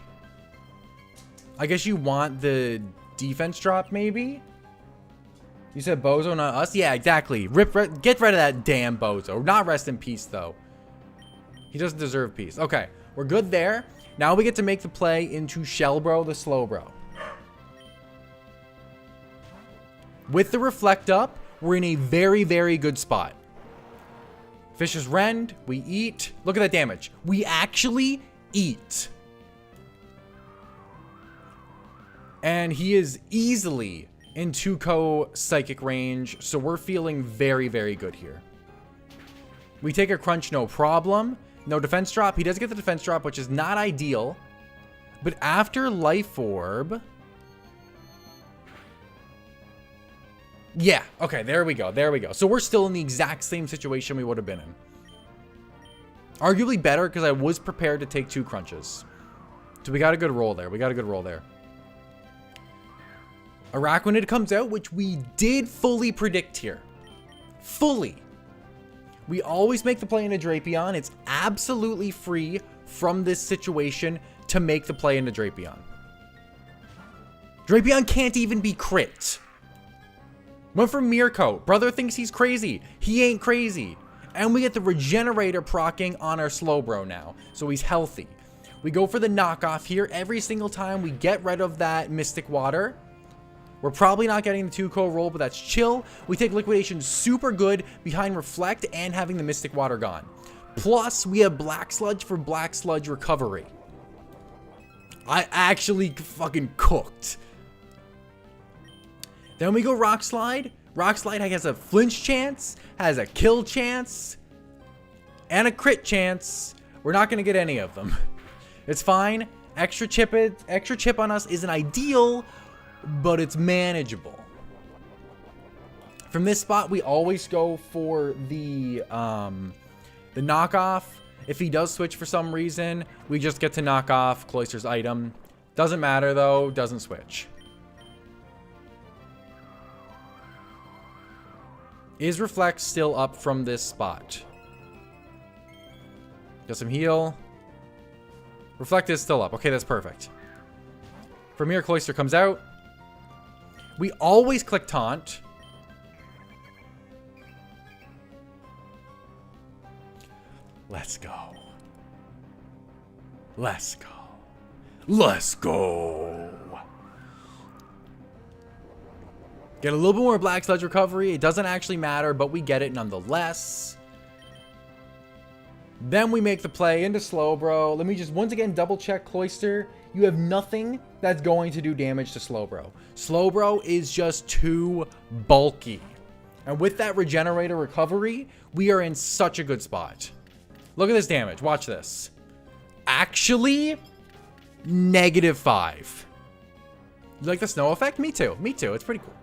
I guess you want the defense drop, maybe? You said Bozo, not us? Yeah, exactly. Get rid of that damn Bozo. Not rest in peace, though. He doesn't deserve peace. Okay, we're good there. Now we get to make the play into Shellbro, the Slowbro. With the Reflect up, we're in a very, very good spot. Fish's Rend, we eat. Look at that damage. We actually eat. And he is easily in 2-co psychic range, so we're feeling very, very good here. We take a crunch, no problem. No defense drop. He does get the defense drop, which is not ideal. But after Life Orb... Yeah, okay, there we go, there we go. So we're still in the exact same situation we would have been in. Arguably better, because I was prepared to take 2 crunches. So we got a good roll there, Araquanid comes out, which we did fully predict here. Fully. We always make the play into Drapion. It's absolutely free from this situation to make the play into Drapion. Drapion can't even be crit. Went for Mirko. Brother thinks he's crazy. He ain't crazy. And we get the Regenerator procking on our Slowbro now. So he's healthy. We go for the knockoff here. Every single time we get rid of that Mystic Water. We're probably not getting the 2-co roll, but that's chill. We take Liquidation super good behind Reflect and having the Mystic Water gone. Plus, we have Black Sludge for Black Sludge recovery. I actually fucking cooked. Then we go Rock Slide. Rock Slide has a flinch chance, has a kill chance, and a crit chance. We're not going to get any of them. It's fine. Extra chip on us isn't ideal, but it's manageable. From this spot, we always go for the knockoff. If he does switch for some reason, we just get to knock off Cloyster's item. Doesn't matter though, doesn't switch. Is Reflect still up from this spot? Get some heal. Reflect is still up. Okay, that's perfect. From here, Cloyster comes out. We always click Taunt. Let's go. Let's go. Let's go. Get a little bit more Black Sludge recovery. It doesn't actually matter, but we get it nonetheless. Then we make the play into Slowbro. Let me just once again double check Cloyster. You have nothing that's going to do damage to Slowbro. Slowbro is just too bulky. And with that Regenerator recovery, we are in such a good spot. Look at this damage. Watch this. Actually, -5. You like the snow effect? Me too. Me too. It's pretty cool.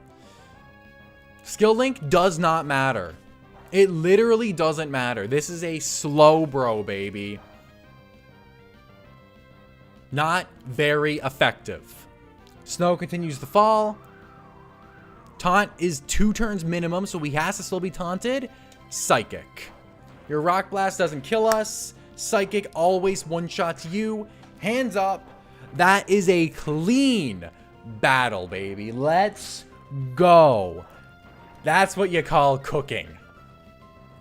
Skill link does not matter. It literally doesn't matter. This is a Slowbro, baby. Not very effective. Snow continues to fall. Taunt is 2 turns minimum, so he has to still be taunted. Psychic. Your Rock Blast doesn't kill us. Psychic always one-shots you. Hands up. That is a clean battle, baby. Let's go. That's what you call cooking.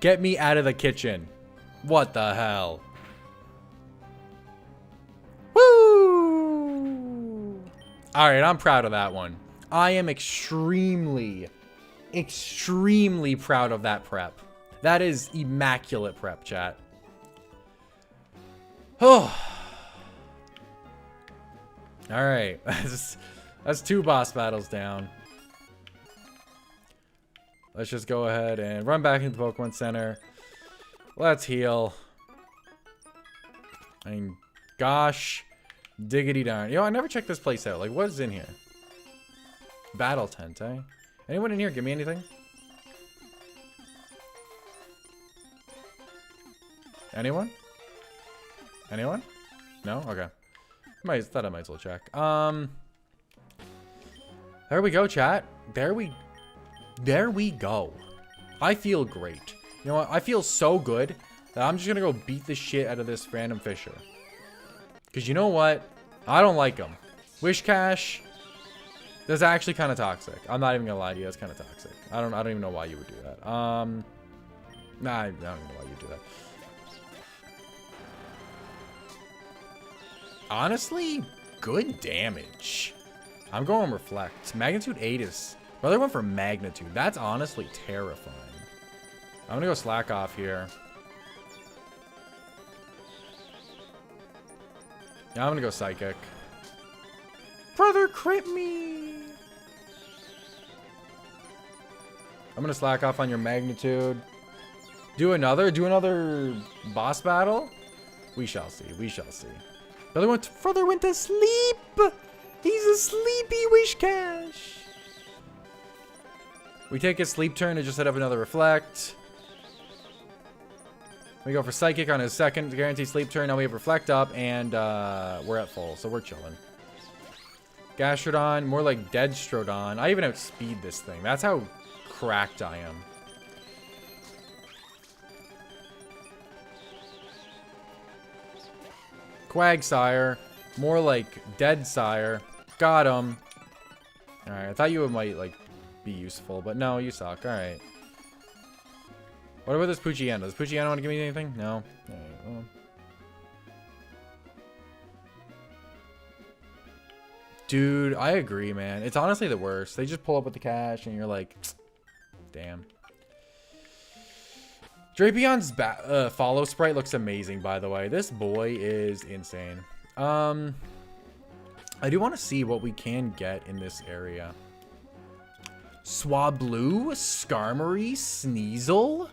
Get me out of the kitchen. What the hell? Woo! Alright, I'm proud of that one. I am extremely proud of that prep. That is immaculate prep, chat. Oh. Alright. That's 2 boss battles down. Let's just go ahead and run back into the Pokemon Center. Let's heal. I mean, gosh. Diggity darn. Yo, I never checked this place out. Like, what is in here? Battle tent, eh? Anyone in here give me anything? Anyone? Anyone? No? Okay. Thought I might as well check. There we go, chat. There we go. I feel great. You know what? I feel so good that I'm just gonna go beat the shit out of this random fisher. Because you know what? I don't like him. Wish Cash. That's actually kind of toxic. I'm not even gonna lie to you. That's kind of toxic. I don't even know why you would do that. Nah, I don't even know why you would do that. Honestly, good damage. I'm going Reflect. Magnitude 8 is... Brother went for Magnitude. That's honestly terrifying. I'm gonna go Slack Off here. Yeah, I'm gonna go Psychic. Brother, crit me! I'm gonna Slack Off on your Magnitude. Do another boss battle? We shall see. We shall see. Brother went to sleep. He's a sleepy Wishcash. We take a sleep turn to just set up another reflect. We go for psychic on his second guaranteed sleep turn. Now we have reflect up, and we're at full, so we're chilling. Gastrodon, more like Deadstrodon. I even outspeed this thing. That's how cracked I am. Quagsire, more like Deadsire. Got him. Alright, I thought you might, like, be useful, but no, you suck. Alright. What about this Poochyena? Does Poochyena want to give me anything? No? Alright, well. Dude, I agree, man. It's honestly the worst. They just pull up with the cash, and you're like, damn. Drapeon's follow sprite looks amazing, by the way. This boy is insane. I do want to see what we can get in this area. Swablu, Skarmory, Sneasel.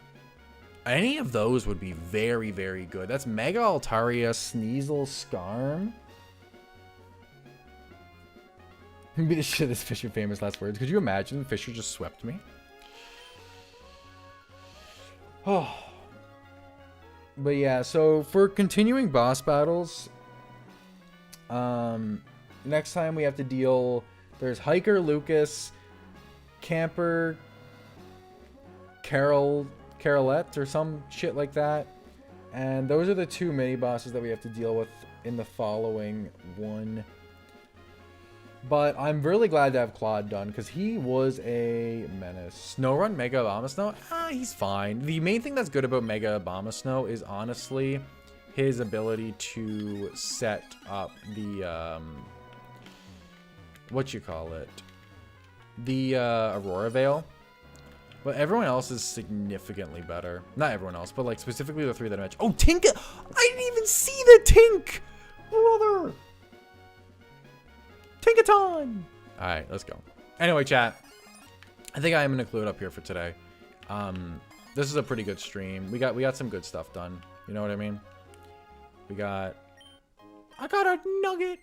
Any of those would be very, very good. That's Mega Altaria, Sneasel, Skarm. Be the shit this Fisher famous last words. Could you imagine Fisher just swept me? Oh. But yeah, so for continuing boss battles, next time we have to deal, there's Hiker Lucas, Camper Carolette or some shit like that. And those are the two mini bosses that we have to deal with in the following one. But I'm really glad to have Claude done because he was a menace. Snorunt, Mega Abomasnow, he's fine. The main thing that's good about Mega Abomasnow is honestly his ability to set up the, the Aurora Veil. But everyone else is significantly better. Not everyone else, but like specifically the three that I mentioned. Oh, Tink! I didn't even see the Tink! Brother! Tinkaton! Alright, let's go. Anyway, chat. I think I am going to clue it up here for today. This is a pretty good stream. We got some good stuff done. You know what I mean? I got a nugget.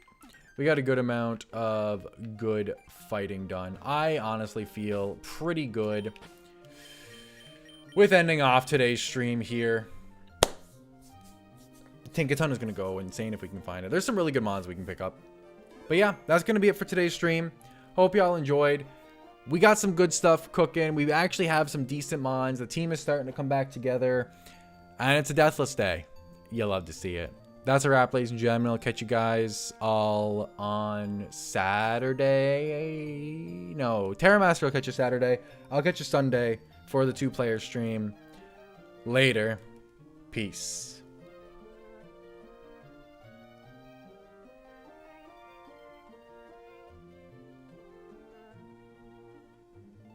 We got a good amount of good fighting done. I honestly feel pretty good with ending off today's stream here. Tinkaton is going to go insane if we can find it. There's some really good mods we can pick up. But yeah, that's going to be it for today's stream. Hope y'all enjoyed. We got some good stuff cooking. We actually have some decent mods. The team is starting to come back together. And it's a deathless day. You'll love to see it. That's a wrap, ladies and gentlemen. I'll catch you guys all on Saturday. No, Terramaster will catch you Saturday. I'll catch you Sunday for the 2-player stream. Later. Peace.